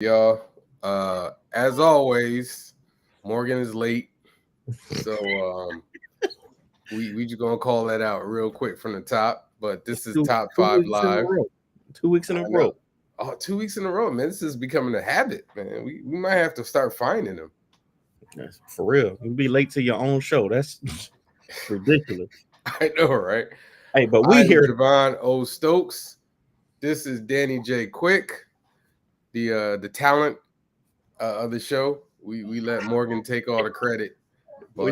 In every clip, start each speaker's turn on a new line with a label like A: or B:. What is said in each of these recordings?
A: y'all. As always, Morgan is late, so we just gonna call that out real quick from the top. But this is top
B: Two
A: five
B: weeks in a
A: live.
B: row. 2 weeks in a
A: I
B: row.
A: know. Oh, 2 weeks in a row, man. This is becoming a habit, man. We might have to start finding them.
B: That's for real. You'll be late to your own show. That's ridiculous.
A: I know, right?
B: Hey, but we
A: I'm
B: here.
A: Javon O. Stokes. This is Danny J. Quick, the talent of the show. We let Morgan take all the credit, but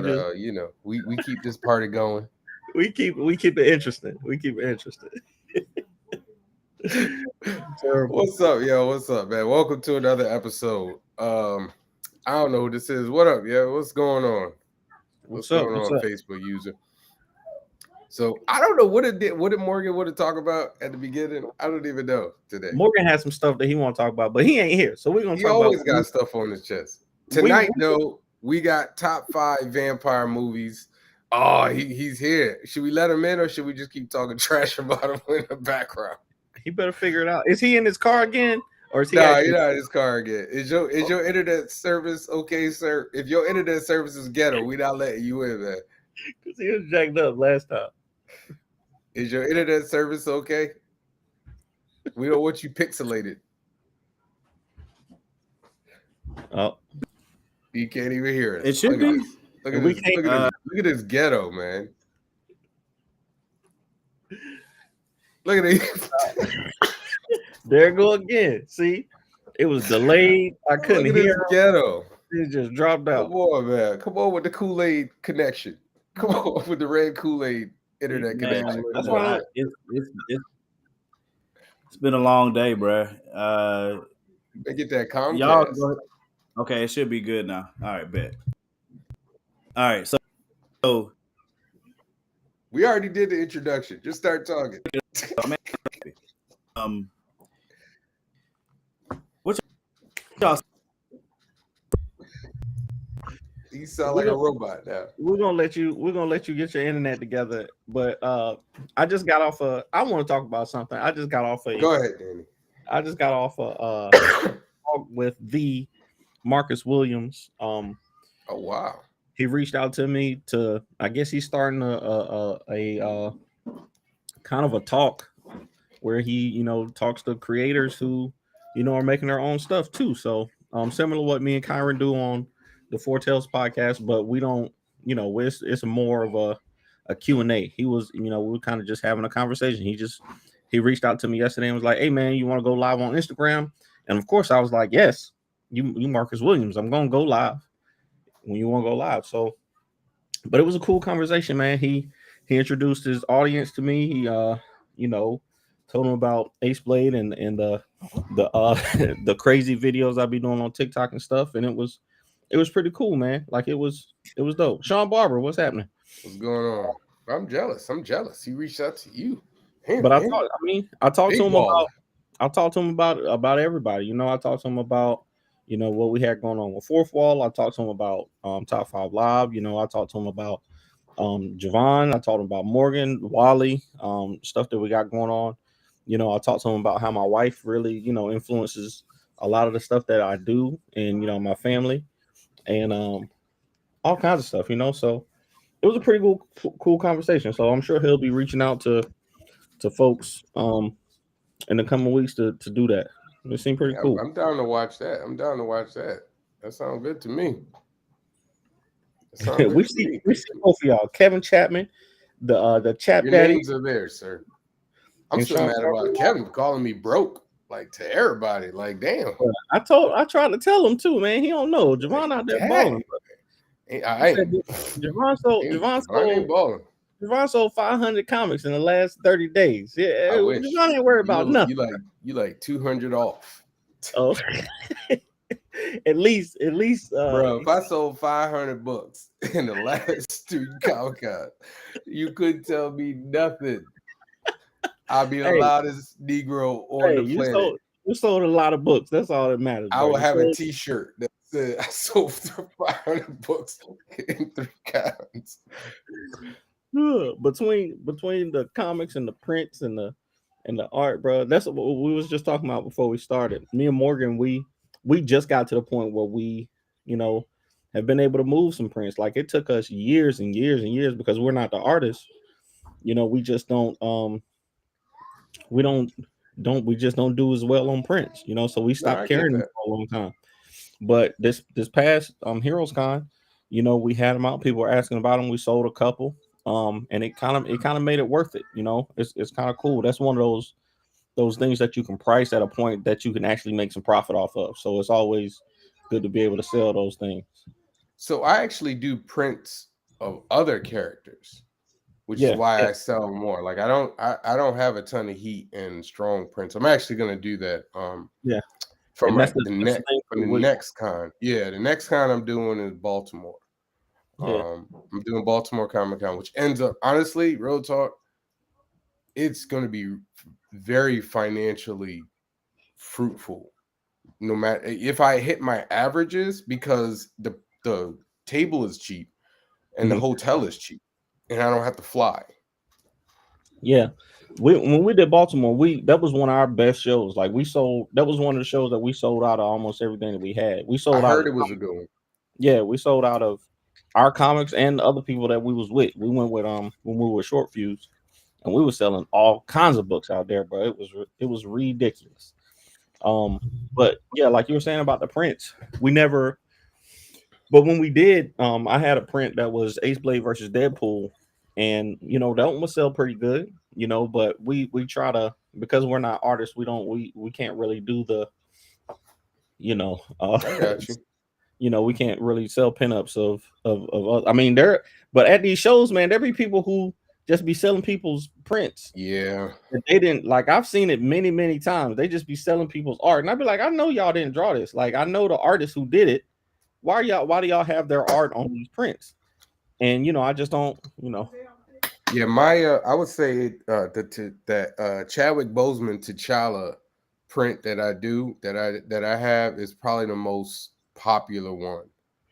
A: we keep this party going.
B: We keep it interesting. We keep it interesting.
A: What's up, yo? What's up, man? Welcome to another episode. I don't know who this is. What up, yo? What's going on? What's going on, Facebook user? So I don't know what did Morgan want to talk about at the beginning. I don't even know today.
B: Morgan has some stuff that he want to talk about, but he ain't here, so we're gonna.
A: He always got stuff on his chest. Tonight, though, we got top 5 vampire movies. Oh, he's here. Should we let him in, or should we just keep talking trash about him in the background?
B: He better figure it out. Is he in his car again, or is he?
A: Nah, you're not in his car again. Is your internet service okay, sir? If your internet service is ghetto, we not letting you in, man.
B: Because he was jacked up last time.
A: Is your internet service okay? We don't want you pixelated.
B: Oh,
A: you can't even hear it.
C: It should be.
A: Look at this ghetto, man. Look at it.
B: There go again. See, it was delayed. I couldn't hear.
A: Ghetto.
B: It just dropped out.
A: Come on, man. Come on with the Kool-Aid connection. Come on with the red Kool-Aid internet connection.
B: That's why
C: it's been a long day, bro.
A: Get that Comcast.
C: Y'all okay, it should be good now. All right, bet. All right, so
A: we already did the introduction. Just start talking.
C: What y'all?
A: You sound like a robot now.
B: We're gonna let you get your internet together. But I just got off I want to talk about something. I just got off
A: Go ahead, Danny.
B: I just got off talk with the Marcus Williams.
A: Oh wow.
B: He reached out to me to, I guess he's starting a kind of a talk where he, talks to creators who, are making their own stuff too. So similar to what me and Kyron do on the Four Tales podcast, but we don't, it's more of a Q&A. He was, we were kind of just having a conversation. He reached out to me yesterday and was like, hey man, you want to go live on Instagram? And of course I was like, yes, you Marcus Williams, I'm going to go live when you want to go live. So, but it was a cool conversation, man. He introduced his audience to me. He, told him about Ace Blade and the the crazy videos I be doing on TikTok and stuff. And it was pretty cool, man. Like it was dope. Sean Barber, what's happening?
A: What's going on? I'm jealous. He reached out to you.
B: But I talked to him about everybody. I talked to him about what we had going on with Fourth Wall. I talked to him about Top 5 Live. I talked to him about Javon. I talked about Morgan, Wally, stuff that we got going on. I talked to him about how my wife really, influences a lot of the stuff that I do and, my family and all kinds of stuff, So it was a pretty cool conversation. So I'm sure he'll be reaching out to folks in the coming weeks to do that. It seemed pretty cool.
A: I'm down to watch that. That sounds good to me.
B: We see both of y'all. Kevin Chapman, the chat
A: Your
B: daddy.
A: names are there, sir. I'm still mad about Kevin calling me broke, like to everybody. Like, damn.
B: I tried to tell him too, man. He don't know. Javon out there balling. Javon sold 500 comics in the last 30 days. Yeah, Javon ain't worried about nothing.
A: You like 200 off.
B: Oh, at least,
A: bro. If I sold 500 books in the last 2 Comic Con, you couldn't tell me nothing. I'll be the loudest Negro on the planet.
B: You sold a lot of books. That's all that matters.
A: I will have a T-shirt that said I sold 500 books in 3 cons.
B: Between the comics and the prints and the art, bro. That's what we was just talking about before we started. Me and Morgan, we we just got to the point where we, you know, have been able to move some prints. Like it took us years and years and years because we're not the artists. You know, we just don't we just don't do as well on prints, you know, so we stopped carrying them for a long time. But this past Heroes Con, you know, we had them out, people were asking about them, we sold a couple, and it kind of made it worth it, you know. It's kind of cool. That's one of those things that you can price at a point that you can actually make some profit off of. So it's always good to be able to sell those things.
A: So I actually do prints of other characters, which is why I sell more. Like I don't have a ton of heat and strong prints. I'm actually gonna do that. For the next con. Yeah, the next con I'm doing is Baltimore. I'm doing Baltimore Comic Con, which ends up, honestly, real talk, it's gonna be very financially fruitful. No matter if I hit my averages, because the table is cheap and the hotel is cheap, and I don't have to fly.
B: Yeah, when we did Baltimore, that was one of our best shows. Like that was one of the shows that we sold out of almost everything that we had. We sold out. I
A: heard it was a good one.
B: Yeah, we sold out of our comics and the other people that we was with. We went with when we were Short Fuse, and we were selling all kinds of books out there, bro. It was ridiculous. But yeah, like you were saying about the prints, we never. But when we did, I had a print that was Ace Blade versus Deadpool, and you know that one would sell pretty good, you know. But we try to, because we're not artists, we can't really do the, you know,
A: I got you.
B: You know, we can't really sell pinups of I mean, but at these shows, man, there be people who just be selling people's prints.
A: Yeah,
B: they didn't, like, I've seen it many, many times. They just be selling people's art, and I'd be like, I know y'all didn't draw this. Like, I know the artists who did it. Why do y'all have their art on these prints? And you know, I just don't, you know.
A: Yeah, my I would say that Chadwick Boseman T'Challa print that I have is probably the most popular one.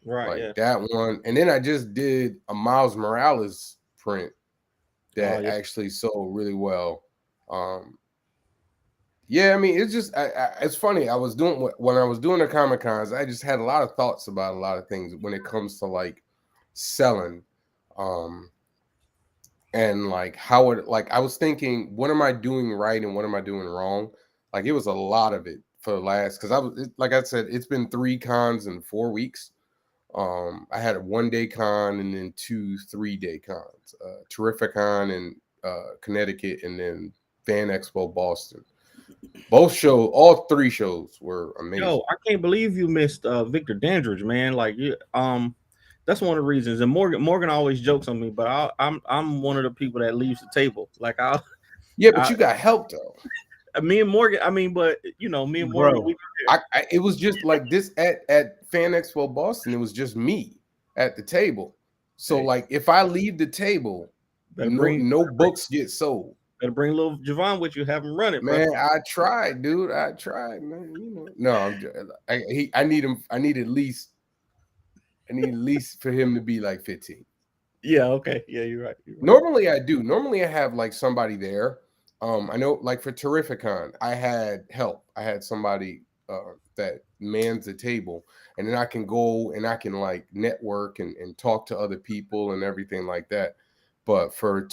B: Right.
A: Like that one. And then I just did a Miles Morales print that actually sold really well. Yeah, I mean, it's just it's funny. I was doing when I was doing the Comic Cons, I just had a lot of thoughts about a lot of things when it comes to like selling. And like how it, like I was thinking, what am I doing right and what am I doing wrong? Like it was a lot of it for the last, because like I said, it's been 3 cons in 4 weeks. I had a 1-day con and then 2 3-day cons, Terrificon in Connecticut, and then Fan Expo Boston. All 3 shows were amazing.
B: Yo, I can't believe you missed Victor Dandridge, man. Like that's one of the reasons. And Morgan always jokes on me, but I'm one of the people that leaves the table. Like
A: you got help though.
B: Me and Morgan, I mean, but you know, me and Morgan,
A: it was just like this at Fan Expo Boston. It was just me at the table. So like, if I leave the table, no books get sold.
B: Better bring little Javon with you. Have him run it,
A: man. Bro. I tried, dude. I tried, man. You know, no, I need him. I need at least for him to be like 15.
B: Yeah. Okay. Yeah, you're right.
A: Normally I do. Normally I have like somebody there. I know, like for Terrificon, I had help. I had somebody that mans the table, and then I can go and I can like network and talk to other people and everything like that. But for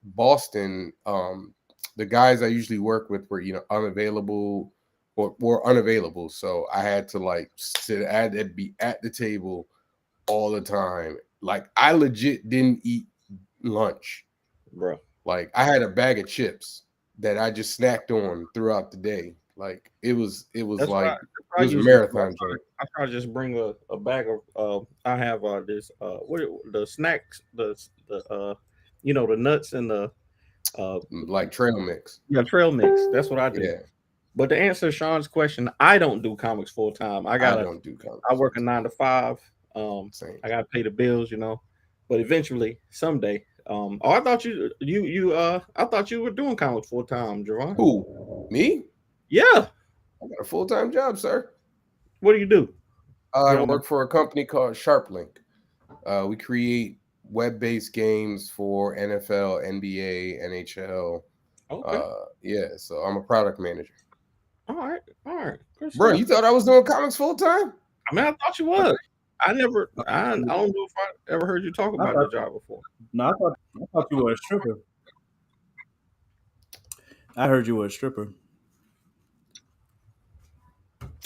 A: Boston, the guys I usually work with were unavailable or were unavailable, so I had to like be at the table all the time. Like I legit didn't eat lunch,
B: bro.
A: Like I had a bag of chips that I just snacked on throughout the day. Like it was it was a marathon joint.
B: I try to just bring a bag of I have this the snacks, the the nuts and the
A: like trail mix.
B: Yeah, trail mix. That's what I do. Yeah. But to answer Sean's question, I don't do comics full time. I don't do comics. I work a 9 to 5. I gotta pay the bills, you know. But eventually, someday. I thought I thought you were doing comics full time, Javon.
A: Who? Me?
B: Yeah.
A: I got a full-time job, sir.
B: What do you do?
A: I work for a company called SharpLink. We create web-based games for NFL, NBA, NHL. Okay. So I'm a product manager.
B: All right.
A: Bro, you thought I was doing comics full time?
B: I mean, I thought you was. I don't know if I ever heard you talk about the job before.
C: No, I thought you were a stripper. I heard you were a stripper.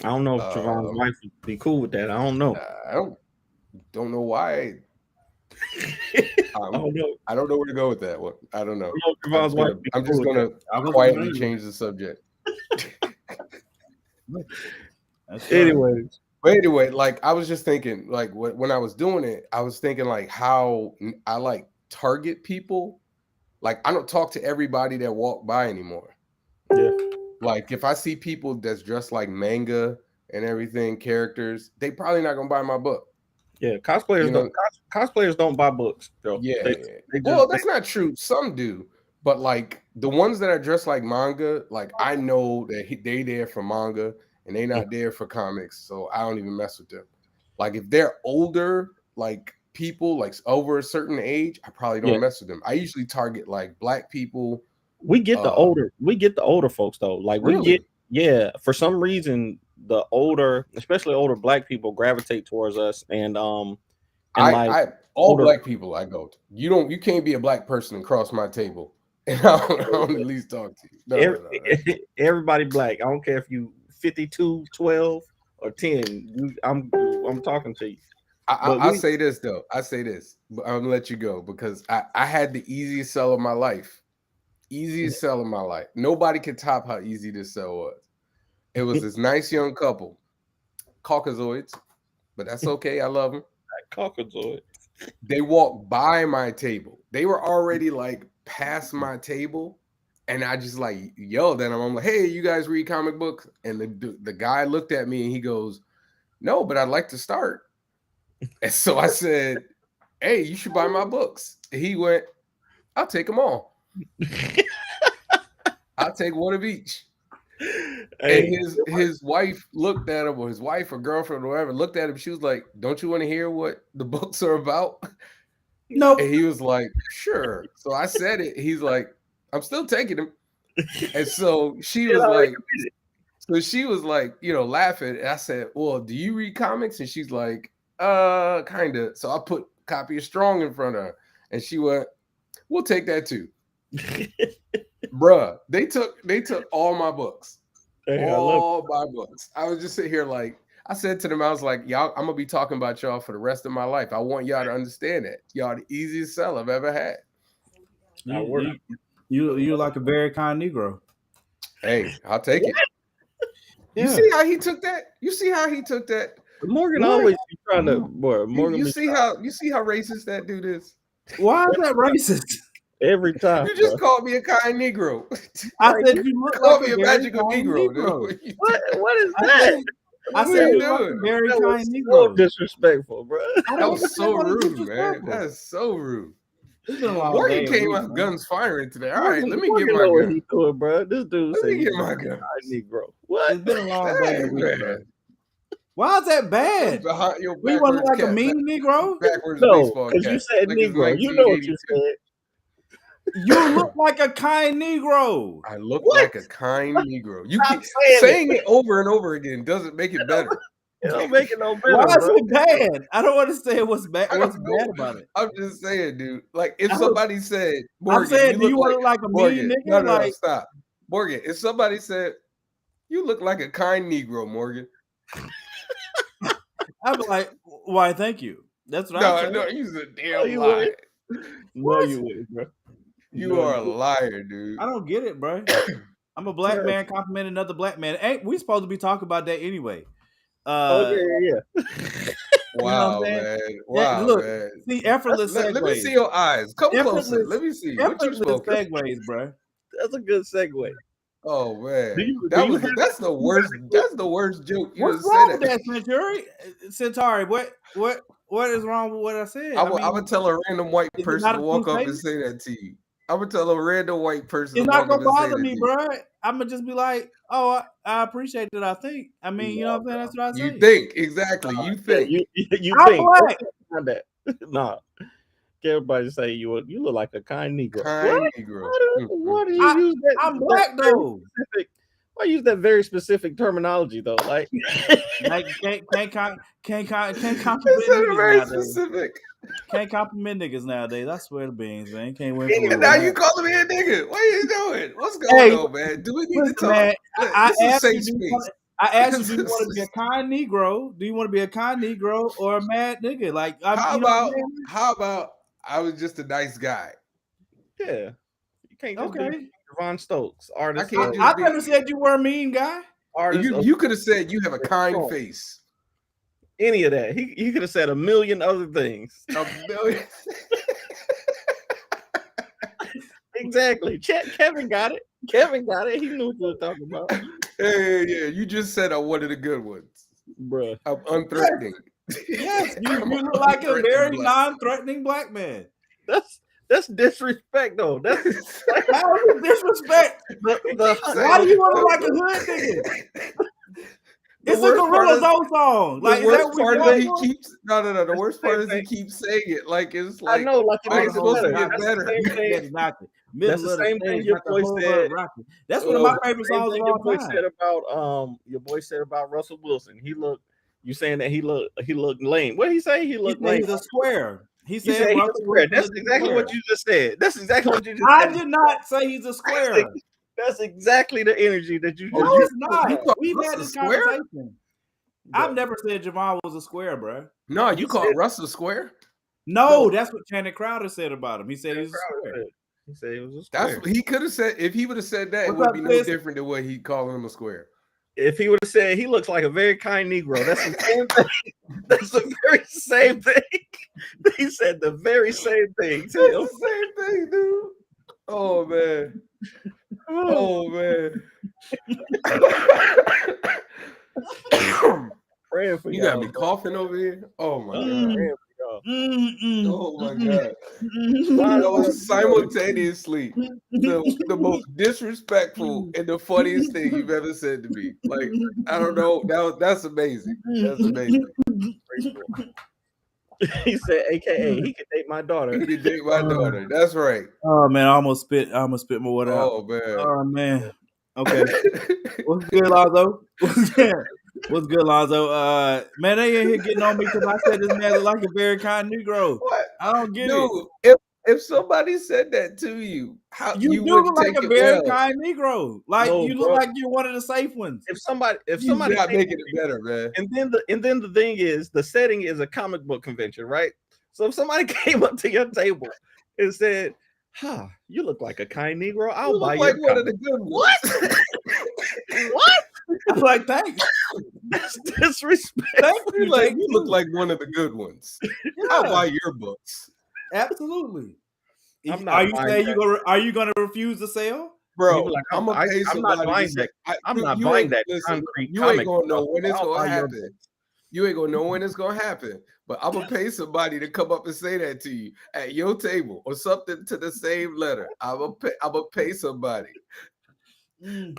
B: I don't know if Trevon's wife would be cool with that. I don't know.
A: I don't know why. I don't know where to go with that one. I don't know. I'm just gonna quietly change the subject. Anyway, like I was just thinking, like when I was doing it, I was thinking like how I like target people. Like I don't talk to everybody that walk by anymore.
B: Yeah.
A: Like if I see people that's dressed like manga and everything, characters, they probably not gonna buy my book.
B: Yeah, cosplayers don't buy books. Bro.
A: Yeah. Well, that's not true. Some do, but like the ones that are dressed like manga, like I know that they there for manga and they not there for comics, so I don't even mess with them. Like if they're older, like people like over a certain age, I probably don't mess with them. I usually target like black people.
B: We get the older folks though. Like
A: really?
B: For some reason the older, especially older black people gravitate towards us and all
A: black people I go to. You can't be a black person and cross my table and I don't at least talk to you. No.
B: Everybody black. I don't care if you 52, 12 or 10. I'm talking to you.
A: I say this though. But I'm gonna let you go because I had the easiest sell of my life. Nobody could top how easy this sell was. It was this nice young couple, Caucasoids, but that's okay. I love them.
B: Caucasoids.
A: They walked by my table. They were already like past my table, and I just like yelled at them. I'm like, "Hey, you guys read comic books?" And the guy looked at me and he goes, "No, but I'd like to start." And so I said, "Hey, you should buy my books." And he went, "I'll take them all. I'll take one of each." And his wife looked at him, or his wife or girlfriend or whatever looked at him. She was like, "Don't you want to hear what the books are about?"
C: No.
A: And he was like, "Sure." So I said it. He's like, "I'm still taking them." And so she was like, laughing. And I said, "Well, do you read comics?" And she's like, kind of. So I put a copy of Strong in front of her, and she went, "We'll take that too." Bruh, they took all my books. All my books. I was just sitting here like, I said to them, I was like, y'all, I'm gonna be talking about y'all for the rest of my life. I want y'all to understand that. Y'all the easiest sell I've ever had.
C: You're like a very kind Negro.
A: Hey, I'll take it. Yeah. You see how he took that?
B: Morgan always be trying to Morgan.
A: You see how racist that dude is?
C: Why is that racist?
B: Every time.
A: You just called me a kind Negro.
C: I said you look
A: called
C: like
A: me a magical Negro.
B: What is that?
C: I said you look a very kind Negro.
B: So disrespectful, bro.
A: That was so rude, man. That is so rude. Morgan came out guns firing today. All right, let me get my gun.
B: He cool, bro. This dude
A: let me get my gun.
B: Negro. What?
C: It's been a long day, man. Why is that bad? We wasn't like a mean Negro.
B: No, because you said Negro. You know what you said.
C: You look like a kind Negro.
A: I look like a kind Negro. You keep saying it over and over again. Doesn't make it better.
B: It don't make it no better.
C: Why is it bad? I don't understand what's bad. What's bad about it?
A: I'm just saying, dude. Like if somebody said,
C: Morgan, I'm saying, do you want to look like a mean nigga?
A: No, stop, Morgan. If somebody said, "You look like a kind Negro," Morgan,
C: I'd be like, "Why? Thank you." That's what I'm saying.
A: No, you're a damn liar.
B: No, you wouldn't, bro.
A: You are a liar, dude.
C: I don't get it, bro. I'm a black man complimenting another black man. Ain't we supposed to be talking about that anyway?
B: Yeah.
A: Wow, man. Wow,
C: look,
A: man.
C: See, effortless segues.
A: Let me see your eyes. Come closer. Let me see.
C: Effortless segues, bro.
B: That's a good segue.
A: Oh man, that's the worst. That's the worst joke you ever said.
C: What's wrong with that, Centauri? What is wrong with what I said?
A: I would tell a random white person to walk up and say that to you. I would tell a random white person.
C: It's not gonna bother me, bro. I'm gonna just be like, "Oh, I appreciate that." I think. I mean, you know what I'm saying? That's what I say.
A: You think exactly? You think?
B: You
C: I'm
B: think?
C: Black.
B: That. Nah. Everybody say you look like a kind Negro.
A: Kind Negro.
B: What do you use that?
C: I'm black though.
B: Why use that very specific terminology though? Like
C: can't compliment
A: It's very
C: niggas nowadays.
A: specific.
C: Can't compliment niggas nowadays. I swear to beans, man. Can't win
A: And
C: for
A: now you calling me a nigga. What are you doing? What's going on, man? Do we need to talk?
C: Man, I asked you,
A: do you want
C: to be a kind Negro? Do you want to be a kind Negro or a mad nigga? Like,
A: how about I was just a nice guy?
B: Yeah, you can't just be Devon Stokes, artist.
C: I never said you were a mean guy.
A: You could have said you have a kind face.
B: Any of that. He could have said a million other things.
A: A million.
B: Exactly. Kevin got it. Kevin got it. He knew what you were talking about.
A: Yeah. You just said I'm one of the good ones,
B: bruh.
A: I'm unthreatening.
C: Yes, you look like a very non-threatening black man.
B: That's disrespect, though. That's
C: like, how is it disrespect? Why do you want to look like a hood nigga? It's a Gorilla Zone song. Like,
A: the worst part is he keeps The worst part is he keeps saying it like it's like
B: I know, like it's
A: supposed to get better.
B: That's the same thing your boy said.
C: That's one of my favorite songs of all time.
B: Your boy said about Russell Wilson. You saying that he looked lame. What did he say? He looked lame.
C: He's a square. He said
B: he's a square. That's exactly what you just said. That's exactly what you just said.
C: I did not say he's a square.
B: That's exactly the energy that you just.
C: No, it's not. We've had this conversation. I've never said Jamal was a square, bro.
A: No, you called Russell square?
C: No, that's what Channing Crowder said about him. He said he's a square.
B: He said he was a square.
A: That's what he could have said. If he would have said that, it would be no different than what he calling him a square.
B: If he would have said he looks like a very kind Negro, that's the same thing. That's the very same thing. He said the very same thing.
A: It's the same thing, dude. Oh man. Oh man.
B: Praying for
A: you got me coughing over here. Oh my god. Oh my god. That was simultaneously the most disrespectful and the funniest thing you've ever said to me. Like, I don't know. That's amazing. That's amazing.
B: He said, AKA, he could date my daughter.
A: He could date my daughter. That's right.
C: Oh man, I almost spit my water out.
A: Oh man.
C: Oh man. Okay. What's good, Lonzo? What's good, Lonzo? Man, they ain't here getting on me because I said this man look like a very kind Negro.
A: What?
C: I don't get
A: it. If somebody said that to you, how
C: you do look like a very kind Negro. Like you look like you're one of the safe ones.
B: If somebody
A: not making it better, man.
B: And then the thing is, the setting is a comic book convention, right? So if somebody came up to your table and said, you look like a kind Negro, I'll buy you like
A: one of the good ones.
B: What? What?
C: I'm like, thanks.
B: That's disrespect.
A: You look like one of the good ones. Yeah. I'll buy your books.
C: Absolutely. Are you gonna refuse the sale?
A: Bro, I'm gonna pay somebody.
B: I'm not buying that concrete.
A: You ain't gonna know when it's gonna happen. You ain't gonna know when it's gonna happen. But I'm gonna pay somebody to come up and say that to you at your table or something to the same letter. I'm gonna pay somebody. And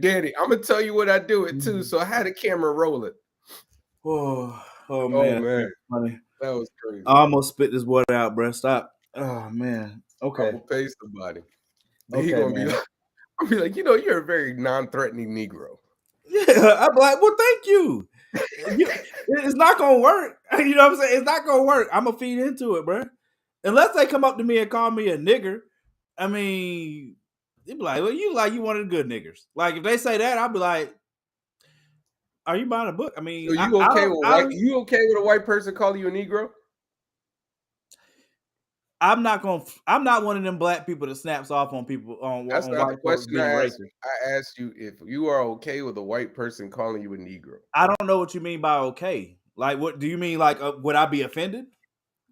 A: Danny, I'm gonna tell you what I do it too. So I had a camera rolling.
C: Oh man.
A: Funny. That was crazy.
C: I almost spit this water out, bro. Stop. Oh man. Okay.
A: I'm gonna pay somebody. He's gonna be like, I'll be like, you're a very non-threatening Negro.
C: Yeah, I'm like, well, thank you. It's not gonna work. You know what I'm saying? It's not gonna work. I'm gonna feed into it, bro. Unless they come up to me and call me a nigger, I mean, they'd be like, well, you one of the good niggers. Like if they say that, I'll be like, are you buying a book? I mean,
A: so you okay with a white person calling you a Negro?
C: I'm not one of them black people that snaps off on people on.
A: That's
C: on
A: not
C: white
A: the question I asked. I asked you if you are okay with a white person calling you a Negro.
C: I don't know what you mean by okay. Like, what do you mean? Like, would I be offended?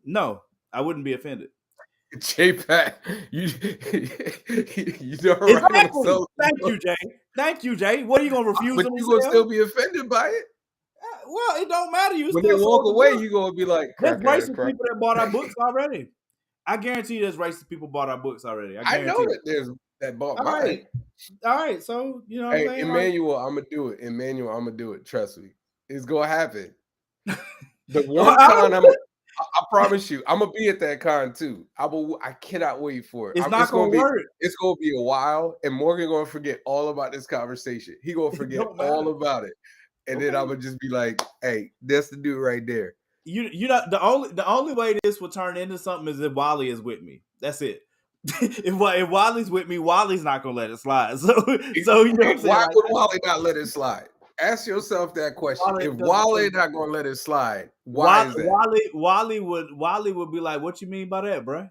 C: No, I wouldn't be offended.
A: J-Pat, you know
C: right. So Thank you, Jay. What are you gonna refuse?
A: But you gonna still be offended by it?
C: Well, it don't matter.
A: When they walk away, you gonna be like,
C: there's racist people that bought our books already. I guarantee you, there's racist people bought our books already.
A: I know that there's that bought mine.
C: All right. So you know,
A: hey, Emmanuel, I'm gonna do it. Emmanuel, I'm gonna do it. Trust me, it's gonna happen. The one con I promise you, I'm gonna be at that con too. I cannot wait for it.
C: It's not gonna work.
A: It's gonna be a while, and Morgan gonna forget all about this conversation. He gonna forget all about it, and then I'm gonna just be like, "Hey, that's the dude right there."
C: You know the only way this will turn into something is if Wally is with me. That's it. if Wally's with me, Wally's not gonna let it slide. So you know what I'm saying?
A: Why would Wally not let it slide? Ask yourself that question. If Wally not gonna let it slide, why is that?
C: Wally would be like, "What you mean by that, bro?"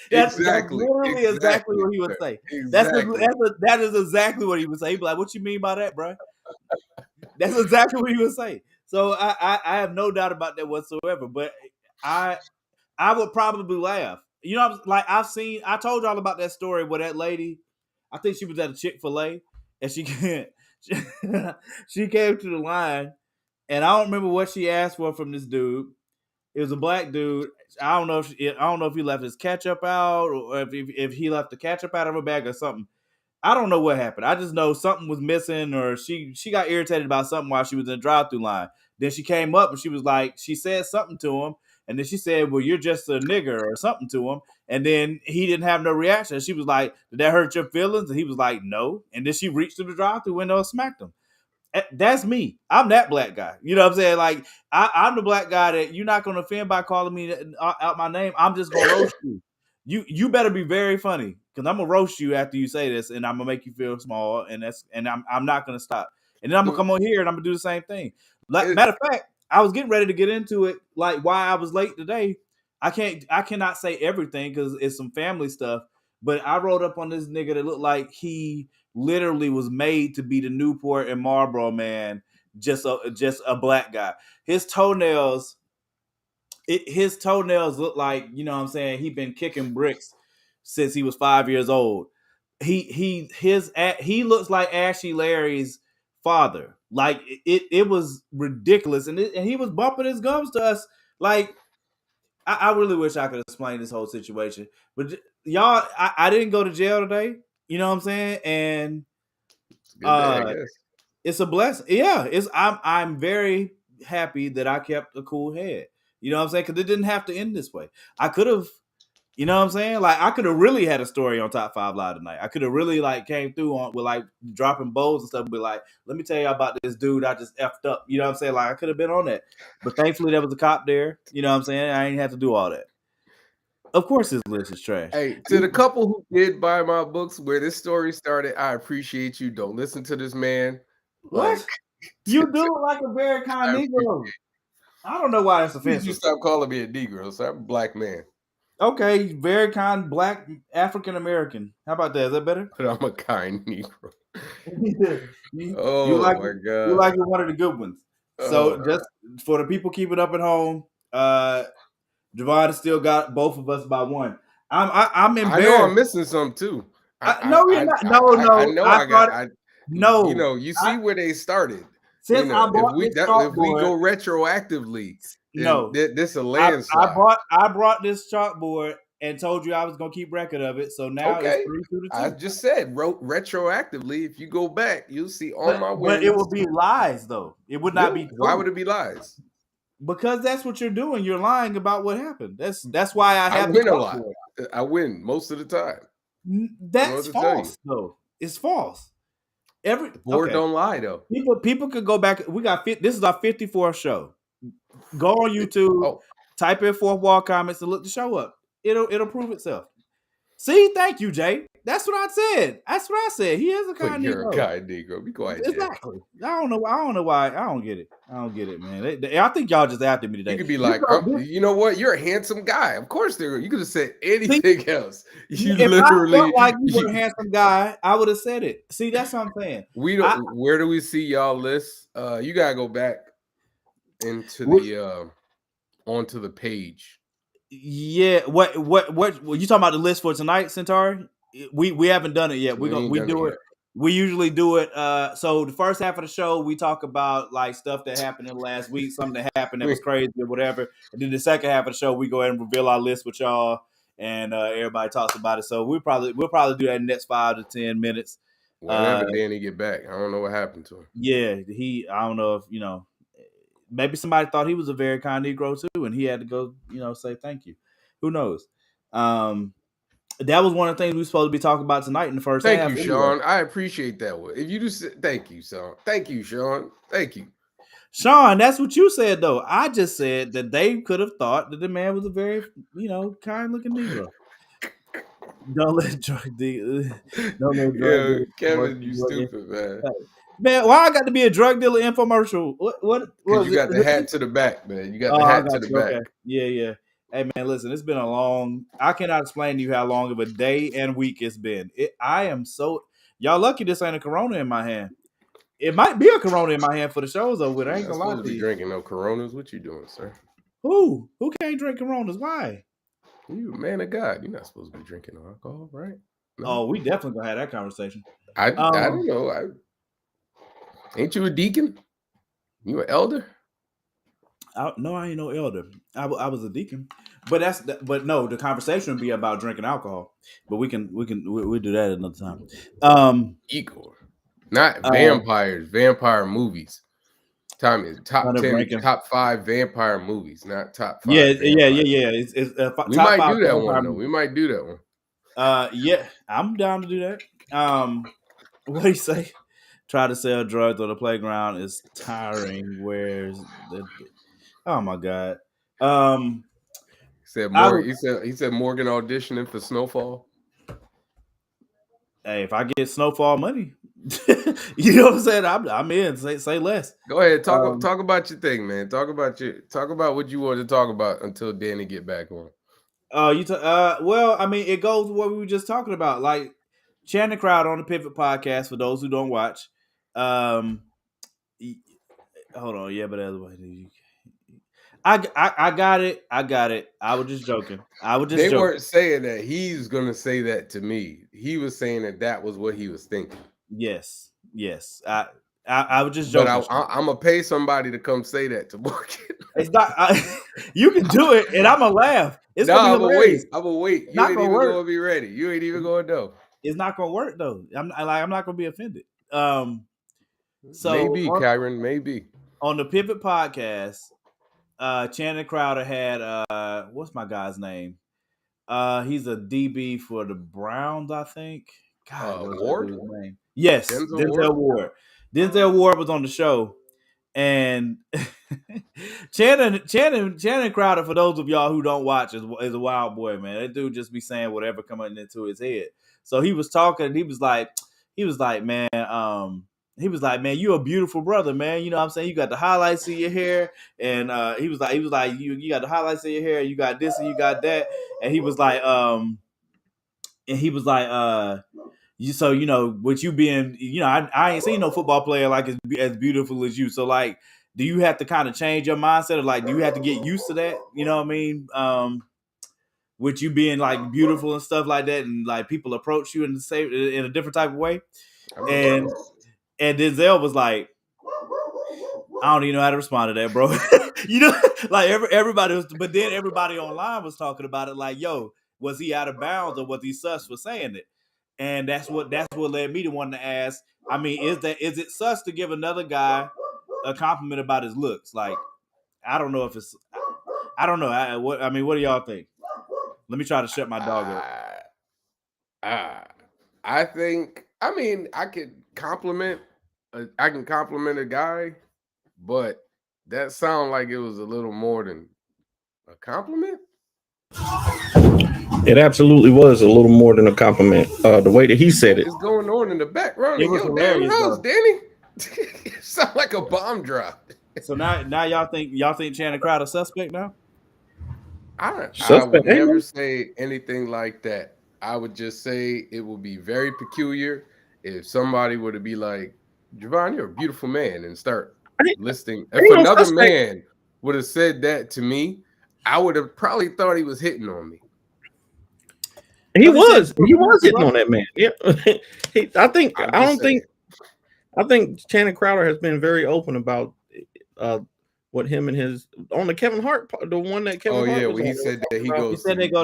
A: That's
C: literally exactly what he would say.
A: Exactly.
C: That is exactly what he would say. He'd be like, "What you mean by that, bro?" That's exactly what he would say. So I have no doubt about that whatsoever. But I would probably laugh. You know, like I told y'all about that story where that lady, I think she was at a Chick-fil-A and she came to the line, and I don't remember what she asked for from this dude. It was a black dude. I don't know if he left his ketchup out or if he left the ketchup out of her bag or something. I don't know what happened. I just know something was missing, or she got irritated about something while she was in the drive-through line. Then she came up and she was like, she said something to him, and then she said, "Well, you're just a nigger," or something to him. And then he didn't have no reaction. She was like, "Did that hurt your feelings?" And he was like, "No." And then she reached to the drive-through window and smacked him. That's me. I'm that black guy. You know what I'm saying? Like I'm the black guy that you're not gonna offend by calling me out my name. I'm just gonna roast you. You better be very funny because I'm gonna roast you after you say this, and I'm gonna make you feel small, and I'm not gonna stop. And then I'm gonna come on here and I'm gonna do the same thing. Matter of fact, I was getting ready to get into it, like why I was late today. I cannot say everything because it's some family stuff. But I wrote up on this nigga that looked like he literally was made to be the Newport and Marlboro man, just a black guy. His toenails look like, you know what I'm saying, he been kicking bricks since he was 5 years old. He looks like Ashley Larry's father. Like it was ridiculous, and he was bumping his gums to us. Like I really wish I could explain this whole situation, but y'all, I didn't go to jail today. You know what I'm saying? And
A: good day, I guess.
C: It's a blessing. Yeah, I'm very happy that I kept a cool head. You know what I'm saying? Because it didn't have to end this way. I could have, you know what I'm saying? Like I could have really had a story on Top 5 Live tonight. I could have really like came through on with like dropping bowls and stuff and be like, let me tell you about this dude I just effed up. You know what I'm saying? Like I could have been on that. But thankfully there was a cop there. You know what I'm saying? I ain't have to do all that. Of course his list is trash.
A: Hey, to the couple who did buy my books where this story started, I appreciate you. Don't listen to this man.
C: What? Like, you do it like a very kind Negro. I don't know why it's offensive.
A: You stop calling me a Negro, so I'm a black man.
C: Okay, very kind black African American. How about that? Is that better?
A: But I'm a kind Negro.
C: you like my God. You like one of the good ones. So just for the people keeping up at home, Javon still got both of us by one. I'm embarrassed.
A: I know I'm missing some too.
C: No, you're not. No.
A: I know
C: no.
A: You know, you see where they started.
C: Since
A: you know,
C: I bought
A: if we go retroactively,
C: no,
A: this a landslide.
C: I brought this chalkboard and told you I was gonna keep record of it. So now it's 3-2.
A: I just said retroactively. If you go back, you'll see all my wins.
C: But it would be lies, though. It would not be true.
A: Why would it be lies?
C: Because that's what you're doing. You're lying about what happened. That's why I
A: win a lot. I win most of the time.
C: That's false, though. It's false.
A: The board don't lie, though.
C: People could go back. This is our 54th show. Go on YouTube, type in Fourth Wall Comments, and look the show up. It'll prove itself. See, thank you, Jay. That's what I said. That's what I said. He is a kind Negro.
A: You're a kind Negro. Be quiet.
C: Exactly. Jay. I don't know why. I don't get it. I don't get it, man. I think y'all just after me today.
A: You could be like, you know what? You're a handsome guy. Of course, you could have said anything else. You
C: if literally I felt like you were a handsome guy, I would have said it. See, that's what I'm saying.
A: Where do we see y'all list? You gotta go back into the onto the page.
C: Yeah, what you talking about the list for tonight, Centauri? We haven't done it yet. We do it. We usually do it. So the first half of the show, we talk about like stuff that happened in the last week, something that happened that was crazy or whatever. And then the second half of the show, we go ahead and reveal our list with y'all, and everybody talks about it. So we'll probably do that in the next 5 to 10 minutes.
A: Whenever Danny get back, I don't know what happened to him.
C: Yeah, I don't know if maybe somebody thought he was a very kind Negro too, and he had to go, say thank you. Who knows? That was one of the things we were supposed to be talking about tonight in the first half.
A: Thank you, Sean. I appreciate that one. If you just thank you, Sean. Thank you, Sean. Thank you.
C: Sean, that's what you said, though. I just said that they could have thought that the man was a very, kind-looking Negro. Don't let drug dealer.
A: Kevin, you stupid, man.
C: Man, why I got to be a drug dealer infomercial? What
A: you got the hat to the back, man. You got the hat to the back.
C: Okay. Yeah. Hey, man, listen, it's been a long. I cannot explain to you how long of a day and week it's been. I am so y'all lucky this ain't a Corona in my hand. It might be a Corona in my hand for the shows over with. I ain't gonna lie to you.
A: Drinking no Coronas? What you doing, sir?
C: Who can't drink Coronas? Why?
A: You man of God. You're not supposed to be drinking alcohol, right?
C: No. Oh, we definitely gonna have that conversation.
A: I don't know. Ain't you a deacon? You an elder?
C: No, I ain't no elder. I was a deacon, but no, the conversation would be about drinking alcohol. But we'll do that another time.
A: Igor, not vampires, vampire movies. Time is top 10, top 5 vampire movies, not top 5.
C: Yeah. It's
A: we might do that one though. We might do that one.
C: Yeah, I'm down to do that. What do you say? Try to sell drugs on the playground is tiring. Oh my God.
A: He said Morgan auditioning for Snowfall.
C: Hey, if I get Snowfall money, you know what I'm saying? I'm in. Say less.
A: Go ahead. Talk about your thing, man. Talk about what you wanted to talk about until Danny get back on.
C: Well, I mean, it goes with what we were just talking about, like Channing Crowd on the Pivot podcast. For those who don't watch, hold on, yeah, but otherwise, I got it. I was just joking.
A: They weren't saying that he's gonna say that to me. He was saying that was what he was thinking.
C: Yes. I was just joking.
A: But I'm gonna pay somebody to come say that to Morgan.
C: It's not. You can do it, and I'm gonna laugh. I'm gonna wait.
A: You ain't even gonna be ready. You ain't even gonna know.
C: It's not gonna work though. I'm not gonna be offended. So
A: maybe Kyron, maybe
C: on the Pivot podcast, Channing Crowder had what's my guy's name? He's a DB for the Browns, I think. God,
A: Ward?
C: Name. Yes, Denzel Ward. Denzel Ward was on the show, and Channing Crowder, for those of y'all who don't watch, is a wild boy, man. That dude just be saying whatever coming into his head. So he was talking. He was like, man, you a beautiful brother, man. You know what I'm saying? You got the highlights in your hair, and he was like, you got the highlights in your hair, you got this and you got that, and he was like, so with you being, I ain't seen no football player like as beautiful as you. So like, do you have to kind of change your mindset, or like, do you have to get used to that? You know what I mean? With you being like beautiful and stuff like that, and like people approach you in a different type of way, and Denzel was like, I don't even know how to respond to that, bro. Like everybody was, but then everybody online was talking about it. Like, yo, was he out of bounds, or was he sus for saying it? And that's what led me to want to ask. I mean, is it sus to give another guy a compliment about his looks? Like, I don't know if it's. I don't know. What do y'all think? Let me try to shut my dog up.
A: I think. I mean, I can compliment a guy, but that sounded like it was a little more than a compliment.
B: It absolutely was a little more than a compliment. The way that he said it.
A: What's going on in the background?
C: It was hilarious,
A: house, Danny. It sound like a bomb drop.
C: So now y'all think Channing Crowder suspect now?
A: I would never say anything like that. I would just say it would be very peculiar if somebody were to be like, Javon, you're a beautiful man, and start listing. If another man would have said that to me, I would have probably thought he was hitting on me.
B: He was hitting on that man. Yeah, I think Channing Crowder has been very open about what him and his on the Kevin Hart, the one that Kevin Hart.
A: Oh yeah, when he said that he goes.
C: He said they go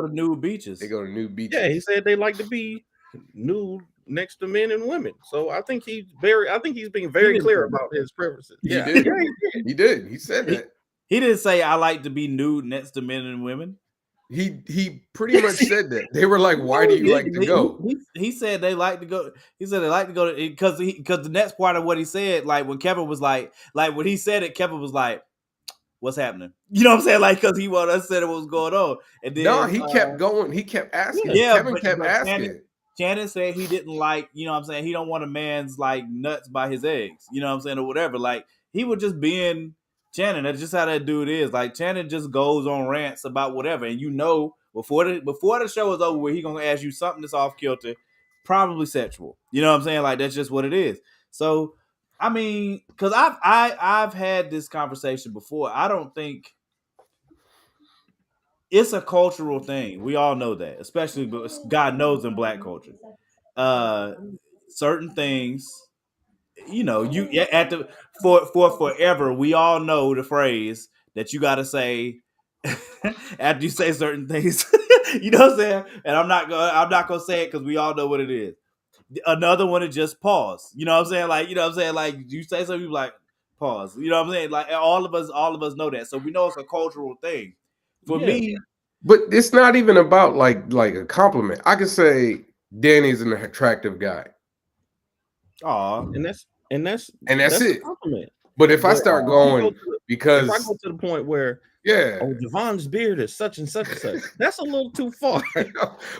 C: to nude beaches.
A: They go to nude beaches.
B: Yeah, he said they like to be nude next to men and women. So I think he's being very clear about his preferences.
A: He did. He said that.
C: He didn't say I like to be nude next to men and women.
A: He pretty much said that. They were like, "Why do you like to go?"
C: He said they like to go. He said they like to go because the next part of what he said, like when Kevin was like when he said it, Kevin was like, "What's happening?" You know what I'm saying? Like because he wanted us to say what was going on. And then
A: no, he kept going. He kept asking.
C: Yeah,
A: Kevin kept asking.
C: Shannon said he didn't like. You know what I'm saying? He don't want a man's like nuts by his eggs. You know what I'm saying or whatever. Like he was just being Shannon. That's just how that dude is. Like Shannon just goes on rants about whatever, and you know. Before the show is over with, he gonna ask you something that's off kilter, probably sexual. You know what I'm saying? Like that's just what it is. So, I mean, because I've had this conversation before. I don't think it's a cultural thing. We all know that, especially God knows in Black culture, certain things. You know, you at the for forever. We all know the phrase that you got to say after you say certain things. You know what I'm saying? And I'm not gonna say it because we all know what it is. Another one is just pause. You know what I'm saying? Like, you know what I'm saying? Like you say something, you like pause. You know what I'm saying? Like all of us know that. So we know it's a cultural thing. For me,
A: but it's not even about like a compliment. I could say Danny's an attractive guy.
B: And that's
A: it.
B: A compliment.
A: But if I start going because
B: if I go to the point where Javon's beard is such and such and such, that's a little too far.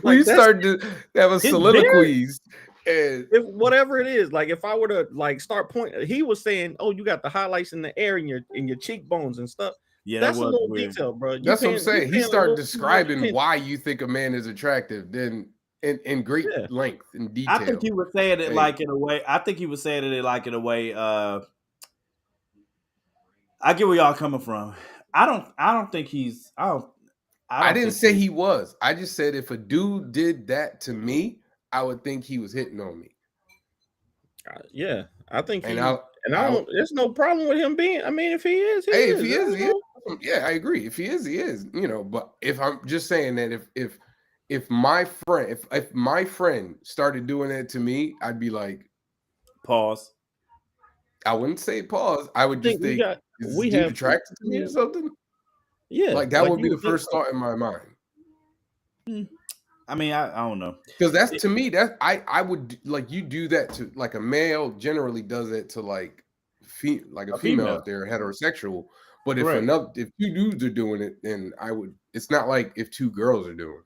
A: We start to have a soliloquies and
B: if whatever it is, like if I were to like start pointing, he was saying, "Oh, you got the highlights in the air in your cheekbones and stuff."
C: Yeah,
B: that's a little detail, bro.
A: That's what I'm saying. He started describing why you think a man is attractive, then in great length and detail.
C: I think he was saying it like in a way. I think he was saying it like in a way. I get where y'all coming from. I don't think he's.
A: I didn't say he was. I just said if a dude did that to me, I would think he was hitting on me.
B: Yeah, I think. I don't. There's no problem with him being. I mean, if he is, he
A: is. He is. Yeah, I agree. If he is, he is. You know, but if I'm just saying that if my friend started doing that to me, I'd be like,
C: pause.
A: I wouldn't say pause. I would just think, is this dude attracted to me or something?
B: Yeah,
A: like that would be the first thought in my mind.
C: I mean, I don't know,
A: because that's to me that I would like you do that to like a male generally does it to like a female if they're heterosexual. But if two dudes are doing it, then I would. It's not like if two girls are doing it.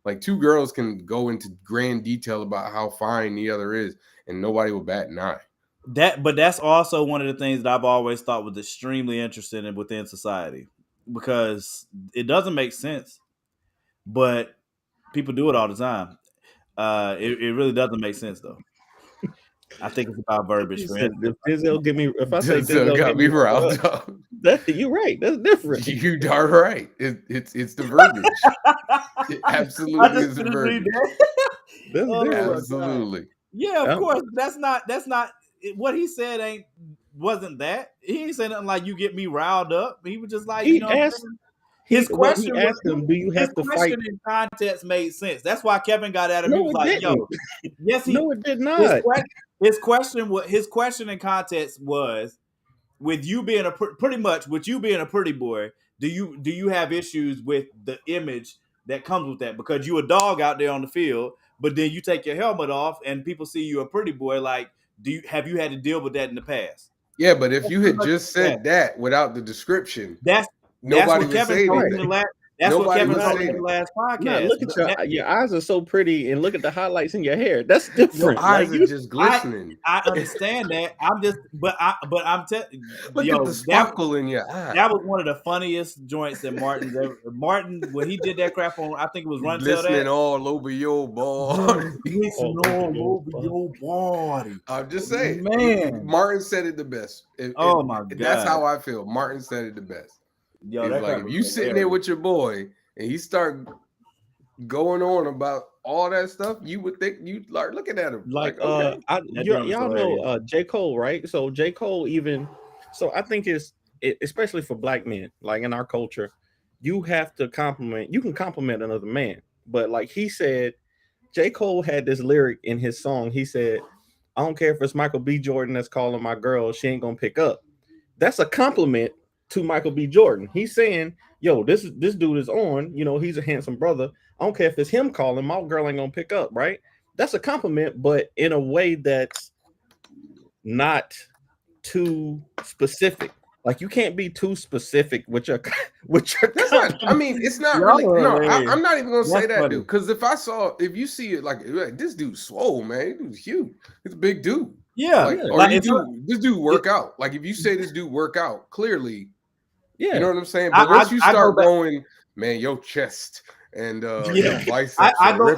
A: Like two girls can go into grand detail about how fine the other is, and nobody will bat an eye.
C: But that's also one of the things that I've always thought was extremely interesting within society, because it doesn't make sense, but people do it all the time. It really doesn't make sense though. I think it's about verbiage.
B: If I say
A: Denzel got me riled up,
B: you're right. That's different.
A: You darn right. It's the verbiage. It absolutely is the verbiage. Absolutely.
C: Yeah, of course. That's not what he said. Wasn't that he ain't saying nothing like you get me riled up. He was just like, his question was,
B: do you have to fight?
C: In context made sense. That's why Kevin got at him.
B: No,
C: he was like, "Yo, yes,
B: it did not."
C: His question in context was, with you being with you being a pretty boy, do you have issues with the image that comes with that? Because you a dog out there on the field, but then you take your helmet off and people see you a pretty boy. Like, have you had to deal with that in the past?
A: Yeah, but if you had just said that without the description, nobody would say anything.
C: That's what Kevin told me in the last podcast.
B: Nah, look at your eyes are so pretty, and look at the highlights in your hair. That's different.
A: Your eyes are just glistening.
C: I understand that. I'm just, but I'm telling.
A: Look at the sparkle in your eye.
C: That was one of the funniest joints that Martin's ever. Martin, when he did that crap on, I think it was Run Tell That.
A: Glistening all over your body.
C: Glistening all over your body.
A: I'm just saying,
C: man.
A: Martin said it the best.
C: Oh my God,
A: that's how I feel. Martin said it the best.
C: Yo,
A: like if you sitting there with your boy and he start going on about all that stuff, you would think you'd start looking at him
B: like okay. Y'all know J. Cole, right? So J. Cole so I think especially for black men, like in our culture, you have to compliment. You can compliment another man, but like he said, J. Cole had this lyric in his song. He said, I don't care if it's Michael B. Jordan that's calling my girl, she ain't gonna pick up. That's a compliment to Michael B. Jordan. He's saying, yo, this dude is on, he's a handsome brother. I don't care if it's him calling, my girl ain't gonna pick up, right? That's a compliment, but in a way that's not too specific. Like, you can't be too specific with your
A: That's not, I mean, it's not really. No, I'm not even gonna say that, dude. Because if you see it, like this dude's swole, man. This dude's huge. It's a big dude.
C: Yeah.
A: This dude work out. Like, if you say this dude work out, clearly,
B: yeah,
A: you know what I'm saying. But once you start going, man, your chest and your biceps.
C: I go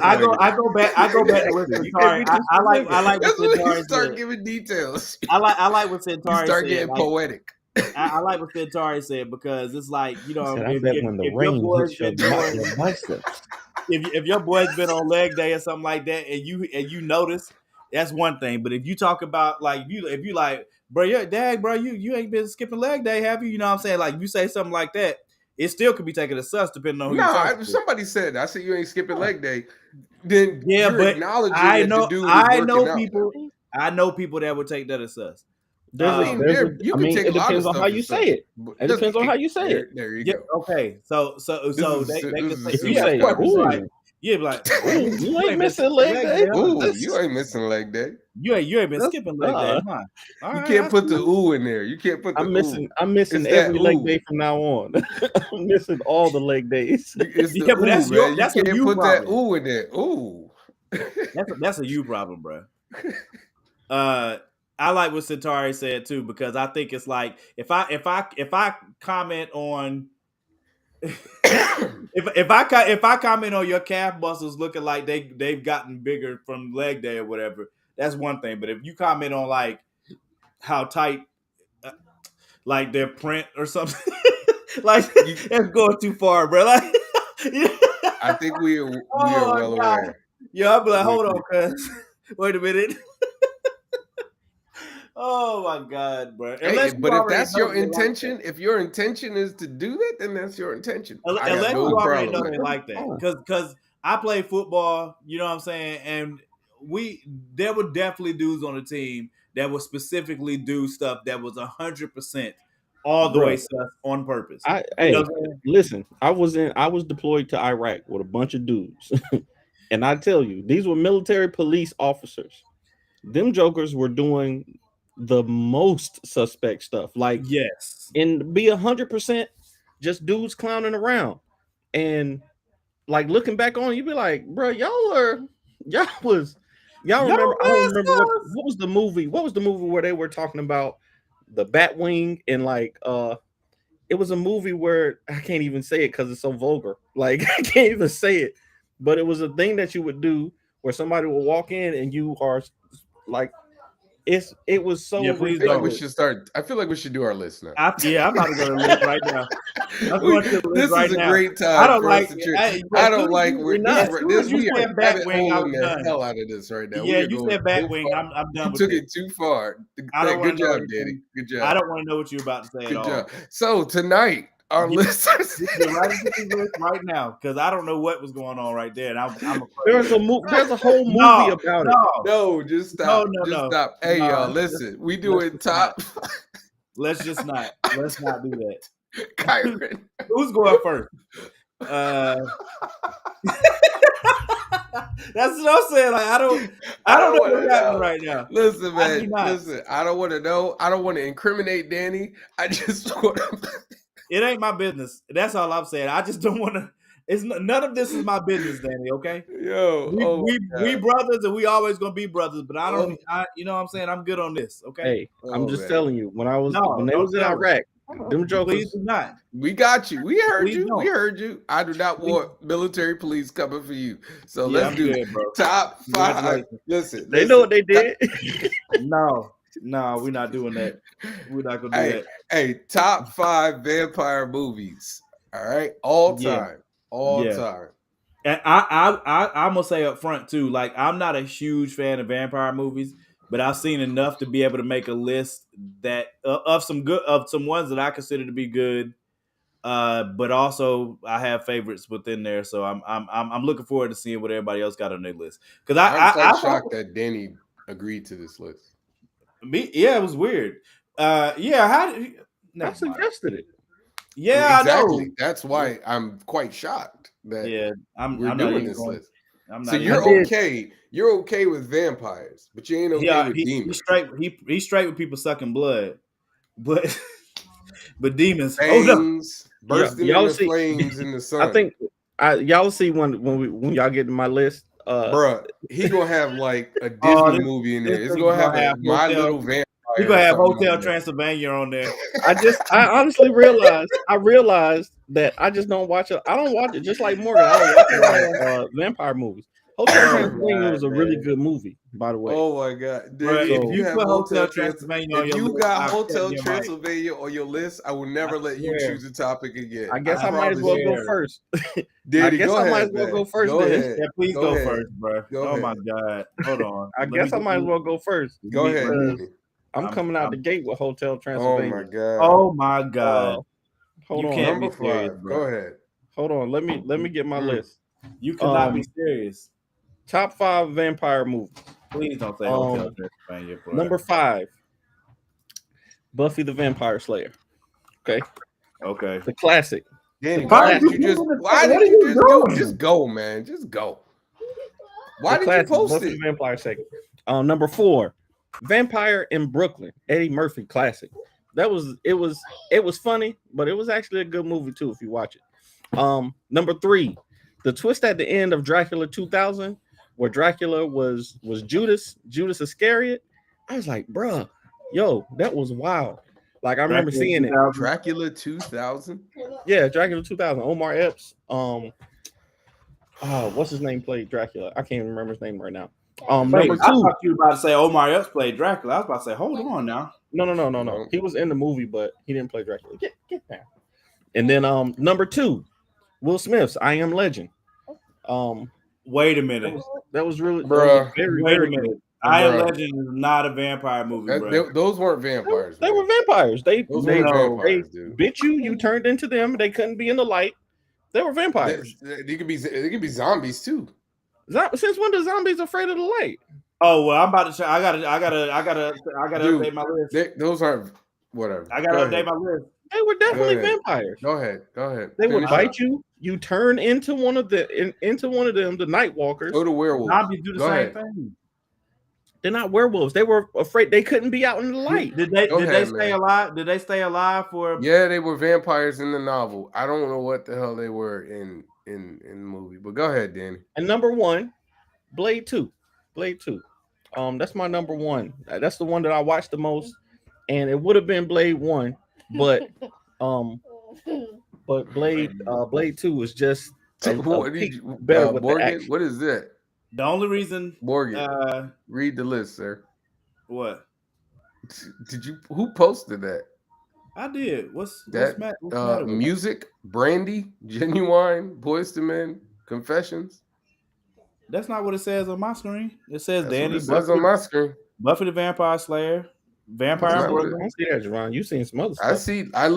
C: back to what Centauri. I like what Centauri
A: start giving details.
C: I like what Centauri said.
A: Start getting poetic.
C: I like what Centauri said, because it's like, if your boy's been on leg day or something like that, and you notice, that's one thing. But if you talk about, like, if you like, bro, your dad, bro, you ain't been skipping leg day, have you? You know what I'm saying? Like, you say something like that, it still could be taken as sus depending on who you're talking to.
A: Somebody said, I said you ain't skipping leg day. Then
C: but
A: acknowledging
C: I know
A: people.
C: I know people that would take that as sus.
B: It depends on how you say it. It depends on how you say it.
A: There you go.
C: Okay, so
B: if you say, "Ooh,"
C: you'd be like,
B: "You ain't missing leg day."
A: Ooh, you ain't missing leg day.
C: You ain't been skipping leg day.
A: You can't put the ooh in there. You can't put the ooh.
B: I'm missing every leg day from now on. I'm missing all the leg days.
A: That's you can't put that ooh in there. Ooh.
C: That's a you problem, bro. I like what Centauri said too, because I think it's like, if I comment on if I comment on your calf muscles looking like they've gotten bigger from leg day or whatever, that's one thing. But if you comment on like how tight like their print or something, like, that's going too far, bro. Like,
A: I think we are well aware.
C: Yeah, I'll be like, hold on, cuz. Wait a minute. Oh my God, bro!
A: But if that's your intention, if your intention is to do that, then that's your intention.
C: Unless you already know they like that, because I play football, you know what I'm saying, and there were definitely dudes on the team that would specifically do stuff that was 100% all the way sus on purpose.
B: Listen, I was deployed to Iraq with a bunch of dudes, and I tell you, these were military police officers. Them jokers were doing the most suspect stuff, like,
C: yes,
B: and be 100% just dudes clowning around, and like, looking back on, you be like, bro, y'all remember? I don't remember what was the movie. What was the movie where they were talking about the Batwing, and like, it was a movie where I can't even say it because it's so vulgar. Like, I can't even say it, but it was a thing that you would do where somebody would walk in and you are like, it was so.
A: Yeah, I feel like we should start. I feel like we should do our list now.
C: I'm about to go to the list right now.
A: This is a great time. I don't like. We are Batwing the hell out of this right now.
C: Yeah, you said Batwing. I'm done with it.
A: You took it too far. Good job, Danny. Good job.
C: I don't want to know what you're about to say at all. Good job.
A: So tonight, our listeners,
C: right now, because I don't know what was going on right there, and I'm
B: there's a whole movie about it.
A: No, just stop. Stop. Hey, y'all, listen. We doing top.
C: Let's not do that.
A: Kyron,
C: who's going first? That's what I'm saying. Like, I don't know what's happening right now.
A: Listen, man. Listen, I don't want to know. I don't want to incriminate Danny. I just want to.
C: It ain't my business. That's all I'm saying. I just don't want to. None of this is my business, Danny. Okay. We brothers, and we always gonna be brothers. But I don't. You know what I'm saying? I'm good on this. Okay.
B: Hey, I'm just telling you. When they was in Iraq, them jokers.
C: Please do not.
A: We got you. We heard you. We heard you. I do not want military police coming for you. So let's do it, bro. Top 5. Listen,
B: they know what they did.
A: No,
C: we're not doing that. We're not gonna do that.
A: Hey, top 5 vampire movies. All right, all time. And
C: I'm gonna say up front too. Like, I'm not a huge fan of vampire movies, but I've seen enough to be able to make a list that of some ones that I consider to be good. But also I have favorites within there, so I'm looking forward to seeing what everybody else got on their list. Because
A: I'm quite shocked that Danny agreed to this list.
C: It was weird. How did
B: I suggested it.
C: Yeah,
A: exactly.
C: I know.
A: That's why I'm quite shocked that we're doing this list. So you're okay. You're okay with vampires, but you ain't okay with demons.
C: He's straight with people sucking blood, but demons.
A: Fangs bursting into flames in the sun.
B: I think y'all see when y'all get to my list.
A: Bruh, he gonna have like a Disney movie in there. It's gonna have My Little Vampire.
C: He's gonna have Hotel Transylvania on there.
B: I honestly realized that I just don't watch it. I don't watch it just like Morgan. I don't watch vampire movies. Hotel Transylvania was a really good movie, by the way.
A: Oh my god!
C: Bro, if you put Hotel Transylvania on your list,
A: got Hotel Transylvania on your list, I will never let you choose a topic again.
B: I guess I might as well go first.
A: I guess I might as
B: well go first.
C: Yeah, please go first, bro. Oh my god! Hold on.
B: I guess I might as well go first.
A: Go ahead.
B: I'm coming out the gate with Hotel Transylvania.
A: Oh my god!
C: Oh my god!
B: Hold on.
A: Number 5. Go ahead.
B: Hold on. Let me get my list.
C: You cannot be serious.
B: Top 5 vampire movies.
C: Please don't say Hotel Transylvania.
B: Number 5, Buffy the Vampire Slayer. Okay. The classic.
A: Danny, why did you just go, man? Just go. Why did you post
B: Buffy the Vampire Slayer. Number 4, Vampire in Brooklyn. Eddie Murphy classic. It was funny, but it was actually a good movie too if you watch it. Number 3, the twist at the end of Dracula 2000. Where Dracula was Judas Iscariot. I was like, bruh, yo, that was wild. Like I remember seeing it.
A: Dracula 2000.
B: Yeah, Dracula 2000. Omar Epps. What's his name played Dracula? I can't remember his name right now. Number 2.
C: I thought you were about to say Omar Epps played Dracula. I was about to say, hold on now.
B: No. He was in the movie, but he didn't play Dracula. Get down. And then number 2, Will Smith's I Am Legend.
C: Wait a minute.
B: That was really,
A: bro.
C: Wait a minute. I Am Legend is not a vampire movie, bro.
A: Those weren't vampires.
B: They were vampires. They
A: dude.
B: bit you. You turned into them. They couldn't be in the light. They were vampires.
A: They could be zombies too.
B: Since when are zombies afraid of the light?
C: Oh well, I'm about to. I gotta update my list.
A: Those aren't whatever.
C: I gotta update my list.
B: They were definitely vampires.
A: Go ahead.
B: They would bite you. You turn into one of them, the Night Walkers.
A: Or the werewolves.
C: Zombies do the same thing.
B: They're not werewolves. They were afraid. They couldn't be out in the light.
C: Did they stay alive? Did they stay alive for?
A: Yeah, they were vampires in the novel. I don't know what the hell they were in the movie. But go ahead, Danny.
B: And number 1, Blade 2. That's my number 1. That's the one that I watched the most. And it would have been Blade 1, but Blade 2 was just better with
A: Morgan,
B: the action.
A: what is that?
C: The only reason
A: Morgan, read the list, sir.
C: What?
A: Who posted that?
C: I did. What's
A: music? Brandy, Genuine, Boyz II Men, Confessions.
C: That's not what it says on my screen. It says
A: That's
C: Danny.
A: It says on my screen.
C: Buffy the Vampire Slayer. Vampire.
B: I don't see that, Javon. You seen some other stuff.
A: I'm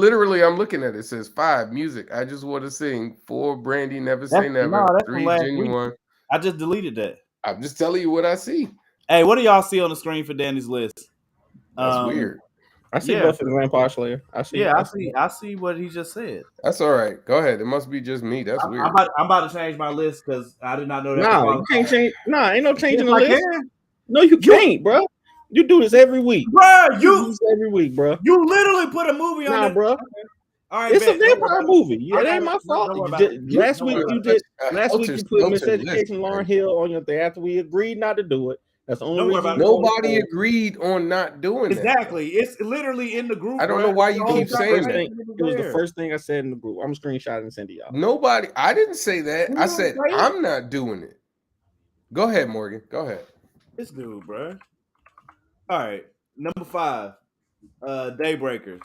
A: looking at it. It says 5 music. I just want to sing 4 Brandy, Never Say Never. 3 Genuine.
C: Week. I just deleted that.
A: I'm just telling you what I see.
C: Hey, what do y'all see on the screen for Danny's list?
A: That's weird.
B: I see Buffy the Vampire Slayer. I
C: see what he just said.
A: That's all right. Go ahead. It must be just me. That's weird.
C: I'm about to change my list because I did not know that.
B: No, you can't change. No, ain't no changing the list. No, you can't, bro. You do this every week,
C: bro.
B: You do this every week, bro.
C: You literally put a movie on there,
B: bro. All right, it's a vampire movie. Yeah, it ain't my fault. Last week you put Miseducation Lauryn Hill on your thing after we agreed not to do it. That's the only reason.
A: Nobody agreed on not doing that.
C: Exactly. It's literally in the group.
A: I don't know why you keep saying that.
B: It was the first thing I said in the group. I'm screenshotting and sending y'all.
A: Nobody. I didn't say that. I said I'm not doing it. Go ahead, Morgan. Go ahead.
C: This dude, bro. All right, number 5, Daybreakers.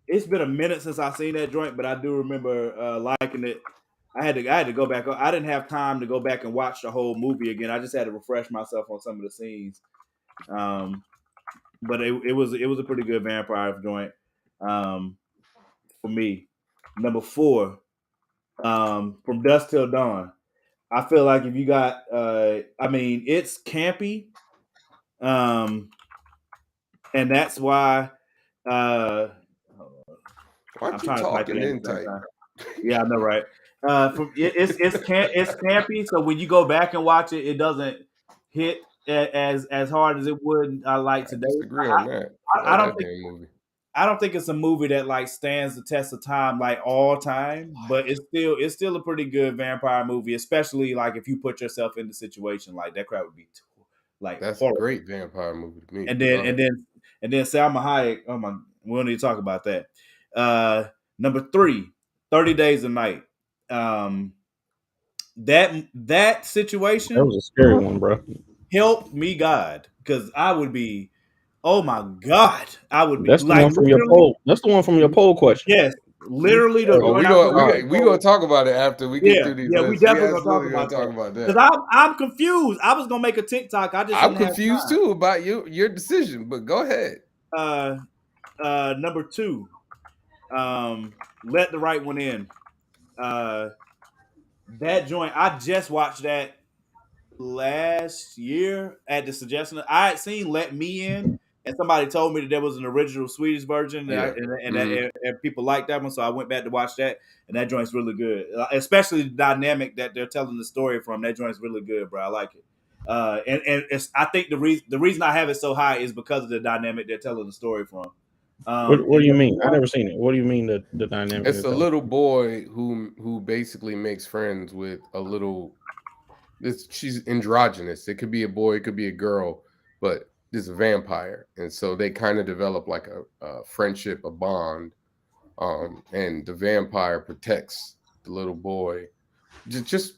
C: It's been a minute since I seen that joint, but I do remember liking it. I had to go back. I didn't have time to go back and watch the whole movie again. I just had to refresh myself on some of the scenes. But it was a pretty good vampire joint. for me. Number 4, From Dusk Till Dawn. I feel like if you got, it's campy, and that's why. Uh,
A: Why
C: I'm
A: you
C: trying to type it
A: talking
C: in
A: in
C: at the same
A: type?
C: time. Yeah, I know, right? It's campy. So when you go back and watch it, it doesn't hit as hard as it would like
A: I
C: today.
A: disagree on that. I
C: I
A: love
C: don't
A: that
C: think
A: damn movie.
C: I don't think it's a movie that like stands the test of time like all time, but it's still a pretty good vampire movie, especially like if you put yourself in the situation. Like that crap would be like
A: That's a
C: horrible.
A: great vampire movie to me.
C: And
A: Go
C: then
A: ahead.
C: and then Salma Hayek. Oh my, we don't need to talk about that. Number 3, 30 Days a Night. That situation
B: That was a scary one, bro.
C: helped me God, because I would be, oh my God, I would be
B: That's the
C: like
B: one from your
C: literally,
B: poll. That's the one from your poll question.
C: yes, literally the
A: Oh,
C: joint I put on that
A: we
C: poll.
A: gonna talk about it after we get through these
C: Yeah, we
A: lists. We
C: definitely gonna
A: absolutely gonna talk about that.
C: because I'm confused. I was gonna make a TikTok. I just
A: I'm
C: didn't have
A: confused
C: time.
A: too about your decision, but go ahead.
C: Number 2, Let the Right One In. That joint, I just watched that last year at the suggestion. I had seen Let Me In, and somebody told me that there was an original Swedish version,
A: Yeah.
C: and people liked that one, so I went back to watch that, and that joint's really good. Especially the dynamic that they're telling the story from. That joint's really good, bro. I like it. And it's, I think the reason I have it so high is because of the dynamic they're telling the story from.
B: What do you mean? I never seen it. What do you mean the dynamic?
A: It's a little boy who basically makes friends with a little. She's androgynous. It could be a boy, it could be a girl, but it's a vampire, and so they kind of develop like a friendship, a bond. And the vampire protects the little boy. Just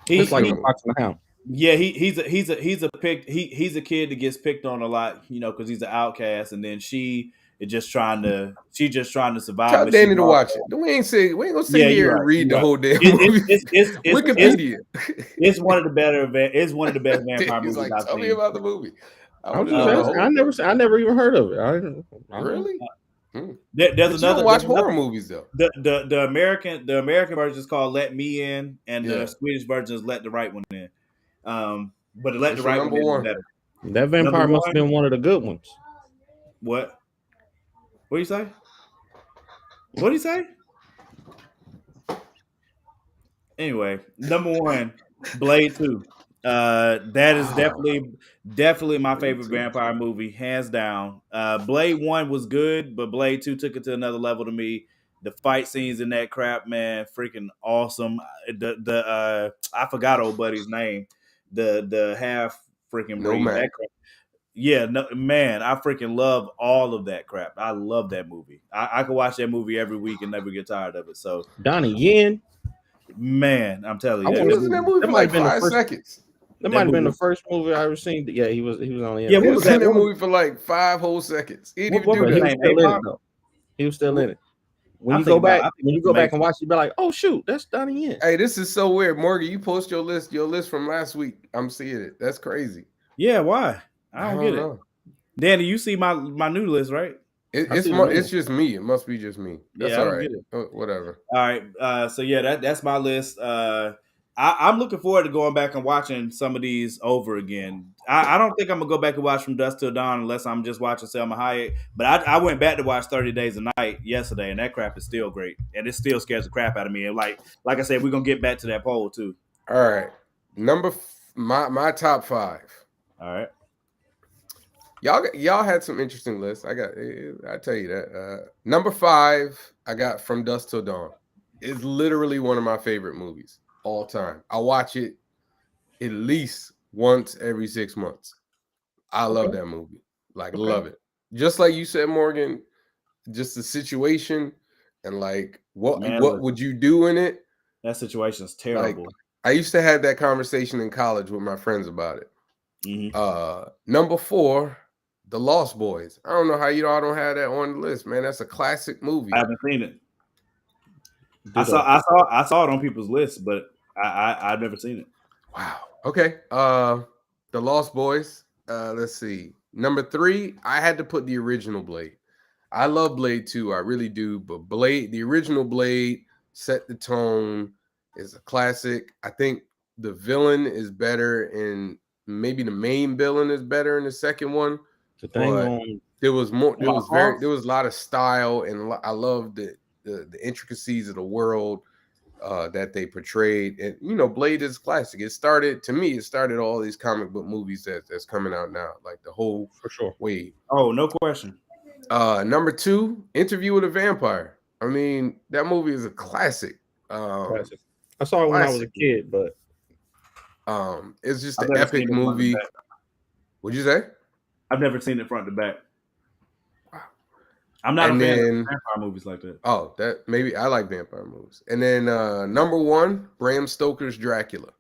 B: It's like the Fox and the Hound.
C: Yeah, he's a kid that gets picked on a lot, because he's an outcast, and then she's just trying to survive.
A: tell
C: But
A: Danny to watch it. We ain't gonna sit here
C: you're
A: and
C: right,
A: read the
C: right.
A: whole damn movie. Wikipedia.
C: It's one of the better. It's one of the best vampire
A: He's
C: movies
A: like,
C: I've
A: tell me
C: seen.
A: about the movie.
B: I was just asking. I never even heard of it. I don't
A: really.
C: There's
A: but
C: another.
A: You don't watch horror movies though.
C: The American version is called Let Me In, and the Swedish version is Let the Right One In. But the Let the Right One In is better.
B: That vampire must have been one of the good ones.
C: What? What do you say? What do you say? Anyway, number 1, Blade 2. That is definitely my favorite vampire movie, hands down. Blade 1 was good, but Blade 2 took it to another level to me. The fight scenes in that crap, man, freaking awesome. I forgot old buddy's name. The half freaking breed. That crap. Yeah, no, man, I freaking love all of that crap. I love that movie. I could watch that movie every week and never get tired of it. So
B: Donnie Yen.
C: Man, I'm telling you,
A: he was in that movie for like 5 seconds.
B: That might have been the first movie I ever seen. Yeah, he was on the
A: he was in that movie for like 5 whole seconds. He didn't even do that.
B: He was still in it. When you go back and watch, you be like, "Oh shoot, that's Donnie Yen."
A: Hey, this is so weird, Morgan. You post your list from last week. I'm seeing it. That's crazy.
C: Yeah, why? I don't get it. Danny, you see my new list, right?
A: It's just me. It must be just me. That's all right. Whatever.
C: All right. So yeah, that's my list. I'm looking forward to going back and watching some of these over again. I don't think I'm gonna go back and watch From Dusk Till Dawn unless I'm just watching Salma Hayek. But I went back to watch 30 Days a Night yesterday, and that crap is still great, and it still scares the crap out of me. And like I said, we're gonna get back to that poll too.
A: All right, my top 5.
C: All right.
A: Y'all had some interesting lists. I tell you that. Number 5, I got From Dusk Till Dawn. It's literally one of my favorite movies all time. I watch it at least once every 6 months. I love that movie. Love it. Just like you said, Morgan, just the situation and what would you do in it?
C: That situation's terrible.
A: I used to have that conversation in college with my friends about it.
C: Mm-hmm.
A: Number 4, The Lost Boys. I don't know how y'all don't have that on the list, man. That's a classic movie.
C: I haven't seen it. I saw it on people's lists, but I've never seen it.
A: Wow. Okay. The Lost Boys. Let's see. Number 3, I had to put the original Blade. I love Blade 2, I really do. But Blade, the original Blade, set the tone, is a classic. I think the villain is better, and maybe the main villain is better in the second one.
B: The thing
A: But
B: on
A: there was more. There was a lot of style, and I love the intricacies of the world that they portrayed. And Blade is classic. It started all these comic book movies that's coming out now, like the whole
B: for sure
A: wave.
C: Oh, no question.
A: Number 2, Interview with a Vampire. I mean, that movie is a classic.
B: classic. I saw it when I was a kid, but
A: it's just an epic movie. What'd you say?
C: I've never seen it front to back. I'm not a fan of vampire movies like that.
A: Oh, that maybe I like vampire movies. And then number 1, Bram Stoker's Dracula.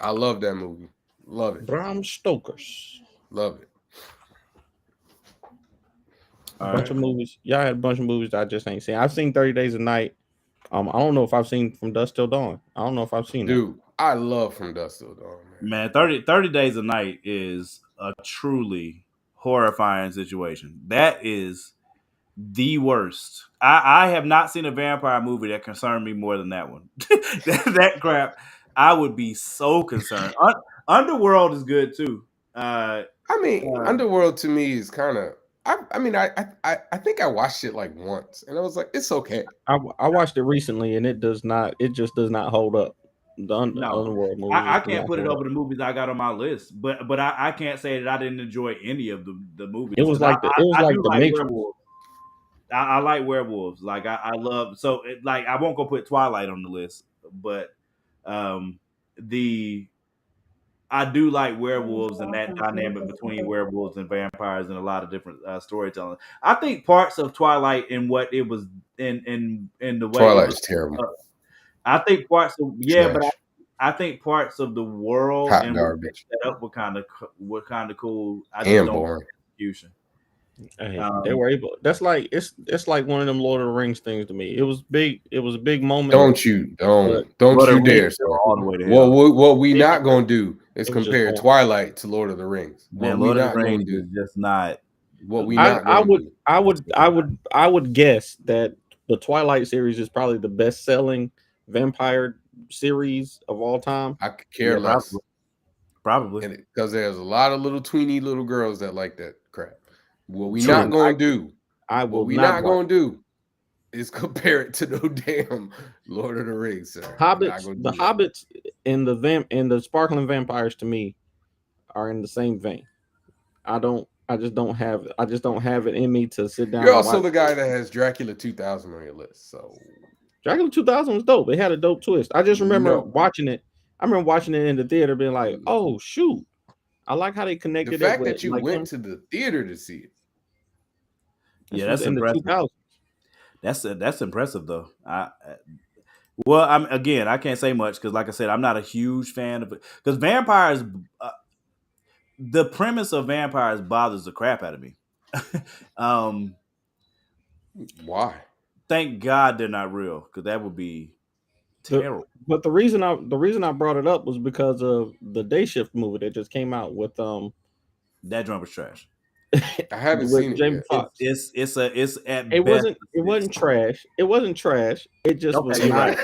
A: I love that movie. Love it.
B: Bram Stoker's.
A: Love it.
B: A bunch of movies. Y'all had a bunch of movies that I just ain't seen. I've seen 30 Days a Night. I don't know if I've seen From Dusk Till Dawn. I don't know if I've seen
A: Dude, I love From Dusk Till Dawn,
C: man. 30 Days a Night is a truly horrifying situation. That is the worst. I have not seen a vampire movie that concerned me more than that one. that crap, I would be so concerned. Underworld is good too.
A: Underworld to me is kind of. I think I watched it like once, and I was like, it's okay.
B: I watched it recently, and it just does not hold up. The Underworld movie.
C: I can't put it over the movies I got on my list, but I can't say that I didn't enjoy any of the movies.
B: It was like the Matrix.
C: I like werewolves. Like I love I won't go put Twilight on the list, but I do like werewolves and that dynamic between werewolves and vampires and a lot of different storytelling. I think parts of Twilight and what it was in the way
A: Twilight's terrible.
C: I think parts of but I think parts of the world
A: hot
C: and
A: garbage
C: set up were kind of cool. I
A: just and don't boring.
C: Execution.
B: They were able. That's like it's like one of them Lord of the Rings things to me. It was big. It was a big moment.
A: Don't you dare! What we not gonna do is compare Twilight to Lord of the Rings.
C: Man, Lord of the Rings is just not
A: what we not.
B: I would guess that the Twilight series is probably the best selling vampire series of all time.
A: I could care less.
C: Probably
A: because there's a lot of little tweeny little girls that like that crap. What we not gonna do? What we not gonna do is compare it to no damn Lord of the Rings. Sir.
B: The Hobbits and the Sparkling Vampires to me are in the same vein. I just don't have it in me to sit down.
A: You're also the guy that has Dracula 2000 on your list. So
B: Dracula 2000 was dope. It had a dope twist. I just remember watching it. I remember watching it in the theater, being like, "Oh shoot!" I like how they connected.
A: The fact that you went to the theater to see it.
C: Yeah, that's impressive. That's impressive though. I can't say much because, like I said, I'm not a huge fan of it. Because vampires, the premise of vampires bothers the crap out of me.
A: Why?
C: Thank God they're not real, because that would be terrible.
B: But the reason I brought it up was because of the Day Shift movie that just came out with
C: that joint was trash.
A: I haven't seen it
B: Jamie
A: yet.
B: It wasn't trash. It wasn't trash. It just was not.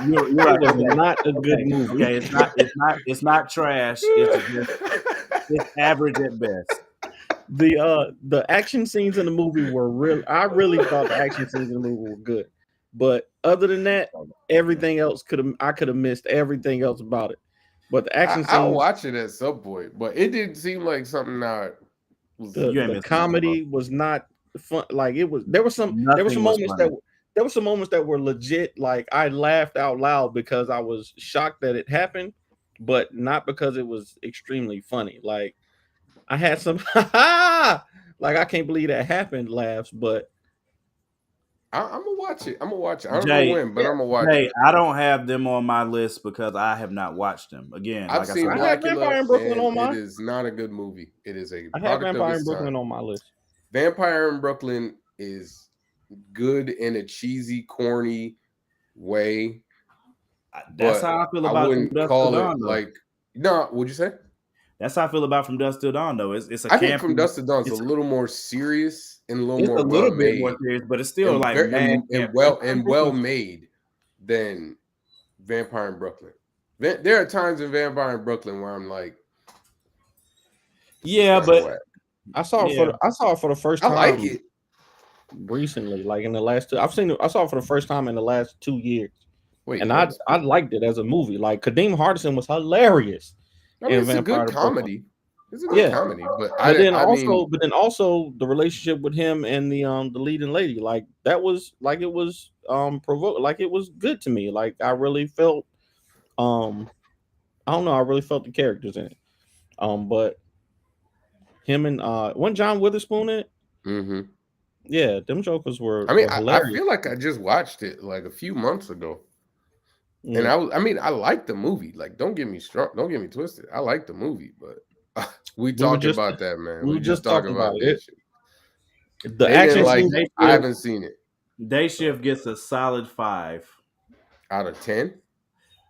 B: You're right. It was not a good movie.
C: Okay, it's not trash. It's average at best.
B: The action scenes in the movie were real. I really thought the action scenes in the movie were good, but other than that, everything else I could have missed everything else about it. But the action scenes,
A: I'll watch it at some point, but it didn't seem like something that.
B: The comedy was not fun. Like it was. There were some moments that were legit. Like I laughed out loud because I was shocked that it happened, but not because it was extremely funny. Like I had some like I can't believe that happened laughs, but
A: I'm gonna watch it. I don't know when, but I'm gonna watch it.
C: I don't have them on my list because I have not watched them. Again,
A: I've seen Dracula, and it is not a good movie. It is a
B: I have Vampire in Brooklyn on my list.
A: Vampire in Brooklyn is good in a cheesy, corny way.
C: That's how I feel about.
A: I wouldn't call it like. No, what'd you say?
C: That's how I feel about From Dusk Till Dawn, though. It's a
A: I
C: campy.
A: think From Dusk Till Dawn is a little more serious and a little more well
C: bit more
A: made,
C: serious, but it's still like mad
A: and well made than Vampire in Brooklyn. There are times in Vampire in Brooklyn where I'm like,
C: yeah, but
A: whack.
B: I saw it for the first time.
A: I like it
B: recently, like in the last two. I saw it for the first time in the last 2 years.
A: Wait,
B: and I liked it as a movie. Like Kadeem Hardison was hilarious.
A: I mean, it's a good comedy. It's a good comedy, but then
B: also the relationship with him and the leading lady, like that was like it was provoked, like it was good to me. Like I really felt I don't know, I really felt the characters in it. But him and wasn't John Witherspoon in it?
A: Mm-hmm.
B: Yeah, them jokers were.
A: I mean,
B: were
A: I feel like I just watched it like a few months ago. And I like the movie. Like, don't get me twisted. I like the movie, but we talked about that, man.
B: We just talking about
A: that shit.
B: The action
A: I haven't seen it.
C: Day Shift gets a solid 5
A: out of 10.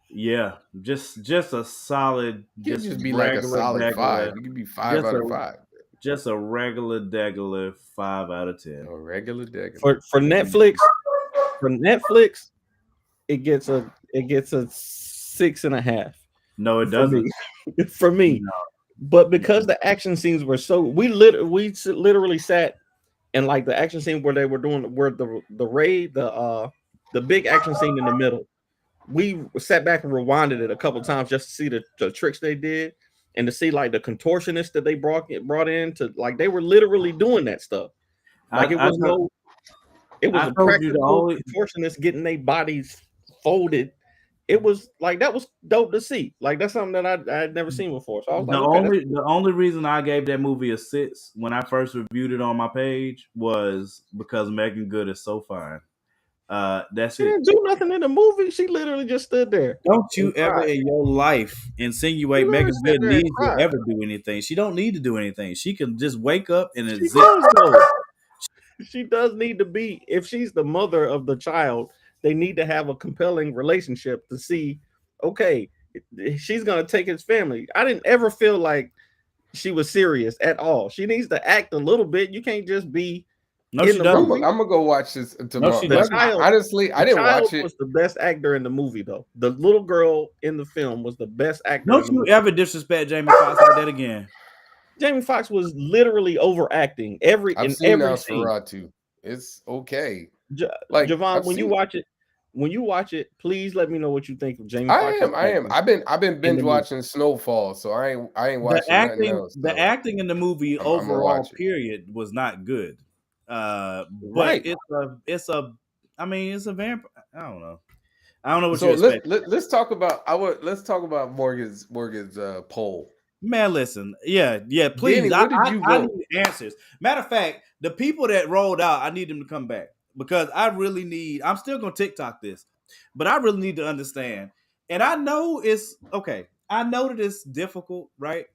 C: Yeah, just a solid.
A: Just be like a solid 5. You could be 5 out of 5.
C: Just a regular 5 out of 10.
A: A regular degular.
B: For Netflix. For Netflix, it gets a 6.5.
C: No, it doesn't.
B: For me. No. But because the action scenes were so, we literally sat and like the action scene where they were doing the raid, the big action scene in the middle. We sat back and rewinded it a couple times just to see the tricks they did and to see like the contortionists that they brought in to, like, they were literally doing that stuff. Like it was a practical contortionist getting their bodies folded. It was like, that was dope to see. Like that's something that I had never seen before. So I was
C: the only reason I gave that movie a 6 when I first reviewed it on my page was because Megan Good is so fine.
B: She didn't do nothing in the movie. She literally just stood there.
C: Don't you ever in your life insinuate Megan Good needs to ever do anything. She don't need to do anything. She can just wake up and
B: she does need to be, if she's the mother of the child, they need to have a compelling relationship to see, okay, she's gonna take his family. I didn't ever feel like she was serious at all. She needs to act a little bit. You can't just be.
C: No, she doesn't.
A: I'm gonna go watch this tomorrow.
B: No,
A: honestly, I didn't watch it.
B: Was the best actor in the movie, though. The little girl in the film was the best actor.
C: Don't you ever disrespect Jamie Foxx like that again?
B: Jamie Foxx was literally overacting every scene.
A: It's okay.
B: Like Javon, when you watch it, please let me know what you think of Jamie Foxx.
A: I am. I've been binge watching Snowfall, so I ain't watching nothing else.
C: The acting in the movie overall period was not good. But it's a vampire. I don't know what you expect.
A: Let's talk about Morgan's poll.
C: Man, listen, yeah, please.
A: Danny,
C: I need answers. Matter of fact, the people that rolled out, I need them to come back because I'm still gonna TikTok this, but I really need to understand. And I know it's okay. I know that it's difficult, right?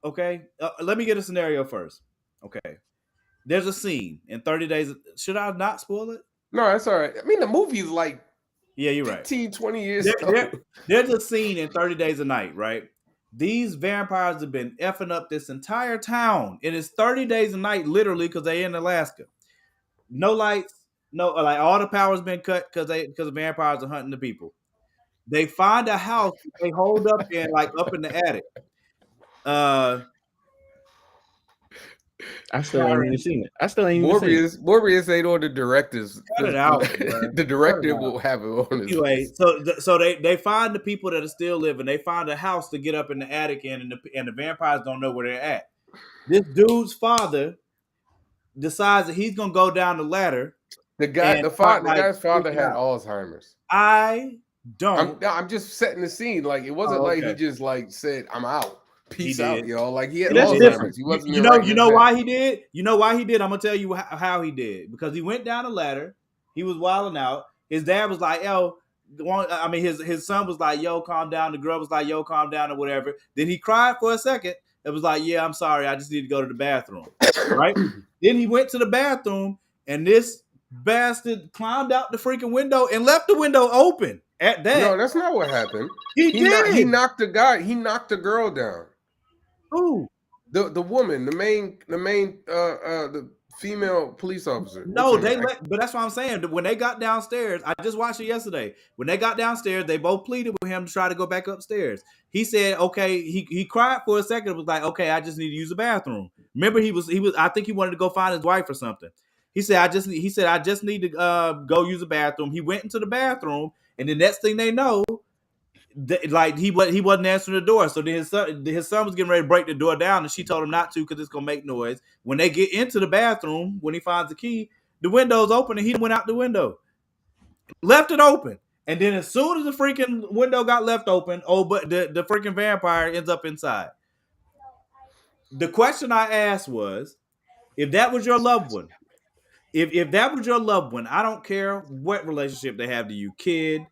C: Okay, let me get a scenario first. Okay. There's a scene in 30 Days. Should I not spoil it?
A: No, that's all right. I mean, the movie's like,
C: yeah, you're
A: 15, 20 years
C: there's a scene in 30 Days a Night, right? These vampires have been effing up this entire town. It is 30 days a night, literally, because they're in Alaska. No lights, like all the power's been cut because the vampires are hunting the people. They find a house they hold up in, like up in the attic.
B: I still ain't even seen it.
A: Morbius ain't on the directors.
C: Cut it out.
A: The director will have it on his
C: list. So they find the people that are still living. They find a house to get up in the attic in, and the vampires don't know where they're at. This dude's father decides that he's gonna go down the ladder.
A: The guy's father had Alzheimer's.
C: I'm
A: just setting the scene. Like it wasn't like he just like said, "I'm out." Peace out, y'all. Like he had Alzheimer's. He wasn't.
C: You know why he did? You know why he did? I'm gonna tell you how he did. Because he went down the ladder. He was wilding out. His dad was like, "Yo," his son was like, "Yo, calm down." The girl was like, "Yo, calm down," or whatever. Then he cried for a second. It was like, "Yeah, I'm sorry. I just need to go to the bathroom." Right? Then he went to the bathroom, and this bastard climbed out the freaking window and left the window open. At that,
A: no, that's not what happened.
C: He did.
A: He knocked the guy. He knocked the girl down.
C: Who?
A: The woman, the female police officer.
C: No, but that's what I'm saying. When they got downstairs, I just watched it yesterday. When they got downstairs, they both pleaded with him to try to go back upstairs. He said, okay, he cried for a second. It was like, okay, I just need to use the bathroom. Remember, he was I think he wanted to go find his wife or something. He said, I just need to go use the bathroom. He went into the bathroom, and the next thing they know, he wasn't answering the door. So then his son was getting ready to break the door down, and she told him not to because it's gonna make noise. When they get into the bathroom, when he finds the key, the window's open, and he went out the window, left it open. And then as soon as the freaking window got left open, but the freaking vampire ends up inside. The question I asked was, if that was your loved one, if that was your loved one, I don't care what relationship they have to you, kid,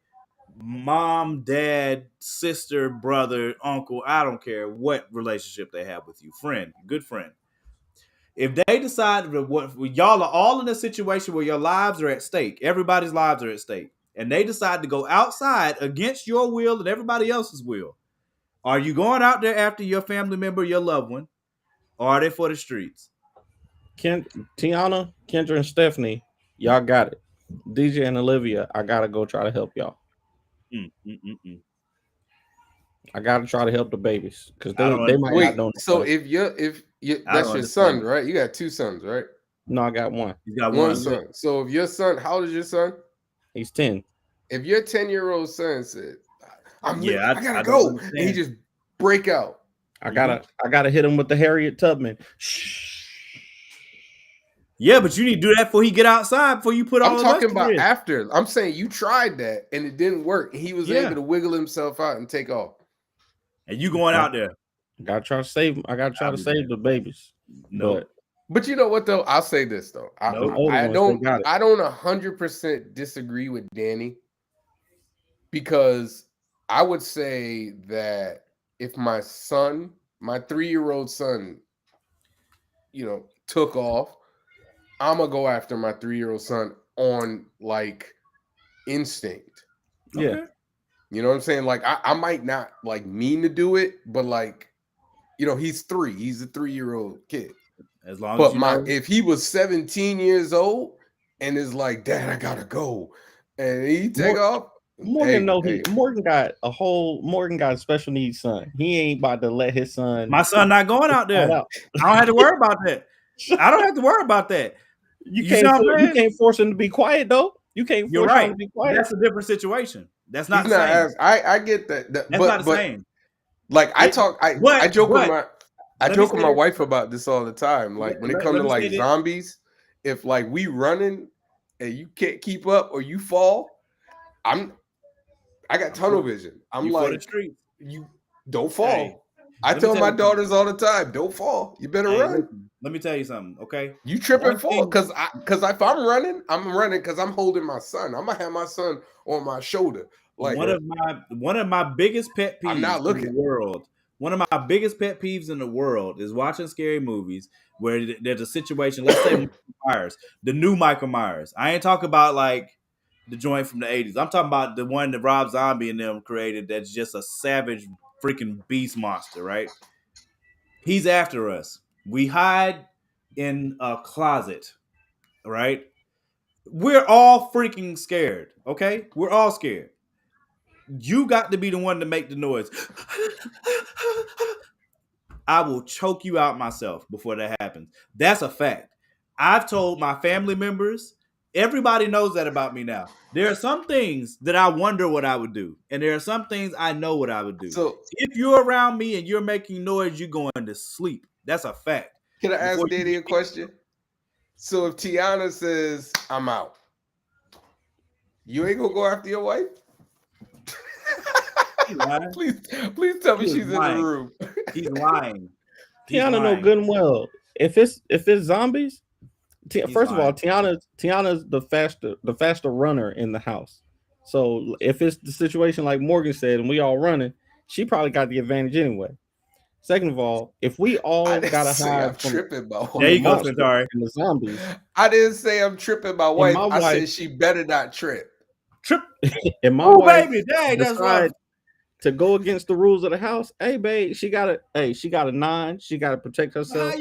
C: mom, dad, sister, brother, uncle, I don't care what relationship they have with you, friend, good friend. If they decide that y'all are all in a situation where your lives are at stake, everybody's lives are at stake, and they decide to go outside against your will and everybody else's will, are you going out there after your family member, your loved one, or are they for the streets?
B: Tiana, Kendra, and Stephanie, y'all got it. DJ and Olivia, I gotta go try to help y'all. I gotta try to help the babies because they might not know.
A: So if that's your son, right? You got two sons, right?
B: No, I got one.
C: You got
A: one son. So if your son, how old is your son?
B: He's 10.
A: If your 10-year-old son said, I gotta go, and he just break out.
B: I gotta hit him with the Harriet Tubman. Shh.
C: Yeah, but you need to do that before he get outside, before you put all.
A: I'm talking about after. I'm saying you tried that and it didn't work. He was able to wiggle himself out and take off.
C: And you going out there?
B: I gotta try to save the babies.
C: No.
A: But you know what though? I'll say this though. I don't 100% disagree with Danny, because I would say that if my 3-year-old son, took off, I'm gonna go after my 3-year-old son on like instinct.
B: Yeah.
C: Okay.
A: You know what I'm saying? Like I might not like mean to do it, but like, he's 3. He's a 3-year-old kid.
C: As long as
A: if he was 17 years old and is like, Dad, I gotta go, and he take off.
B: Morgan got a special needs son. He ain't about to let his son.
C: My son not going out there. I don't have to worry about that. I don't have to worry about that.
B: You can't force him to be quiet though. You can't force him to be quiet.
C: That's a different situation. That's not the same.
A: I get that.
C: That's not the same.
A: Like I joke with my wife about this all the time. Like when it comes to like zombies, if like we running and you can't keep up or you fall, I got tunnel vision. I'm like, you don't fall. Hey, I tell my daughters all the time, don't fall. You better run.
C: Let me tell you something, okay?
A: You trip and fall because if I'm running because I'm holding my son. I'm gonna have my son on my shoulder. Like
C: one of my biggest pet peeves
A: I'm not looking.
C: In the world. One of my biggest pet peeves in the world is watching scary movies where there's a situation. Let's say Michael Myers, the new Michael Myers. I ain't talking about like the joint from the 80s. I'm talking about the one that Rob Zombie and them created. That's just a savage freaking beast monster, right? He's after us. We hide in a closet, right? We're all freaking scared, okay? We're all scared. You got to be the one to make the noise. I will choke you out myself before that happens. That's a fact. I've told my family members, everybody knows that about me now. There are some things that I wonder what I would do. And there are some things I know what I would do. So if you're around me and you're making noise, you're going to sleep. That's a fact.
A: Can I ask Daddy a question? So if Tiana says, I'm out, you ain't going to go after your wife? Please tell me she's in the room.
C: He's lying.
B: Tiana know good and well. If it's zombies, first of all, Tiana's the faster runner in the house. So if it's the situation like Morgan said, and we all running, she probably got the advantage anyway. Second of all, if we all gotta hide from
C: there you go, Centauri,
B: and the zombies.
A: I didn't say I'm tripping my wife. I said she better not trip.
B: And my wife
C: baby, dang, that's right.
B: to go against the rules of the house. Hey, babe, she got a 9. She got to protect herself.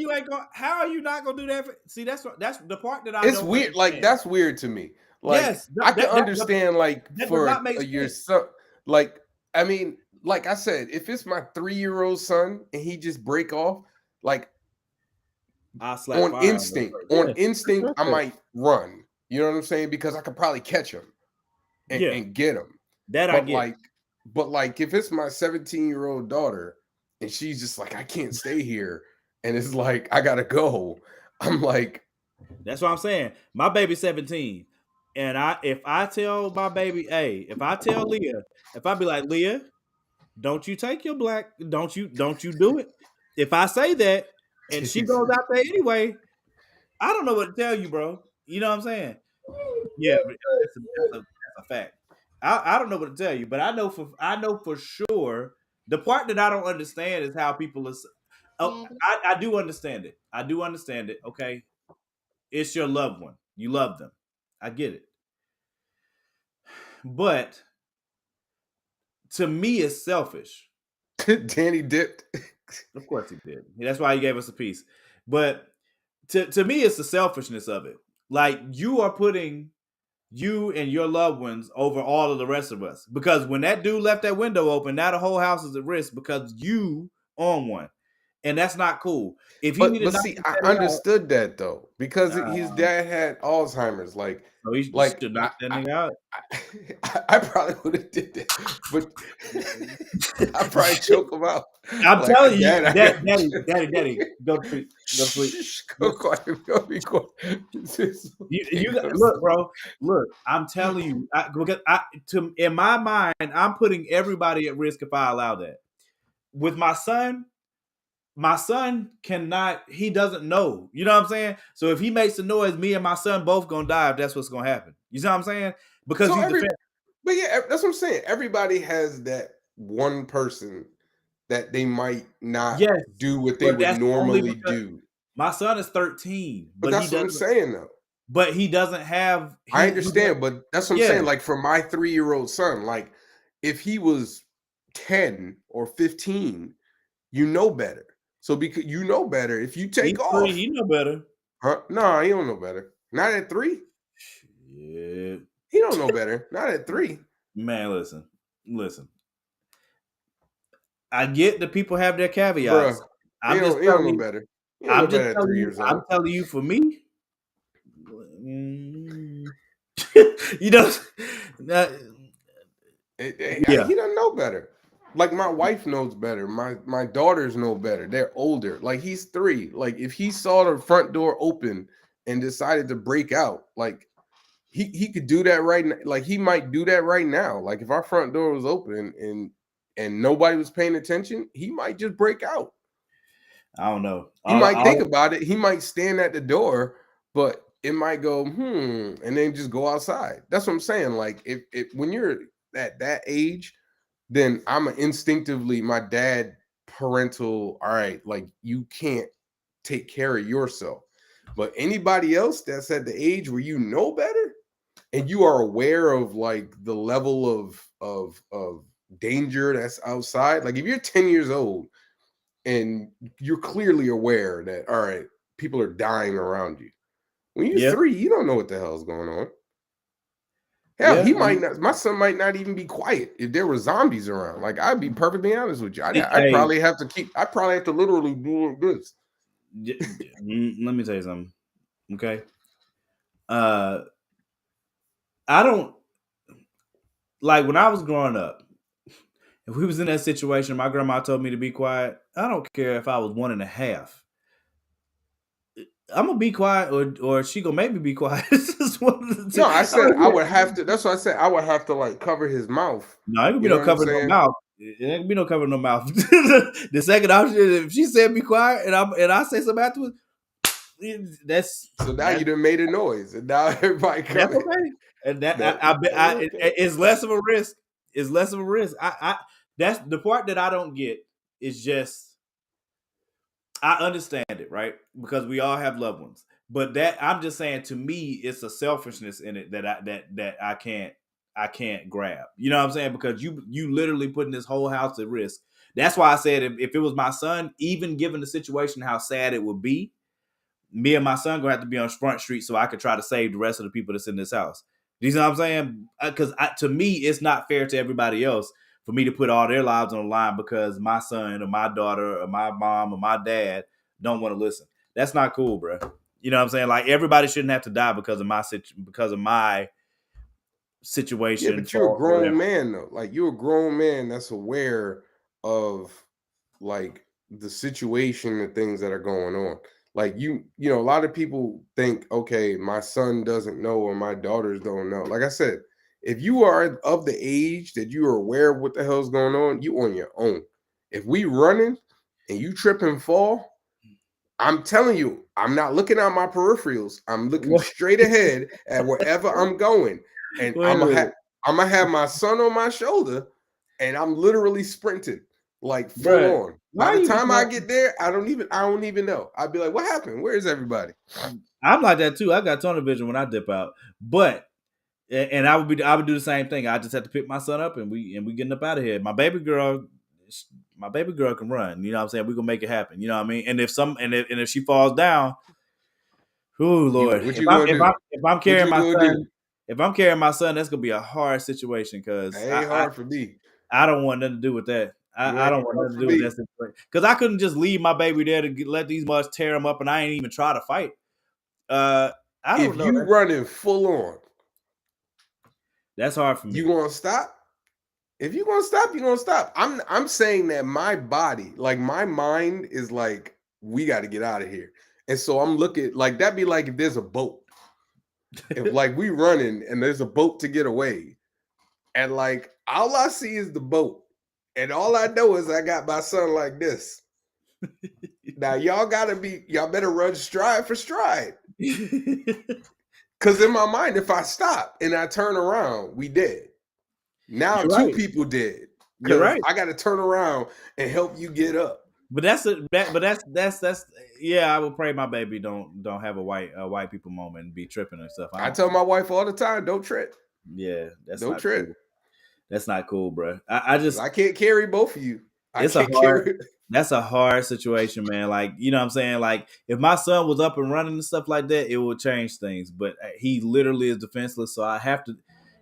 C: How are you not gonna do that? See, that's the part that I
A: it's
C: don't
A: weird.
C: understand.
A: Like that's weird to me. Like
C: Yes,
A: I can understand like
C: that
A: for
C: does not make
A: your
C: sense.
A: son. Like I mean, like I said, if it's my 3-year-old son and he just break off, like on instinct, I might run. You know what I'm saying? Because I could probably catch him and get him.
C: That
A: but
C: I get.
A: But like if it's my 17-year-old daughter and she's just like, I can't stay here, and it's like I gotta go. I'm like,
C: that's what I'm saying. My baby's 17. And if I tell my baby, if I tell Leah, if I be like, Leah, don't you take your black, don't you do it. If I say that and she goes out there anyway, I don't know what to tell you, bro. You know what I'm saying? Yeah, that's a fact. I don't know what to tell you, but I know for sure the part that I don't understand is how people are. Oh, I do understand it. I do understand it. Okay, it's your loved one. You love them. I get it. But to me, it's selfish.
A: Danny dipped.
C: Of course he did. That's why he gave us a piece. But to me, it's the selfishness of it. Like you are putting you and your loved ones over all of the rest of us. Because when that dude left that window open, now the whole house is at risk because you on one. And that's not cool. If he
A: but see, I understood that though, because his dad had Alzheimer's. Like,
C: so he should knock that nigga out.
A: I probably would have did that, but I probably choke him out.
C: I'm like, telling you, Daddy, go to sleep. Go to sleep.
A: Go quiet. Go be quiet.
C: You look, bro. Look, I'm telling you, in my mind, I'm putting everybody at risk if I allow that. With my son cannot. He doesn't know. You know what I'm saying? So if he makes a noise, me and my son both gonna die if that's what's gonna happen. You see what I'm saying? Because
A: but yeah, that's what I'm saying. Everybody has that one person that they might not do what they would normally do.
C: My son is 13,
A: but that's what I'm saying though.
C: But he doesn't have.
A: I understand, but that's what I'm saying. Like for my 3-year-old son, like if he was 10 or 15, you know better. So because you know better, if you take off,
C: you know better.
A: Huh? No, he don't know better. Not at 3.
C: Shit.
A: He don't know better. Not at 3.
C: Man, listen. I get that people have their caveats.
A: He don't know better. He don't know better at 3 years old.
C: I'm telling you, for me, you know,
A: he doesn't know better. Like my wife knows better. My daughters know better. They're older. Like he's 3. Like if he saw the front door open and decided to break out, like he could do that right now. Like he might do that right now. Like if our front door was open and nobody was paying attention, he might just break out.
C: I don't know.
A: He might think about it. He might stand at the door, but it might go, and then just go outside. That's what I'm saying. Like if when you're at that age, then I'm instinctively my dad parental. All right, like you can't take care of yourself. But anybody else that's at the age where you know better and you are aware of like the level of danger that's outside. Like if you're 10 years old and you're clearly aware that, all right, people are dying around you. When you're 3, you don't know what the hell's going on. Hell, he might not. My son might not even be quiet if there were zombies around. Like I'd be perfectly honest with you. I'd probably have to literally do this.
C: Let me tell you something. Okay. I don't like when I was growing up. If we was in that situation, my grandma told me to be quiet. I don't care if I was 1.5. I'm gonna be quiet, or she gonna make me be quiet.
A: No, I said I would have to. That's what I said. I would have to like cover his mouth.
C: No, it could be no cover no mouth. It ain't be no cover no mouth. The second option, if she said be quiet, and I say something afterwards, that's
A: so now you done made a noise, and now everybody coming.
C: That's okay. And that it's less of a risk. It's less of a risk. I that's the part that I don't get is just. I understand it, right? Because we all have loved ones. But that I'm just saying, to me, it's a selfishness in it that I can't I can't grab. You know what I'm saying? Because you literally putting this whole house at risk. That's why I said if it was my son, even given the situation, how sad it would be, me and my son gonna have to be on Front Street so I could try to save the rest of the people that's in this house. You know what I'm saying? Because to me, it's not fair to everybody else for me to put all their lives on the line because my son or my daughter or my mom or my dad don't want to listen. That's not cool, bro. You know what I'm saying? Like everybody shouldn't have to die because of my situation.
A: Yeah, but you're a grown man though. Like you're a grown man that's aware of like the situation and things that are going on. Like you know, a lot of people think, okay, my son doesn't know or my daughters don't know. Like I said, if you are of the age that you are aware of what the hell's going on, you on your own. If we running and you trip and fall, I'm telling you, I'm not looking at my peripherals. I'm looking straight ahead at wherever I'm going. And I'm gonna have my son on my shoulder and I'm literally sprinting like full on. By the time I get there, I don't even know. I'd be like, what happened? Where is everybody?
C: I'm like that too. I got tunnel vision when I dip out. But and I would do the same thing. I just have to pick my son up and we getting up out of here. My baby girl can run. You know what I'm saying? We're gonna make it happen. You know what I mean? And if she falls down, oh Lord. If I'm carrying my son, that's gonna be a hard situation because
A: it ain't hard for me.
C: I don't want nothing to do with that. I don't want nothing to do with that situation. Because I couldn't just leave my baby there to let these mugs tear him up and I ain't even try to fight. I don't know.
A: If you running full on,
C: that's hard for me.
A: You gonna stop? If you're gonna stop, you're gonna stop. I'm saying that my body, like my mind is like, we got to get out of here. And so I'm looking like that'd be like if there's a boat. If like we running and there's a boat to get away, and like all I see is the boat, and all I know is I got my son like this. Now y'all better run stride for stride. Because in my mind, if I stop and I turn around, we dead. Now two people dead. You're right. I got to turn around and help you get up.
C: But that's yeah. I would pray my baby don't have a white people moment and be tripping and stuff.
A: I tell my wife all the time, don't trip.
C: Yeah,
A: don't trip.
C: Cool. That's not cool, bro. I
A: can't carry both of you.
C: That's a hard situation, man. Like, you know what I'm saying? Like, if my son was up and running and stuff like that, it would change things. But he literally is defenseless, so I have to,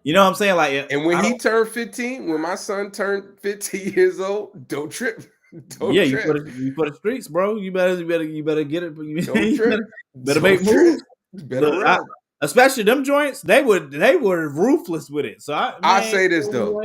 C: you know what I'm saying? Like,
A: and when he turned 15, when my son turned 15 years old, don't trip. Don't
C: trip. You for the streets, bro. You better get it.
A: Don't trip.
C: Better make moves. Better run. Especially them joints, they were ruthless with it. So
A: I say this though.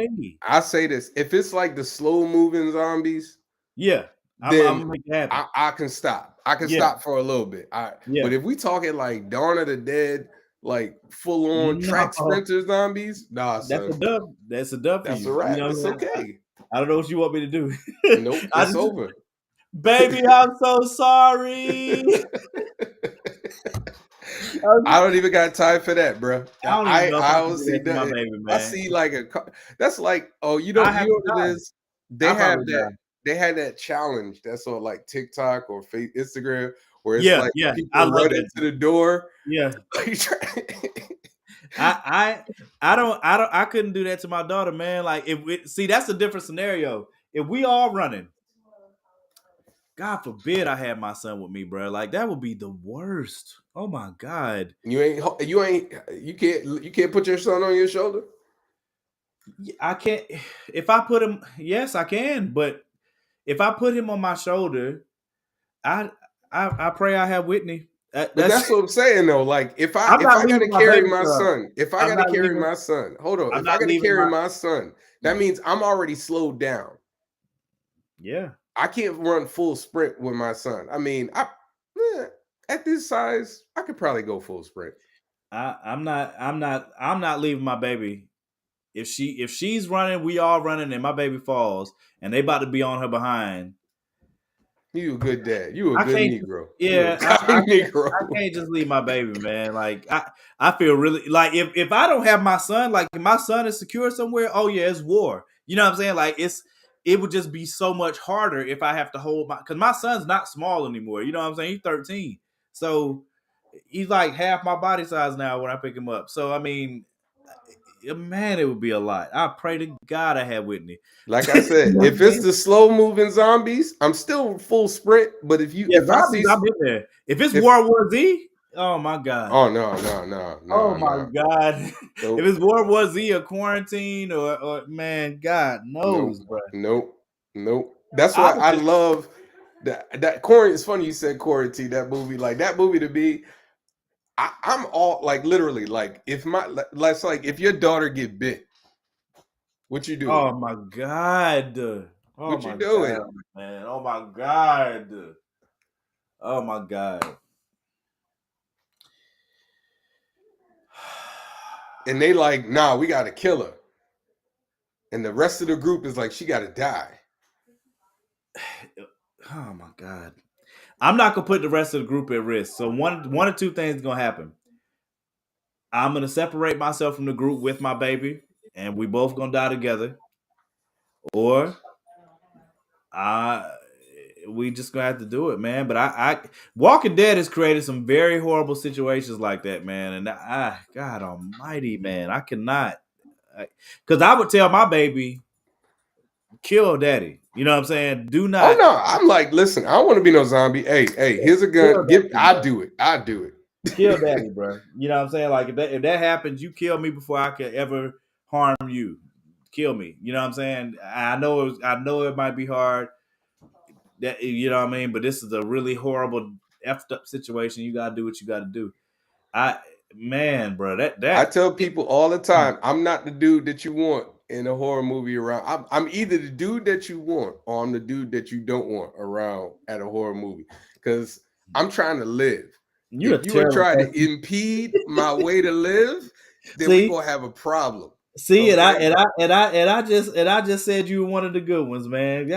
A: I say this. If it's like the slow moving zombies,
C: yeah,
A: then I'm gonna make it happen. I can stop. I can stop for a little bit. But if we talking like Dawn of the Dead, like full on track sprinter zombies, nah,
C: that's a dub. That's a dub.
A: That's a wrap. It's okay.
C: I don't know what you want me to do.
A: Nope, it's over.
C: Baby, I'm so sorry.
A: I don't even got time for that, bro. I honestly don't. I see like that's like, oh, you know what it is? They had that challenge that's on like TikTok or Instagram where it's people run into the door.
C: Yeah. I couldn't do that to my daughter, man. Like that's a different scenario. If we all running, God forbid I had my son with me, bro. Like that would be the worst. Oh my God.
A: You can't put your son on your shoulder?
C: I can't. If I put him, yes, I can. But if I put him on my shoulder, I pray I have Whitney.
A: That's what I'm saying though. Like if I gotta carry my son, if I gotta carry my son, hold on. If I gotta carry my son, that means I'm already slowed down.
C: Yeah.
A: I can't run full sprint with my son. I mean, at this size, I could probably go full sprint.
C: I'm not leaving my baby. If she's running, we all running, and my baby falls, and they about to be on her behind.
A: You a good dad. You a good Negro.
C: Yeah, I can't just leave my baby, man. Like I feel really like if I don't have my son, like if my son is secure somewhere, oh yeah, it's war. You know what I'm saying? Like it would just be so much harder if I have to hold because my son's not small anymore. You know what I'm saying? He's 13. So he's like half my body size now when I pick him up. So I mean, man, it would be a lot. I pray to God I had Whitney.
A: Like I said, if it's the slow moving zombies, I'm still full sprint. But if I see,
C: I'm in there. If it's World War Z, oh my God.
A: Oh no.
C: Oh my God.
A: Nope.
C: If it's World War Z or quarantine or man, God knows, bro.
A: Nope. That's why I love that quarantine. It's funny you said quarantine. That movie, like that movie to me. I'm all like literally like if if your daughter get bit, what you doing?
C: Oh my God.
A: What you doing?
C: God, man. Oh my God. Oh my God.
A: And they like, nah, we gotta kill her. And the rest of the group is like, she gotta die.
C: Oh my God. I'm not gonna put the rest of the group at risk. So one or two things is gonna happen. I'm gonna separate myself from the group with my baby, and we both gonna die together. Or we just gonna have to do it, man. But I Walking Dead has created some very horrible situations like that, man. And God Almighty, man, I cannot, because I would tell my baby, kill daddy. You know what I'm saying? Do not.
A: Oh no, I'm like, listen, I don't want to be no zombie. Hey, here's a gun. I do it.
C: Kill daddy, bro. You know what I'm saying? Like if that happens, you kill me before I could ever harm you. Kill me. You know what I'm saying? I know it might be hard. That, you know what I mean? But this is a really horrible, effed up situation. You gotta do what you gotta do. Bro, that
A: I tell people all the time, I'm not the dude that you want in a horror movie around. I'm either the dude that you want or I'm the dude that you don't want around at a horror movie. Because I'm trying to live. If you would try to impede my way to live, then we're gonna have a problem.
C: See, okay? I just said you were one of the good ones, man.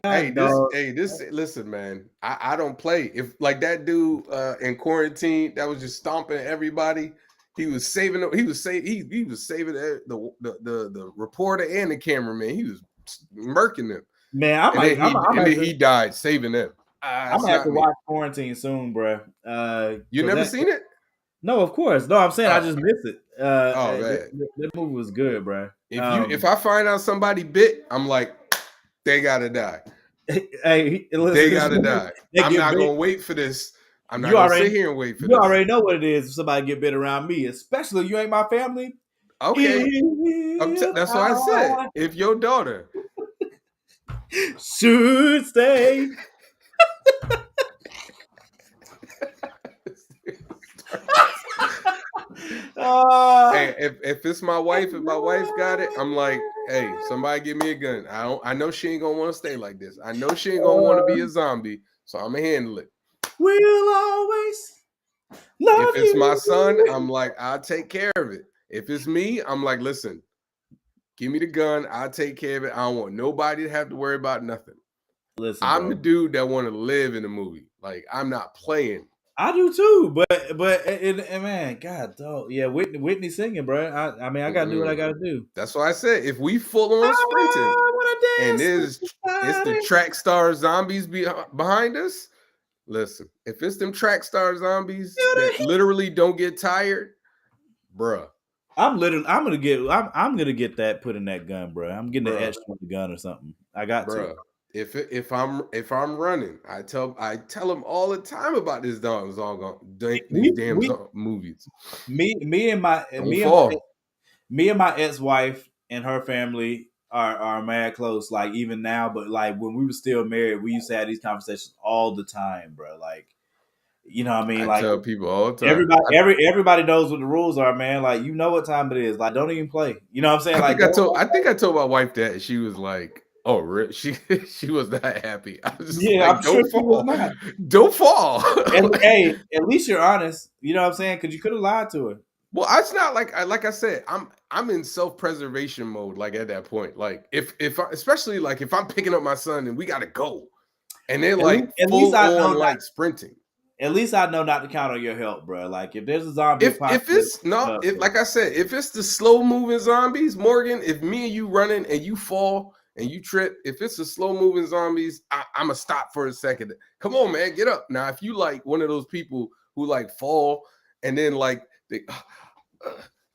A: Listen, man. I don't play. If like that dude in quarantine that was just stomping everybody, he was saving he was saving the reporter and the cameraman. He was murking them.
C: Man,
A: then he died saving them.
C: I'm gonna have to watch Quarantine soon, bro.
A: You never seen it?
C: No, of course. No, I'm saying I just missed it. That movie was good, bro.
A: If I find out somebody bit, I'm like, they gotta die.
C: Hey, listen,
A: they gotta die. I'm not gonna wait for this. I'm not gonna sit here and wait for this.
C: You already know what it is if somebody get bit around me, especially if you ain't my family.
A: Okay, that's why I said if your daughter
C: should stay.
A: Hey, if it's my wife, if my wife got it, I'm like, hey, somebody give me a gun. I know she ain't gonna want to stay like this. I know she ain't gonna want to be a zombie, so I'm gonna handle it.
C: We'll always love
A: If it's my son, I'm like, I'll take care of it. If it's me, I'm like, listen, give me the gun. I'll take care of it. I don't want nobody to have to worry about nothing.
C: Listen,
A: I'm the dude that want to live in the movie. Like, I'm not playing.
C: I do too, but man, God, dog, yeah, Whitney singing, bro. I mean, I gotta do what I gotta do.
A: That's why I said if we full on sprinting and it's the track star zombies behind us. Listen, if it's them track star zombies that literally don't get tired, bruh.
C: I'm gonna get that put in that gun, bro. I'm getting the extra with the gun or something. I got to.
A: If I'm running, I tell them all the time about this damn movies.
C: Me and my ex-wife and her family are mad close. Like even now, but like when we were still married, we used to have these conversations all the time, bro. Like, you know what I mean?
A: I tell people all the time.
C: Everybody knows what the rules are, man. Like, you know what time it is. Like, don't even play. You know what I'm saying?
A: I think I told my wife that. She was like, oh, really? She was not happy. I was just like,
C: I'm
A: don't fall. Don't fall.
C: And, hey, at least you're honest. You know what I'm saying? Because you could have lied to her.
A: Well, it's not like I said, I'm in self-preservation mode. Like at that point, like especially like if I'm picking up my son and we gotta go, and they're like full on like sprinting.
C: At least I know not to count on your help, bro. Like if there's a zombie,
A: like I said, if it's the slow moving zombies, Morgan, if me and you running and you fall and you trip, if it's the slow moving zombies, I'm gonna stop for a second. Come on, man, get up. Now, if you like one of those people who like fall and then like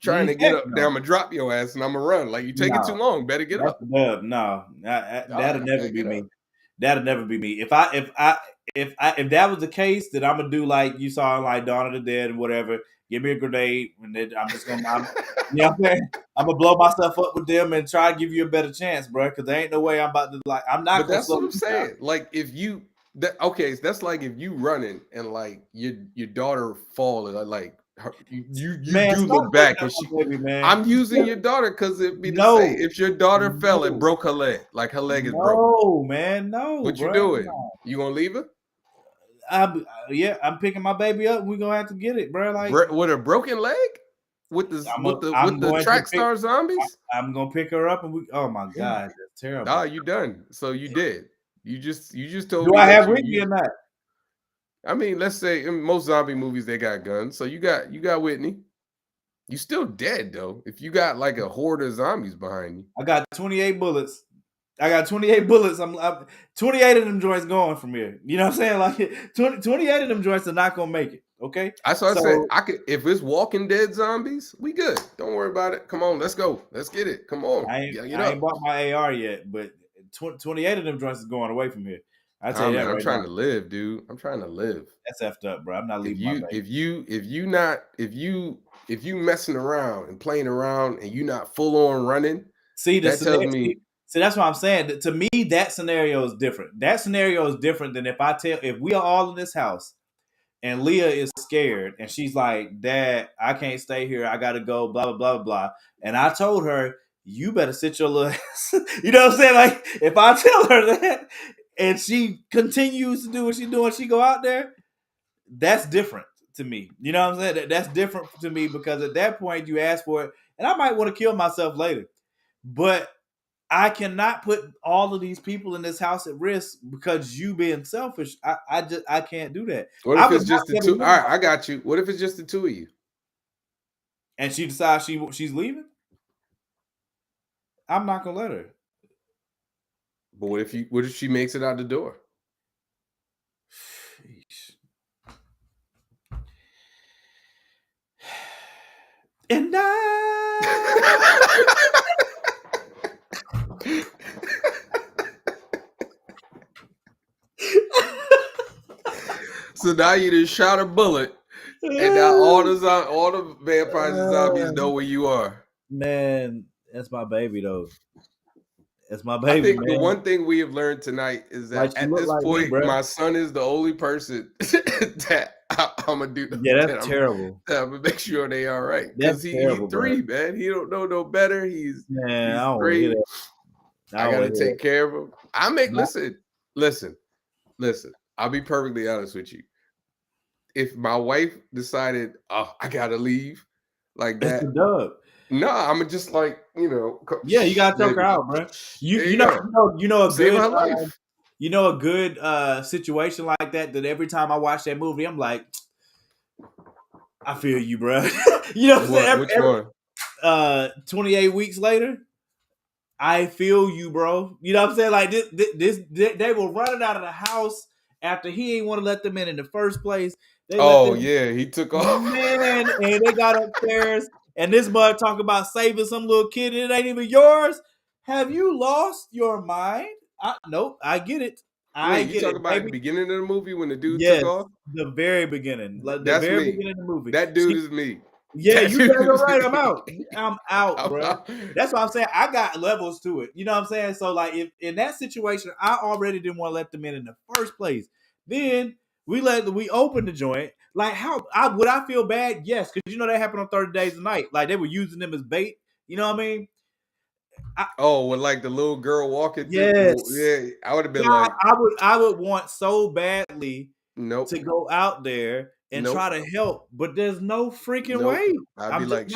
A: trying to get up. Now I'm gonna drop your ass and I'm gonna run. Like you taking too long. Better get up.
C: That'll never be me. That'll never be me. If that was the case, then I'm gonna do like you saw in like Dawn of the Dead and whatever. Give me a grenade, and then I'm just gonna, you know what I'm saying? I'm gonna blow myself up with them and try to give you a better chance, bro. Because there ain't no way I'm about to like. I'm not.
A: But that's what I'm saying. Down. Like if you, that's like if you running and like your daughter falling, like you do look back and she. Baby, man. I'm using your daughter because it'd be the same. If your daughter fell and broke her leg, like her leg is broke.
C: No, man, no.
A: What you doing? No. You gonna leave her?
C: I'm picking my baby up. We're gonna have to get it, bro. Like
A: with a broken leg, with the track star zombies.
C: I'm gonna pick her up, and we. Oh my god, that's terrible.
A: Nah, you done. So you did. You just told
C: me. Do I have Whitney or not?
A: I mean, let's say in most zombie movies they got guns. So you got Whitney. You still dead though. If you got like a horde of zombies behind you.
C: I got 28 bullets. I'm 28 of them joints going from here. You know what I'm saying? Like 28 of them joints are not gonna make it. Okay.
A: That's what I said. I could if it's Walking Dead zombies, we good. Don't worry about it. Come on, let's go. Let's get it. Come on.
C: I ain't bought my AR yet, but 28 of them joints is going away from here. I tell you that.
A: I'm trying to live, dude. I'm trying to live.
C: That's effed up, bro. I'm not leaving my baby.
A: If you messing around and playing around and you not full on running,
C: that tells me. See, that's what I'm saying. To me, that scenario is different. That scenario is different than if we are all in this house and Leah is scared and she's like, Dad, I can't stay here. I got to go, blah, blah, blah, blah. And I told her, you better sit your little ass. You know what I'm saying? Like, if I tell her that and she continues to do what she's doing, she go out there, that's different to me. You know what I'm saying? That's different to me because at that point you ask for it. And I might want to kill myself later. But I cannot put all of these people in this house at risk because you being selfish. I can't do that.
A: What if it's just the two? All right, I got you. What if it's just the two of you?
C: And she decides she's leaving? I'm not gonna let her.
A: But what if she makes it out the door?
C: And
A: So now you just shot a bullet, and now all the vampires and zombies know where you are.
C: Man, that's my baby though. That's my baby. I think
A: the one thing we have learned tonight is that at this point, my son is the only person that I'm gonna do.
C: Yeah, that's terrible.
A: I'm gonna make sure they all right because he's 3, man. He don't know no better. He's 3. I gotta take care of him. Listen. I'll be perfectly honest with you. If my wife decided, I gotta leave, like that, no, I'm just like,
C: yeah, you gotta choke her out, bro. You know a good situation like that every time I watch that movie, I'm like, I feel you, bro. You know what I'm saying? Which one? 28 weeks later. I feel you, bro. You know what I'm saying? Like this they were running out of the house after he ain't want to let them in the first place.
A: He took off. Man,
C: and they got upstairs, and this mother talk about saving some little kid, and it ain't even yours. Have you lost your mind? Nope, I get it.
A: You talk about the beginning of the movie when the dude took off?
C: The very beginning. Like the very beginning of the movie.
A: That dude is me.
C: Yeah, you better go right. I'm out, bro. That's what I'm saying. I got levels to it. You know what I'm saying? So, like, if in that situation, I already didn't want to let them in the first place. Then we opened the joint. Like, would I feel bad? Yes, because that happened on 30 Days a Night. Like, they were using them as bait. You know what I mean?
A: When like the little girl walking.
C: Yes.
A: Yeah, I would have been like,
C: I would want so badly to go out there and try to help, but there's no freaking way.
A: I'd be like,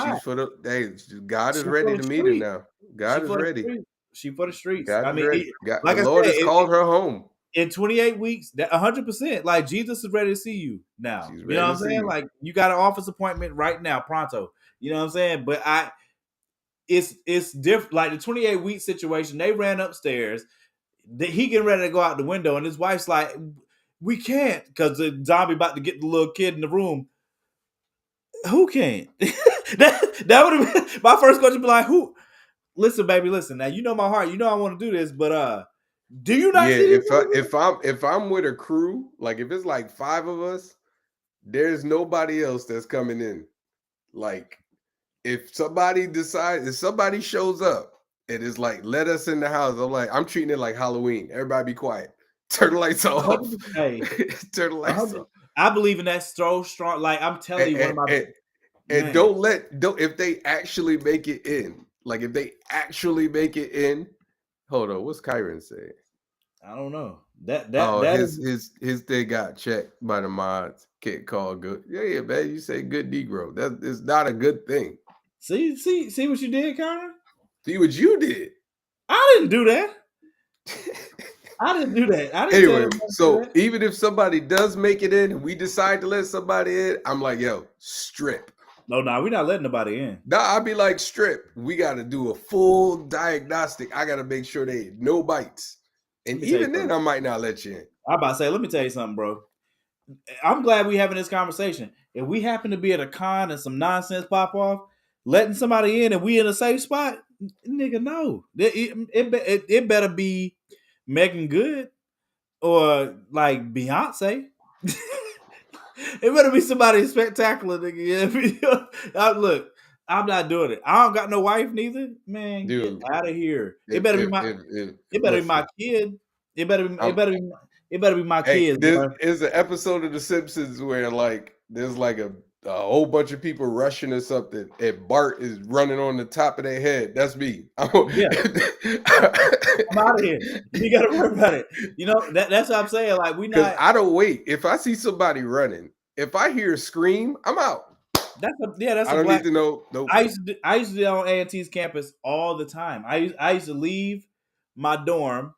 A: God is ready to meet her now. God is ready.
C: She for the streets.
A: God is ready. Like the Lord has called her home.
C: In 28 weeks, 100%. Like Jesus is ready to see you now. You know what I'm saying? Like you got an office appointment right now, pronto. You know what I'm saying? But it's different. Like the 28-week situation, they ran upstairs. He getting ready to go out the window, and his wife's like, we can't because the zombie about to get the little kid in the room. Who can't? That would have been my first question. Be like, who? Listen, baby, listen. Now you know my heart. You know I want to do this, but do you not see this?
A: If I'm with a crew, like if it's like 5 of us, there's nobody else that's coming in. Like if somebody shows up and is like, let us in the house, I'm like, I'm treating it like Halloween. Everybody be quiet. Turn the lights off.
C: Hey,
A: turn the lights off.
C: I believe in that so strong. Like I'm telling you, one of my
A: and don't if they actually make it in. Like if they actually make it in. Hold on, what's Kyron saying?
C: I don't know.
A: His thing got checked by the mods. Can't call good. Yeah, man. You say good Negro. That is not a good thing.
C: See what you did, Connor?
A: See what you did.
C: I didn't do that. I didn't do that.
A: Anyway, so even if somebody does make it in and we decide to let somebody in, I'm like, yo, strip.
C: No, we're not letting nobody in.
A: I'd be like, strip. We got to do a full diagnostic. I got to make sure they no bites. And even then, I might not let you in.
C: I'm about to say, let me tell you something, bro. I'm glad we having this conversation. If we happen to be at a con and some nonsense pop off, letting somebody in and we in a safe spot, nigga, no. It better be Megan Good or like Beyonce. It better be somebody spectacular, nigga. Look, I'm not doing it. I don't got no wife neither. Man,
A: dude,
C: get out of here. It better be my kid. It better be my kids.
A: There's an episode of The Simpsons where like there's like a whole bunch of people rushing or something, and Bart is running on the top of their head. That's me.
C: I'm out of here. You gotta worry about it. You know, that's what I'm saying. Like
A: I don't wait. If I see somebody running, if I hear a scream, I'm out.
C: That's
A: I don't need to know. Nope.
C: I used to do on A&T's campus all the time. I used to leave my dorm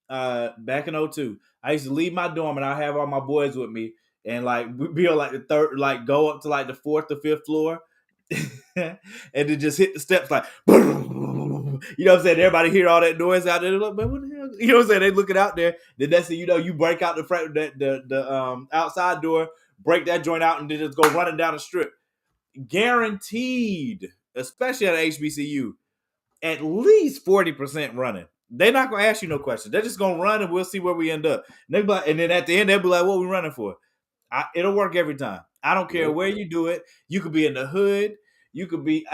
C: back in 2002. I used to leave my dorm and I have all my boys with me. And like we'd be on like the third, like go up to like the 4th or 5th floor, and then just hit the steps like, boom. You know what I'm saying? Everybody hear all that noise out there. Like, man, what the hell? You know what I'm saying? They looking out there. Then next thing you know, you break out the front, the outside door, break that joint out, and then just go running down the strip. Guaranteed, especially at HBCU, at least 40% running. They're not gonna ask you no questions. They're just gonna run, and we'll see where we end up. And then at the end, they'll be like, "What we running for?" It'll work every time. I don't care where you do it. You could be in the hood. You could be.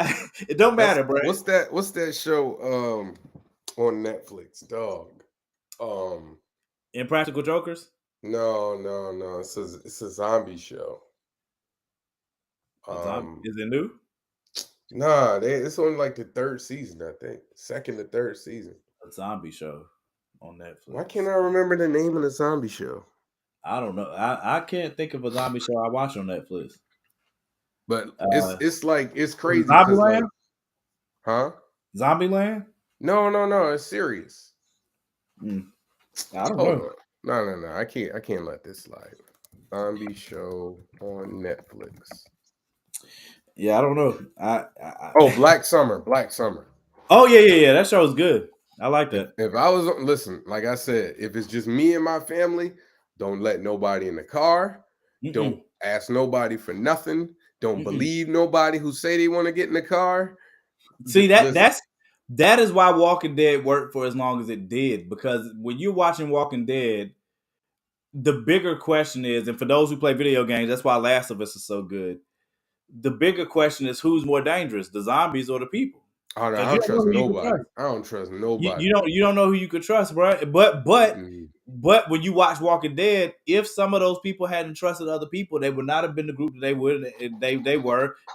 C: It don't matter, bro.
A: What's that show on Netflix, dog?
C: Impractical Jokers?
A: No. It's a zombie show.
C: Is it new?
A: Nah, it's on like the 3rd season, I think. 2nd or 3rd season.
C: A zombie show on Netflix.
A: Why can't I remember the name of the zombie show?
C: I don't know. I can't think of a zombie show I watch on Netflix.
A: But it's like it's crazy.
C: Zombieland?
A: Like, huh?
C: Zombieland?
A: No. It's serious.
C: I don't know.
A: No. I can't let this slide. Zombie show on Netflix.
C: Yeah, I don't know.
A: Black Summer.
C: Oh yeah. That show is good. I like that.
A: If I was listen, like I said, if it's just me and my family, don't let nobody in the car. Don't ask nobody for nothing. Don't believe nobody who say they want to get in the car.
C: See, that is why Walking Dead worked for as long as it did. Because when you're watching Walking Dead, the bigger question is, and for those who play video games, that's why Last of Us is so good. The bigger question is, who's more dangerous, the zombies or the people?
A: I don't trust nobody. I don't trust nobody.
C: You don't know who you could trust, bro. But when you watch Walking Dead, if some of those people hadn't trusted other people, they would not have been the group that they were,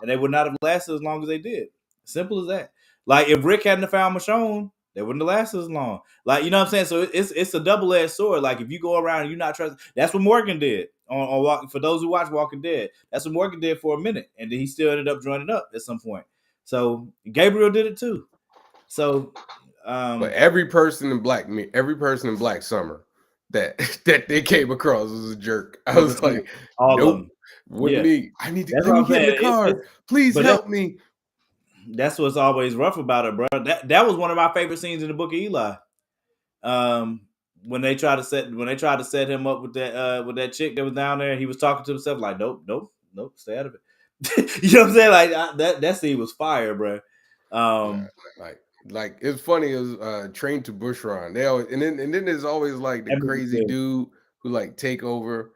C: and they would not have lasted as long as they did. Simple as that. Like if Rick hadn't found Michonne, they wouldn't have lasted as long. Like, you know what I'm saying? So it's a double-edged sword. Like if you go around and you're not trusting, that's what Morgan did on for those who watch Walking Dead. That's what Morgan did for a minute, and then he still ended up joining up at some point. So Gabriel did it too. So,
A: but every person in Black Summer that they came across was a jerk. I was like, nope, wouldn't me. I need to get in the car. Please help me.
C: That's what's always rough about it, bro. That was one of my favorite scenes in the Book of Eli. When they tried to set him up with that chick that was down there, he was talking to himself like, nope, stay out of it. You know what I'm saying? Like that scene was fire, bro.
A: Like it's funny as Train to Bushran. They always and then there's always like the crazy dude who like take over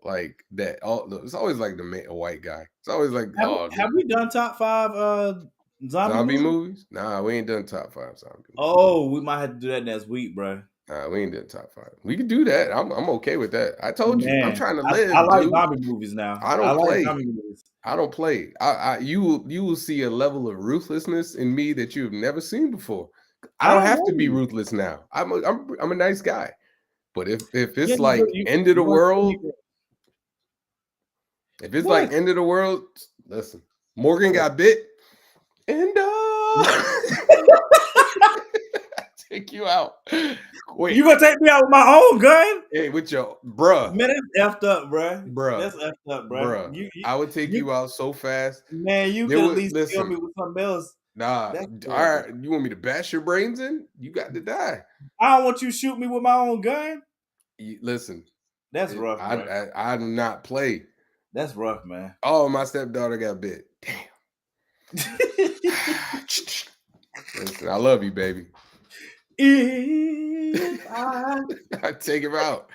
A: like that. It's always like a white guy. It's always like
C: have we done top 5 zombie
A: movies? Nah, we ain't done top 5 zombie movies.
C: Oh, we might have to do that next week, bro.
A: Nah, we ain't done top 5. We can do that. I'm okay with that. I told you, I'm trying to live.
C: I like zombie movies now.
A: I don't play. I don't play. You will see a level of ruthlessness in me that you've never seen before. I don't have to be ruthless now. I'm a nice guy. But if it's like end of the world, if it's like end of the world, listen. Morgan got bit, and take you out. Wait,
C: you gonna take me out with my own gun?
A: Hey, with your bruh.
C: Man, that's effed up, bruh. That's effed up, bruh.
A: I would take you out so fast.
C: Man, you could at least kill me with something else.
A: Nah, all right. You want me to bash your brains in? You got to die.
C: I don't want you to shoot me with my own gun.
A: Listen,
C: that's rough.
A: I do not play.
C: That's rough, man.
A: Oh, my stepdaughter got bit. Damn. Listen, I love you, baby. I take him out.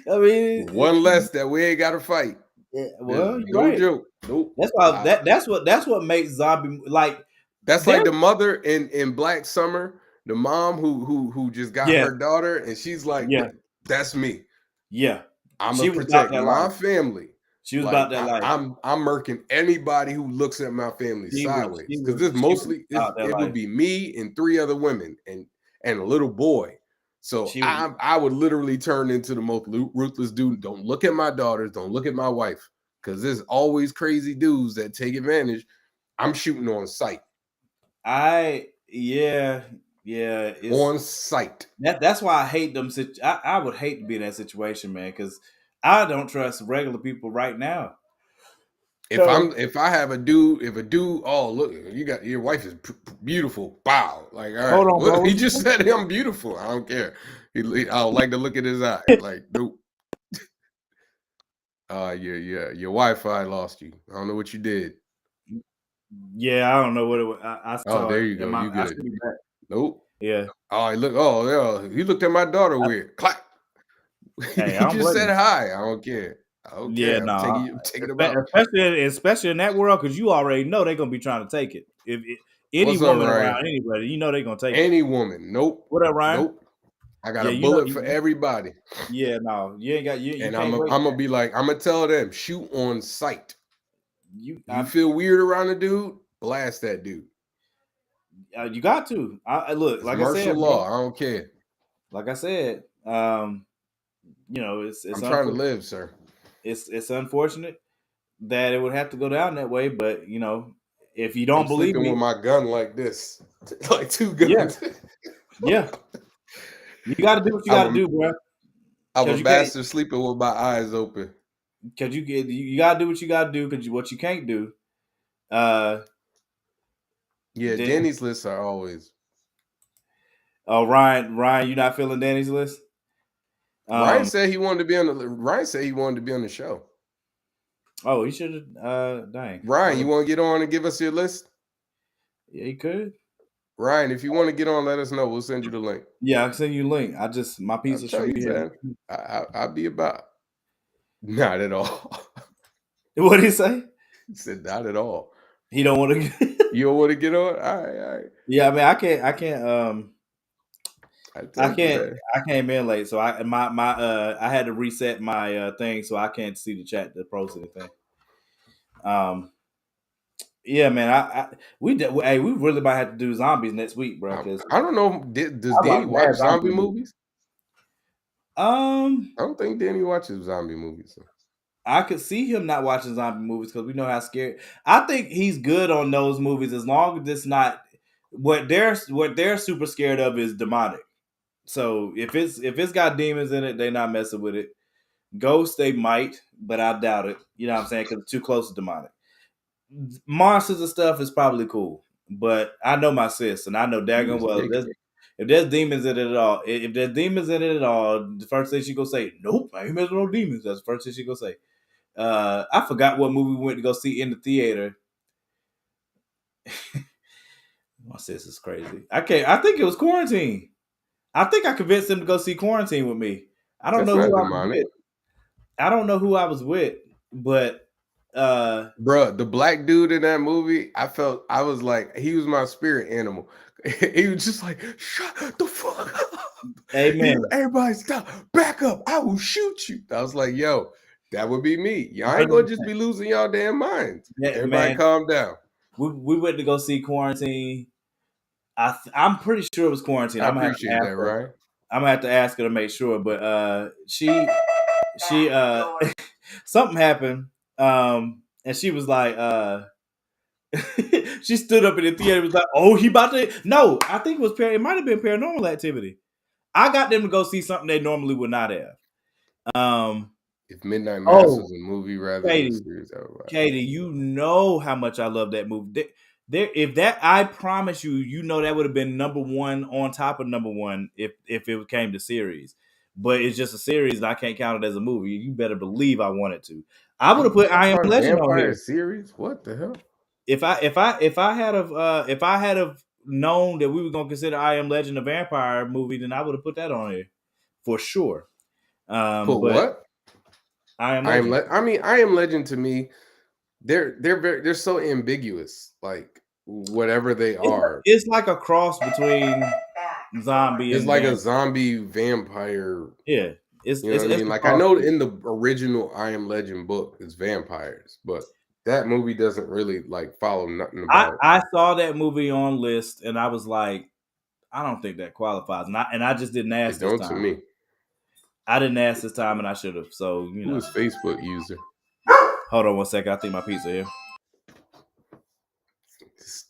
C: I mean,
A: one less that we ain't got to fight.
C: Yeah, well,
A: no joke. Nope.
C: That's why that's what makes zombie like.
A: That's like the mother in Black Summer, the mom who just got her daughter, and she's like, that's me.
C: Yeah,
A: I'm gonna protect my family.
C: She was about that life.
A: I'm murking anybody who looks at my family sideways, because this mostly it would be me and 3 other women and a little boy. So I would literally turn into the most ruthless dude. Don't look at my daughters. Don't look at my wife, because there's always crazy dudes that take advantage. I'm shooting on sight.
C: On
A: sight.
C: That's why I hate them. I would hate to be in that situation, man, because I don't trust regular people right now.
A: If I have a dude, oh look, your wife is beautiful. Wow, like all right,
C: hold on, bro.
A: He just said I'm beautiful. I don't care. I don't like to look at his eye. Like nope. Your Wi-Fi lost you. I don't know what you did.
C: Yeah, I don't know what it was. I saw.
A: Oh, there you go. You good? Nope.
C: Yeah.
A: Oh, he looked at my daughter weird. Clap.
C: Hey,
A: he just said hi. I don't care. Okay, I'm taking it back.
C: Especially in that world, because you already know they're gonna be trying to take it. If any woman around anybody, you know they're gonna take
A: any woman. Nope.
C: What up, Ryan?
A: Nope. I got a bullet for everybody.
C: Yeah, no, you ain't got you.
A: And I'm gonna be like, I'm gonna tell them, shoot on sight.
C: You
A: feel weird around a dude? Blast that dude.
C: You got to. I look, like I said,
A: martial law. I don't care.
C: Like I said, it's.
A: I'm trying to live, sir.
C: It's unfortunate that it would have to go down that way, but if you don't believe me,
A: with my gun like this, like 2 guns.
C: Yeah. You got to do what you got to do, bro.
A: I'm a bastard sleeping with my eyes open.
C: Because you got to do what you got to do. Because what you can't do.
A: Danny's lists are always.
C: Oh, Ryan, you're not feeling Danny's list?
A: Ryan said he wanted to be on the show.
C: Oh, he should have. Dang.
A: Ryan, you want to get on and give us your list?
C: Yeah, he could.
A: Ryan, if you want to get on, let us know. We'll send you the link.
C: Yeah, I'll send you a link. My pizza should be here.
A: I'll be about. Not at all.
C: What did he say?
A: He said not at all.
C: He don't want to.
A: You don't want to get on? All right.
C: Yeah, I mean, I can't. I came in late, so I had to reset my thing, so I can't see the chat, the post anything. Yeah, man. We really might have to do zombies next week, bro.
A: I don't know. Does Danny watch zombie movies? I don't think Danny watches zombie movies. So.
C: I could see him not watching zombie movies because we know how scary. I think he's good on those movies as long as it's not what they're super scared of is demonic. So if it's got demons in it, they're not messing with it. Ghosts they might, but I doubt it. You know what I'm saying? Because it's too close to demonic. Monsters and stuff is probably cool, but I know my sis, and I know daggone well if there's demons in it at all, the first thing she gonna say, nope, I ain't messing with no demons. That's the first thing she gonna say. I forgot what movie we went to go see in the theater. My sis is crazy. I think it was Quarantine. I think I convinced him to go see Quarantine with me. I don't know who I was with. I don't know who I was with, but
A: bruh, the black dude in that movie, I was like, he was my spirit animal. He was just like, shut the fuck up.
C: Amen.
A: Everybody stop, back up. I will shoot you. I was like, yo, that would be me. Y'all ain't gonna just be losing y'all damn minds. Yeah, everybody man, calm down.
C: We went to go see Quarantine. I'm pretty sure it was Quarantine.
A: I appreciate that, right?
C: I'm gonna have to ask her to make sure, but she something happened, and she was like, she stood up in the theater and was like, oh, he about to. No, I think it might have been Paranormal Activity. I got them to go see something they normally would not have.
A: If Midnight Mass was a movie rather than a series,
C: Katie, you know how much I love that movie. I promise you, that would have been number one on top of number one if it came to series. But it's just a series, and I can't count it as a movie. You better believe I wanted to. I would have put I Am Legend on here.
A: Series? What the hell?
C: If I had have known that we were gonna consider I Am Legend a vampire movie, then I would have put that on here for sure.
A: Put what? I Am Legend to me, they're so ambiguous. Like whatever they are,
C: it's like a cross between zombie.
A: It's like a zombie vampire.
C: Yeah,
A: it's what I mean. Like I know in the original I Am Legend book, it's vampires, but that movie doesn't really like follow nothing about.
C: I saw that movie on list, and I was like, I don't think that qualifies, and I just didn't ask this time. To me. I didn't ask this time, and I should have. So
A: Who's Facebook user?
C: Hold on 1 second. I think my pizza here.
A: This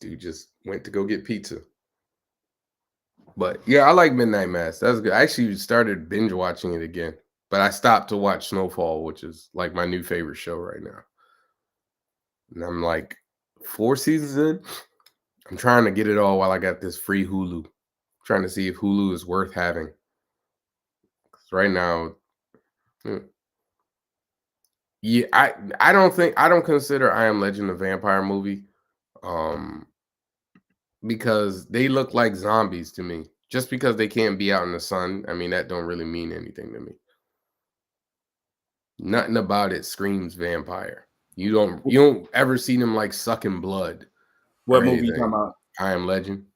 A: dude just went to go get pizza. But yeah, I like Midnight Mass. That's good. I actually started binge watching it again, but I stopped to watch Snowfall, which is like my new favorite show right now. And I'm like 4 seasons in. I'm trying to get it all while I got this free Hulu. I'm trying to see if Hulu is worth having. Because right now, yeah, I don't consider I Am Legend a vampire movie. Because they look like zombies to me. Just because they can't be out in the sun, I mean, that don't really mean anything to me. Nothing about it screams vampire. You don't ever see them like sucking blood.
C: What movie you talking about?
A: I Am Legend.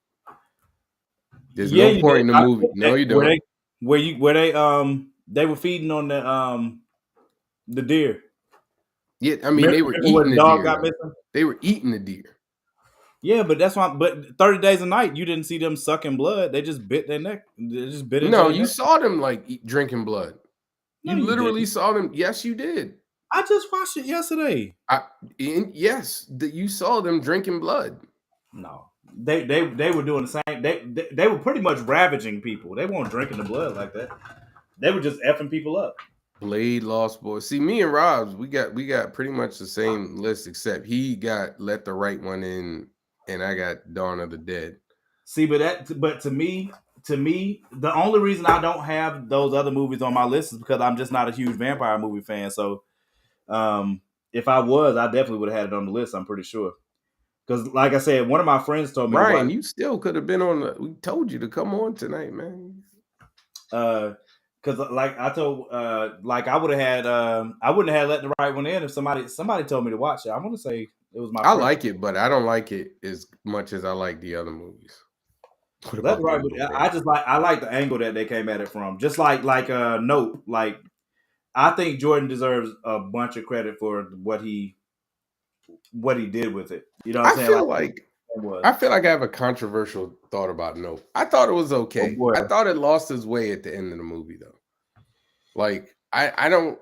A: There's no point in the movie. No, you don't.
C: They were feeding on the deer.
A: Yeah, I mean they were eating the deer. They were eating the deer.
C: Yeah, but that's why. But 30 Days a Night, you didn't see them sucking blood. They just bit their neck. They just bit.
A: No, you saw them like drinking blood. No, you literally saw them. Yes, you did.
C: I just watched it yesterday.
A: Yes, you saw them drinking blood.
C: No, they were doing the same. They were pretty much ravaging people. They weren't drinking the blood like that. They were just effing people up.
A: Blade, Lost Boys. See, me and Robs, we got pretty much the same list, except he got Let the Right One In. And I got Dawn of the Dead.
C: See, but to me, the only reason I don't have those other movies on my list is because I'm just not a huge vampire movie fan. So, if I was, I definitely would have had it on the list. I'm pretty sure. Because, like I said, one of my friends told me,
A: Ryan, you still could have been on. We told you to come on tonight, man.
C: Because, like I told, like I would have had, I wouldn't have Let the Right One In if somebody told me to watch it. I want to say. It was my.
A: I like it, but I don't like it as much as I like the other movies.
C: That's right. I like the angle that they came at it from. Just like Nope. Like I think Jordan deserves a bunch of credit for what he did with it. You know what I'm saying?
A: I feel like I have a controversial thought about Nope. I thought it was okay. I thought it lost its way at the end of the movie though. Like I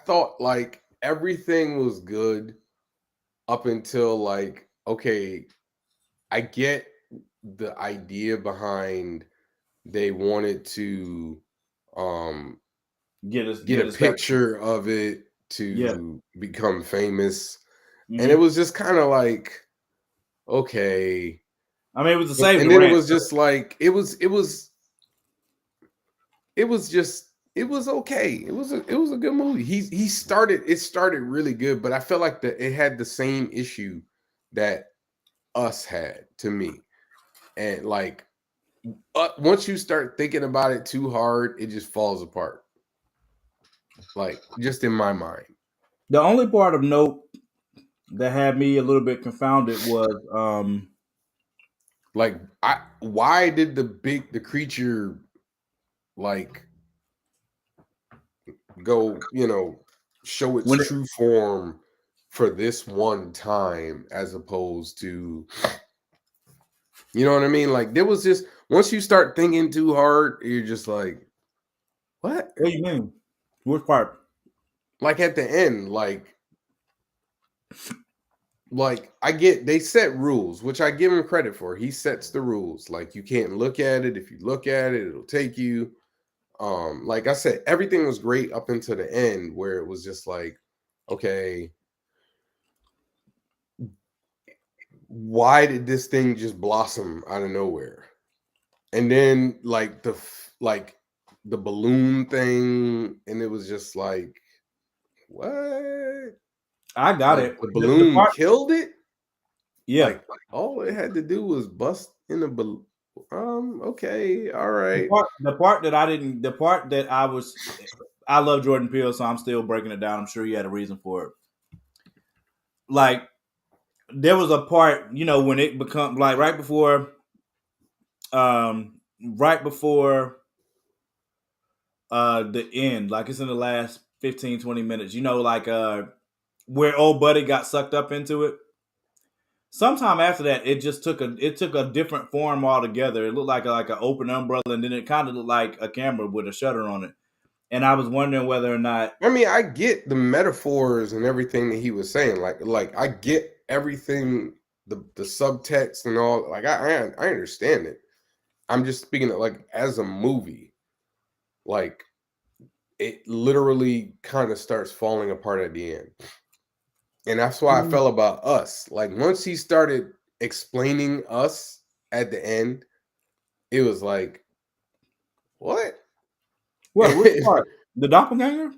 A: thought like everything was good up until like, okay, I get the idea behind they wanted to get a picture of it to become famous. Mm-hmm. And it was just kind of like, okay.
C: I mean, it was the same.
A: And then it was just like it was it was okay. It was a good movie. It started really good, but I felt like it had the same issue that Us had to me. And like once you start thinking about it too hard, it just falls apart. Like just in my mind.
C: The only part of note that had me a little bit confounded was
A: like why did the creature like go, show its true form for this one time as opposed to, you know what I mean? Like there was just, once you start thinking too hard, you're just like, what?
C: What do you mean? Which part?
A: Like at the end, like I get they set rules, which I give him credit for. He sets the rules. Like you can't look at it. If you look at it, it'll take you. Like I said, everything was great up until the end where it was just like, okay, why did this thing just blossom out of nowhere? And then like the balloon thing, and it was just like, what?
C: I got
A: like,
C: it.
A: The balloon killed it.
C: Yeah.
A: Like all it had to do was bust in the balloon. Okay, all right.
C: The part that I love Jordan Peele, so I'm still breaking it down. I'm sure he had a reason for it. Like there was a part, when it become like right before the end, like it's in the last 15, 20 minutes, like where old buddy got sucked up into it. Sometime after that, it took a different form altogether. It looked like an open umbrella, and then it kind of looked like a camera with a shutter on it. And I was wondering whether or not.
A: I mean, I get the metaphors and everything that he was saying. Like I get everything, the subtext and all. Like I understand it. I'm just speaking of like as a movie, like it literally kind of starts falling apart at the end. And that's why I felt about Us. Like once he started explaining Us at the end, it was like, what?
C: What? Which part? The doppelganger?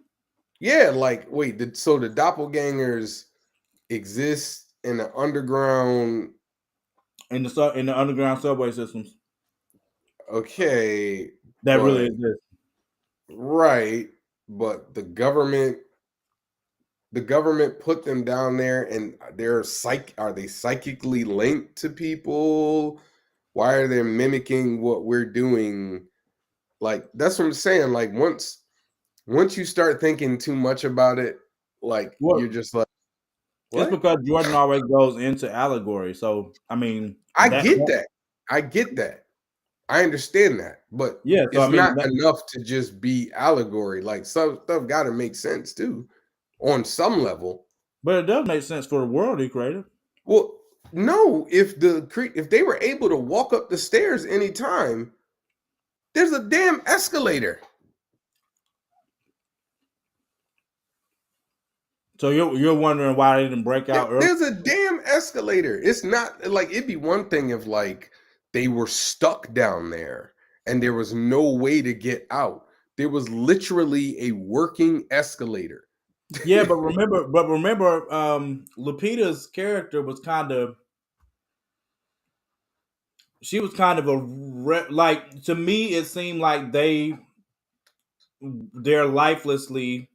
A: Yeah, like wait, so the doppelgangers exist in the underground,
C: in the underground subway systems.
A: Okay,
C: that really exists,
A: right? But the government put them down there, and are they psychically linked to people? Why are they mimicking what we're doing? Like that's what I'm saying. Like once you start thinking too much about it, like you're just like,
C: what? It's because Jordan always goes into allegory. So I mean,
A: I get that. I understand that, but
C: yeah, so
A: it's not enough to just be allegory. Like some stuff got to make sense too, on some level.
C: But it does make sense for the world he created.
A: Well, no, if they were able to walk up the stairs anytime, there's a damn escalator.
C: So you're wondering why they didn't break out early?
A: There's a damn escalator. It's not like it'd be one thing if like they were stuck down there and there was no way to get out. There was literally a working escalator.
C: Yeah, but remember, Lupita's character was kind of. She was kind of like, to me, it seemed like they're lifelessly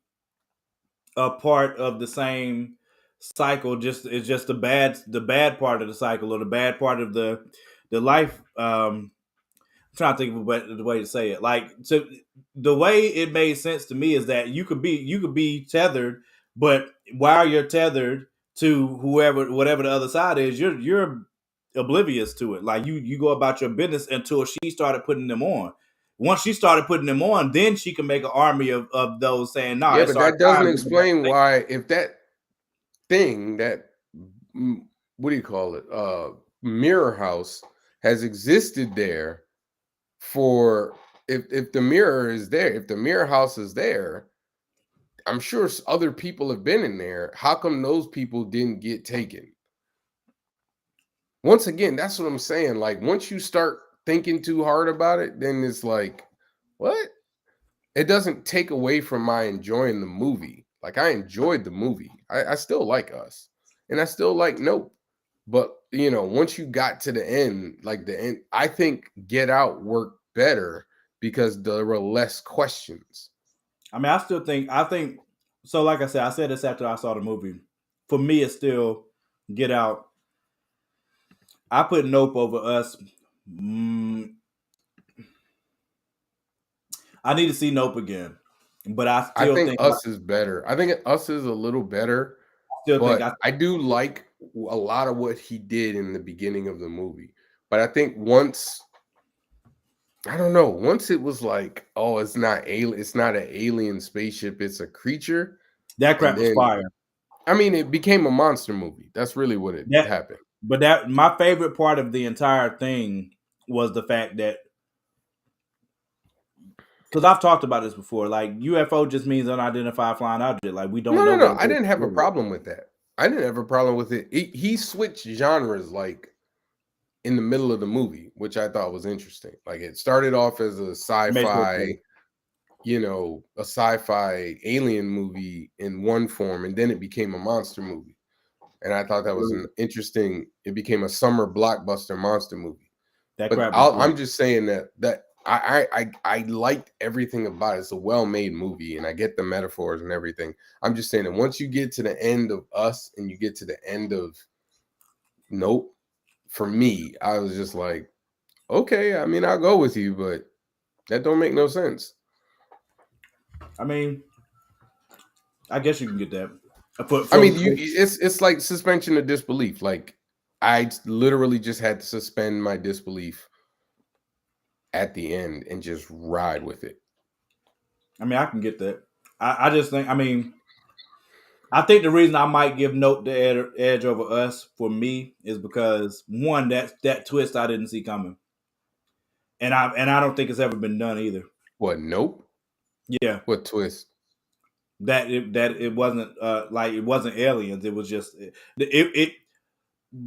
C: a part of the same cycle. It's just the bad part of the cycle, or the bad part of the life. I'm trying to think of the way to say it. Like, so the way it made sense to me is that you could be tethered, but while you're tethered to whatever the other side is, you're oblivious to it. Like you go about your business until she started putting them on. Once she started putting them on, then she can make an army of those saying, "No."
A: Yeah, but that doesn't explain why, if that thing, that what do you call it, mirror house has existed there for, if the mirror is there, if the mirror house is there, I'm sure other people have been in there. How come those people didn't get taken? Once again, that's what I'm saying. Like once you start thinking too hard about it, then it's like, what? it doesn't take away from my enjoying the movie. Like, I enjoyed the movie. I still like Us, and I still like Nope. But once you got to the end, I think Get Out worked better because there were less questions.
C: I mean, I think so. Like I said this after I saw the movie. For me, it's still Get Out. I put Nope over Us. I need to see Nope again, but I think
A: Us is better. I think Us is a little better. I do like a lot of what he did in the beginning of the movie. But I think once it was like, oh, it's not an alien spaceship, it's a creature.
C: That crap was fire.
A: I mean, it became a monster movie. That's really what happened.
C: But my favorite part of the entire thing was the fact that, because I've talked about this before, like UFO just means unidentified flying object. Like we don't know.
A: No. I didn't have a problem with that. I didn't have a problem with it. He switched genres like in the middle of the movie, which I thought was interesting. Like it started off as a sci-fi, a sci-fi alien movie in one form, and then it became a monster movie. And I thought that was an interesting. It became a summer blockbuster monster movie. I'm just saying that I liked everything about it. It's a well-made movie, and I get the metaphors and everything. I'm just saying that once you get to the end of Us and you get to the end of Nope, for me, I was just like, okay, I mean, I'll go with you, but that don't make no sense.
C: I mean, I guess you can get that.
A: It's like suspension of disbelief. Like I literally just had to suspend my disbelief at the end and just ride with it.
C: I mean, I can get that. I just think, I think the reason I might give Nope the edge over Us for me is because one, that twist I didn't see coming, and I don't think it's ever been done either.
A: What, Nope?
C: Yeah.
A: What twist?
C: That it wasn't like it wasn't aliens. It was just the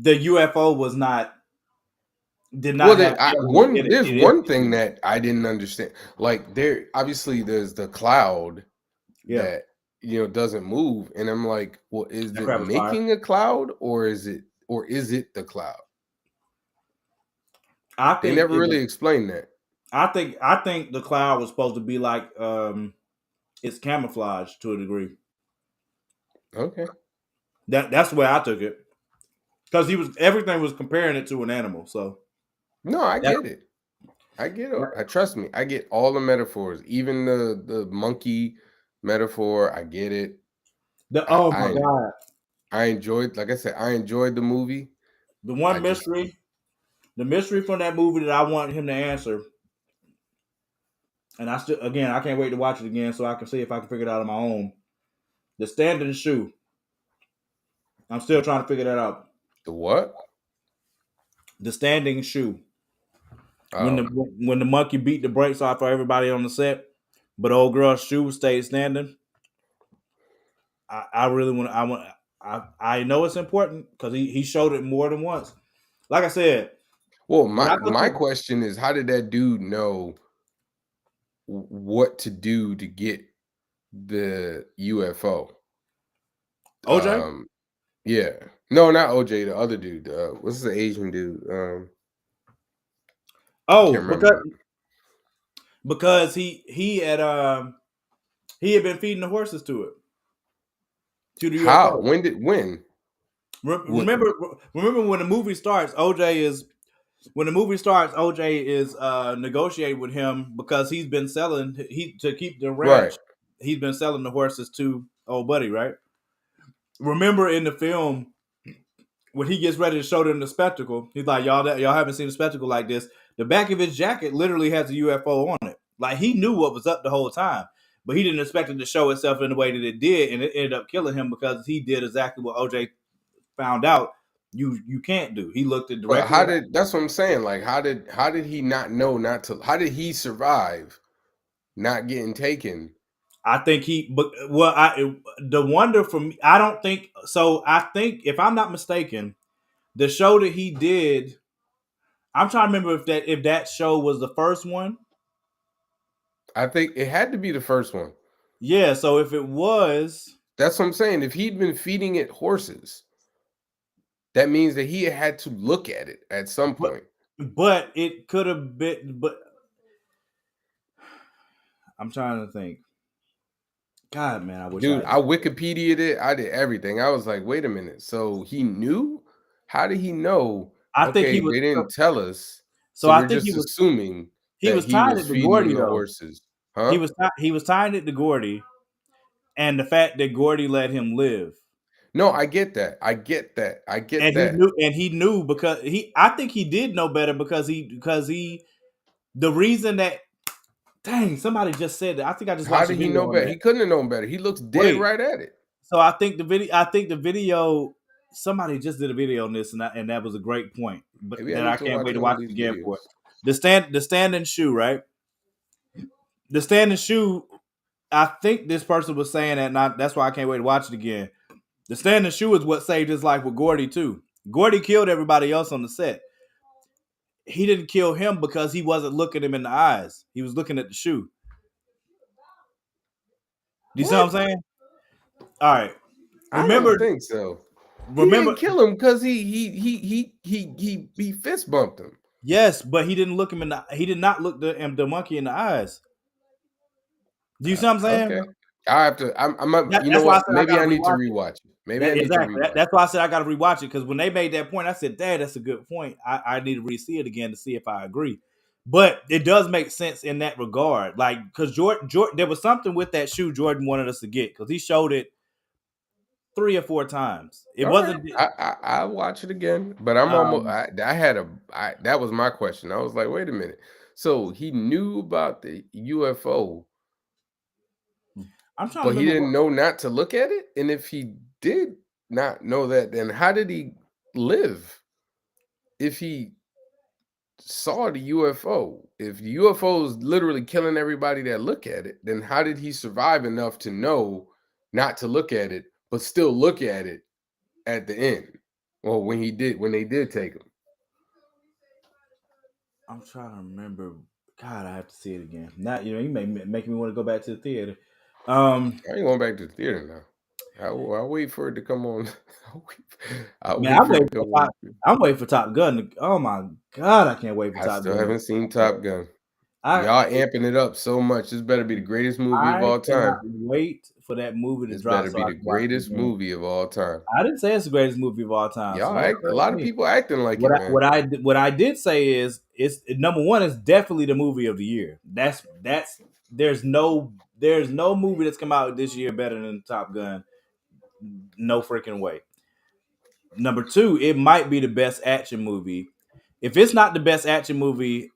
C: UFO was not. Did not.
A: Well, there's one thing that I didn't understand. Like there's the cloud that doesn't move, and I'm like, well, is it making a cloud, or is it the cloud?
C: I think
A: they never really explained that.
C: I think the cloud was supposed to be like it's camouflage to a degree.
A: Okay.
C: That's the way I took it. Because everything was comparing it to an animal. So
A: no, I get it. I get it. Trust me, I get all the metaphors, even the monkey metaphor. I get it.
C: Oh my god!
A: I enjoyed, like I said, I enjoyed the movie.
C: The mystery from that movie that I want him to answer, and I can't wait to watch it again so I can see if I can figure it out on my own. The standing shoe. I'm still trying to figure that out.
A: The what?
C: The standing shoe. When the monkey beat the brakes off for everybody on the set, but old girl's shoe stayed standing. I really want. I know it's important because he showed it more than once. Like I said.
A: Well, my question is, how did that dude know what to do to get the UFO?
C: OJ?
A: Yeah. No, not OJ, the other dude. What's the Asian dude?
C: Because he had been feeding the horses to it. To the UFO.
A: How? When?
C: Remember when the movie starts, OJ is negotiating with him because he's been selling to keep the ranch. Right. He's been selling the horses to old buddy, right? Remember in the film when he gets ready to show them the spectacle, he's like, y'all haven't seen a spectacle like this. The back of his jacket literally has a UFO on it. Like he knew what was up the whole time, but he didn't expect it to show itself in the way that it did, and it ended up killing him because he did exactly what OJ found out you can't do. He looked at directly.
A: That's what I'm saying. Like, how did he not know not to? How did he survive not getting taken?
C: I think the wonder for me, I don't think so. I think if I'm not mistaken, the show that he did, I'm trying to remember if that show was the first one.
A: I think it had to be the first one.
C: Yeah, so if it was,
A: that's what I'm saying. If he'd been feeding it horses, that means that he had to look at it at some point.
C: But it could have been. But I'm trying to think. God, man, I wish
A: I Wikipedia'd it. I did everything. I was like, wait a minute. So he knew? How did he know?
C: I think he was.
A: They didn't tell us.
C: So
A: we're
C: I think
A: just assuming
C: he was tying it to Gordy,
A: the
C: though.
A: horses. Huh?
C: He was tying it to Gordy, and the fact that Gordy let him live.
A: No, I get that.
C: He knew because I think he did know better because the reason that. Dang, somebody just said that. I think I just watched.
A: How did he know better? He couldn't have known better. He looks dead right at it.
C: So I think the video. Somebody just did a video on this, and that was a great point. But that I can't wait to watch it again for it. The standing shoe, right? The standing shoe. I think this person was saying that. That's why I can't wait to watch it again. The standing shoe is what saved his life with Gordy too. Gordy killed everybody else on the set. He didn't kill him because he wasn't looking him in the eyes. He was looking at the shoe. Do you see what I'm saying? All right.
A: Remember, I don't think so. Remember, he didn't kill him because he fist bumped him.
C: Yes, but he didn't look him in the. He did not look the monkey in the eyes. Do you see what I'm saying?
A: Okay. I have to. You know what? Maybe I need to rewatch it. Maybe I need to rewatch it.
C: That's why I said I got to rewatch it because when they made that point, I said, "Dad, that's a good point. I need to re-see it again to see if I agree." But it does make sense in that regard, like because Jordan, there was something with that shoe Jordan wanted us to get because he showed it 3 or 4 times. It wasn't.
A: Right. I watch it again, but I'm almost. That was my question. I was like, wait a minute. So he knew about the UFO. But he didn't know not to look at it. And if he did not know that, then how did he live? If he saw the UFO, if the UFO is literally killing everybody that look at it, then how did he survive enough to know not to look at it, but still look at it at the end? Well, when they did take him.
C: I'm trying to remember. God, I have to see it again. Not, you may make me want to go back to the theater.
A: I ain't going back to the theater now. I'll wait for it to come on.
C: I'm waiting for Top Gun. Oh my God, I can't wait for Top Gun.
A: I still haven't seen Top Gun. Y'all amping it up so much. This better be the greatest movie of all time.
C: Wait for that movie to drop.
A: This better be the greatest movie of all time.
C: I didn't say it's the greatest movie of all time.
A: Y'all a lot of people acting like it, man.
C: What I did say is it's number one is definitely the movie of the year. There's no movie that's come out this year better than Top Gun. No freaking way. Number 2, it might be the best action movie. If it's not the best action movie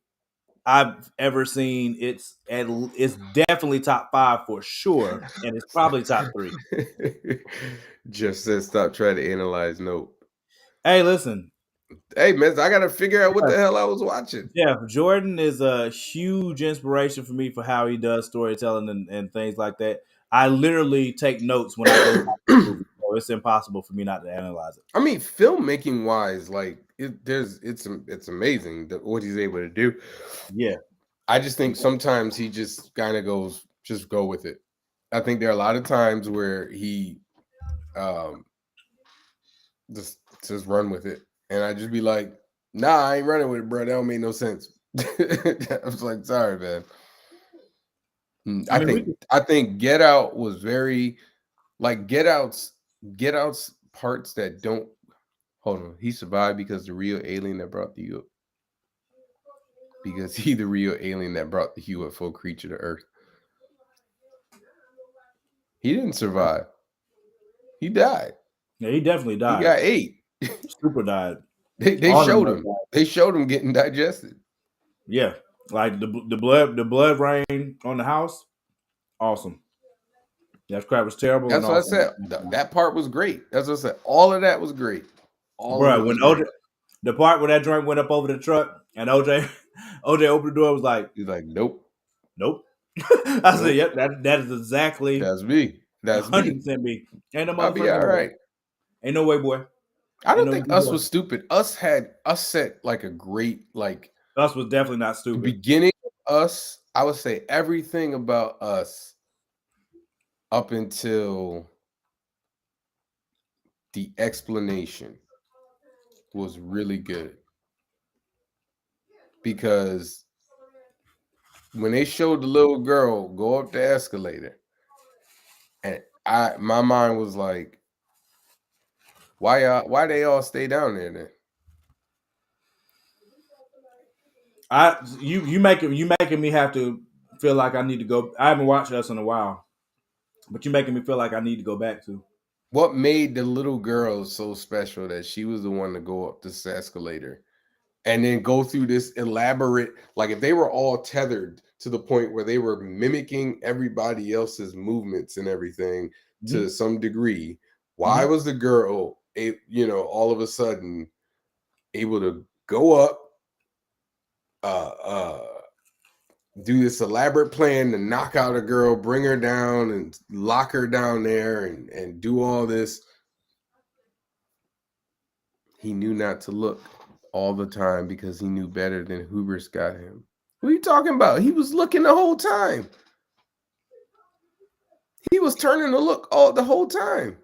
C: I've ever seen, it's definitely top 5 for sure, and it's probably top 3.
A: Just said stop trying to analyze. Nope.
C: Hey, listen.
A: Hey, man, I gotta figure out what the hell I was watching.
C: Yeah, Jordan is a huge inspiration for me for how he does storytelling and things like that. I literally take notes when I go watch the movie, so it's impossible for me not to analyze it.
A: I mean, filmmaking wise, like it's amazing what he's able to do.
C: Yeah,
A: I just think sometimes he just kind of goes, just go with it. I think there are a lot of times where he just run with it, and I just be like, nah, I ain't running with it, bro. That don't make no sense. I was like, sorry, man. I think Get Out was very like Get Out's parts that don't hold on. He survived because the real alien that brought the UFO creature to Earth. He didn't survive. He died.
C: Yeah, he definitely died.
A: He got ate.
C: Super died.
A: They showed him. They showed him getting digested.
C: Yeah. Like the blood rain on the house, awesome. That crap was terrible.
A: That's what awesome. I said. That part was great. That's what I said. All of that was great.
C: Bro, when OJ, the part where that joint went up over the truck and OJ opened the door, was like,
A: he's like, nope.
C: I said, yep, that is exactly.
A: That's me. That's
C: 100% me. Ain't no
A: I'll be all right.
C: Ain't no way, boy.
A: I don't think Us was stupid. Us set like a great like.
C: Us was definitely not stupid.
A: Beginning Us, I would say everything about Us up until the explanation was really good. Because when they showed the little girl go up the escalator, and my mind was like, why they all stay down there then?
C: You making me have to feel like I need to go. I haven't watched Us in a while, but you're making me feel like I need to go back to.
A: What made the little girl so special that she was the one to go up this escalator and then go through this elaborate, like if they were all tethered to the point where they were mimicking everybody else's movements and everything to some degree, why was the girl, all of a sudden able to go up, do this elaborate plan to knock out a girl, bring her down and lock her down there and do all this? He knew not to look all the time because he knew better than hubris got him. What are you talking about? He was looking the whole time. He was turning to look the whole time.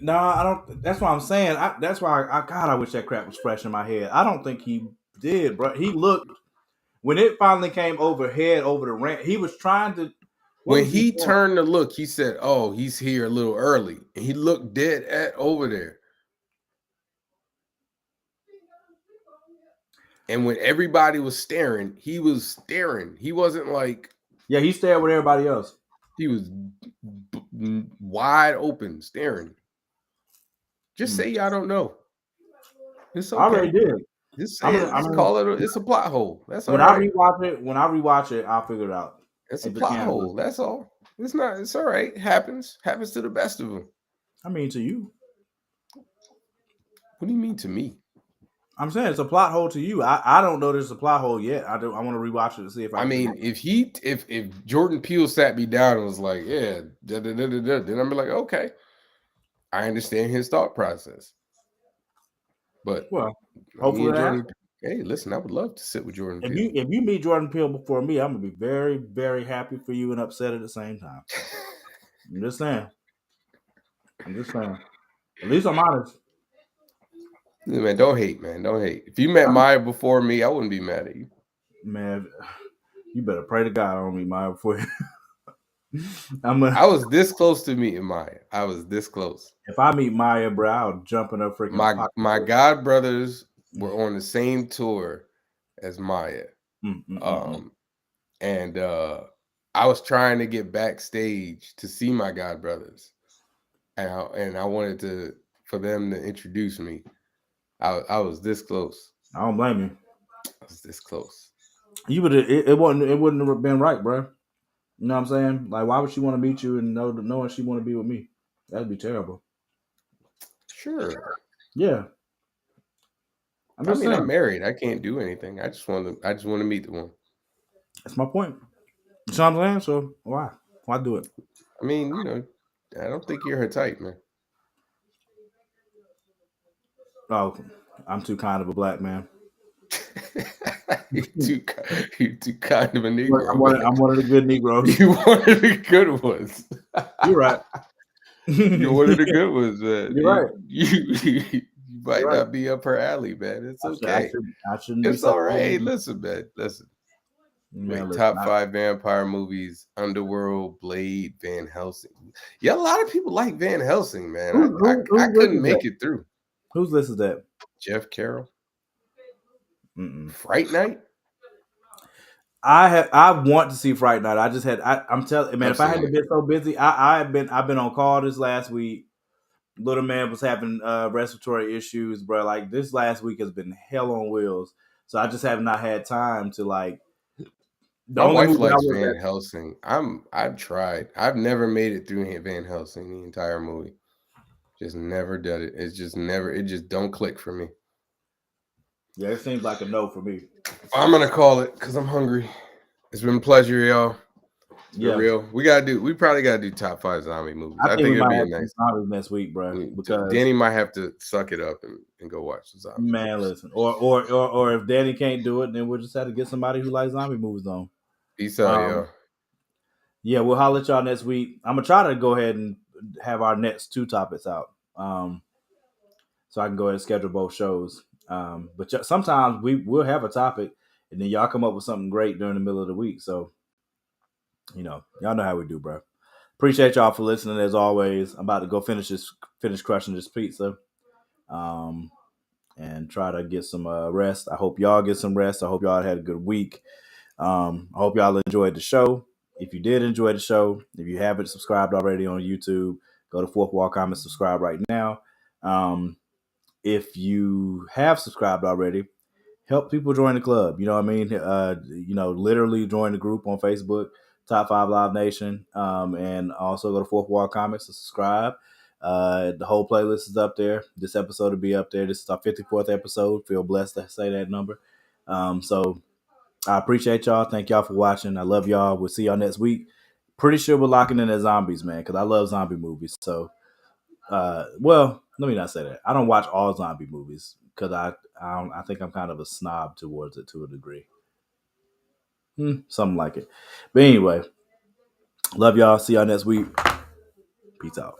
C: No, I don't. That's what I'm saying. That's why I wish that crap was fresh in my head. I don't think he did, bro. He looked when it finally came overhead over the ramp. He was trying to.
A: When he turned to look, he said, "Oh, he's here a little early," and he looked dead over there. And when everybody was staring, he was staring. He wasn't like,
C: yeah, he stared with everybody else.
A: He was wide open, staring. Just say y'all don't know. It's okay.
C: I already did.
A: Just say it. Just call it. It's a plot hole. That's all
C: when
A: right.
C: When I rewatch it, I'll figure it out.
A: It's a plot hole. That's all. It's not. It's all right. Happens to the best of them.
C: I mean, to you.
A: What do you mean to me?
C: I'm saying it's a plot hole to you. I don't know there's a plot hole yet. I want to rewatch it to see if
A: I mean, if Jordan Peele sat me down and was like, yeah, then I'm like, okay, I understand his thought process. But
C: hopefully,
A: hey, listen, I would love to sit with Jordan Peele.
C: If you meet Jordan Peele before me, I'm gonna be very, very happy for you and upset at the same time. I'm just saying. At least I'm honest.
A: Man, don't hate, man. Don't hate. If you met Maya before me, I wouldn't be mad at you.
C: Man, you better pray to God I don't meet Maya before you.
A: I was this close to meeting Maya. I was this close.
C: If I meet Maya, bro, I'll jump in her freaking
A: my god brothers were on the same tour as Maya. And I was trying to get backstage to see my god brothers. And I wanted for them to introduce me. I was this close.
C: I don't blame you.
A: I was this close.
C: You would it wouldn't have been right, bro. You know what I'm saying? Like, why would she want to meet you and knowing she want to be with me? That'd be terrible.
A: Sure.
C: Yeah.
A: I'm married. I can't do anything. I just want to meet the one.
C: That's my point. You know what I'm saying? So why do it?
A: I mean, I don't think you're her type, man.
C: Oh, I'm too kind of a black man.
A: You're too kind of a Negro.
C: I'm one of the good Negroes.
A: You're one of the good ones.
C: You're right.
A: You're one of the good ones, man.
C: You're right.
A: You might not be up her alley, man. It's okay.
C: I shouldn't.
A: It's all right. Hey, listen, man. Listen. Top 5 vampire movies: Underworld, Blade, Van Helsing. Yeah, a lot of people like Van Helsing, man. I couldn't make it through.
C: Whose list is that?
A: Jeff Carroll. Fright Night.
C: I want to see Fright Night. I'm telling man, if I hadn't been so busy, I've been on call this last week. Little man was having respiratory issues, bro. Like, this last week has been hell on wheels. So I just have not had time to like.
A: My wife likes Van Helsing. I've tried. I've never made it through Van Helsing the entire movie. Just never did it. It just don't click for me.
C: Yeah, it seems like a no for me.
A: I'm gonna call it because I'm hungry. It's been a pleasure, y'all.
C: Yeah,
A: real. We probably gotta do top 5 zombie movies. I think it'd be a nice
C: zombies next week, bro. Because
A: Danny might have to suck it up and go watch the zombie.
C: Man, listen. Or if Danny can't do it, then we'll just have to get somebody who likes zombie movies on.
A: Peace out, y'all.
C: Yeah, we'll holler at y'all next week. I'm gonna try to go ahead and have our next 2 topics out, so I can go ahead and schedule both shows. But sometimes we'll have a topic, and then y'all come up with something great during the middle of the week. So, y'all know how we do, bro. Appreciate y'all for listening as always. I'm about to go finish crushing this pizza, and try to get some rest. I hope y'all get some rest. I hope y'all had a good week. I hope y'all enjoyed the show. If you did enjoy the show, if you haven't subscribed already on YouTube, go to Fourth Wall Comments, subscribe right now. If you have subscribed already, help people join the club. You know what I mean? Literally join the group on Facebook, Top 5 Live Nation, and also go to Fourth Wall Comics to subscribe. The whole playlist is up there. This episode will be up there. This is our 54th episode. Feel blessed to say that number. So I appreciate y'all. Thank y'all for watching. I love y'all. We'll see y'all next week. Pretty sure we're locking in at zombies, man, because I love zombie movies. So, well, let me not say that. I don't watch all zombie movies because I think I'm kind of a snob towards it to a degree. Something like it. But anyway, love y'all. See y'all next week. Peace out.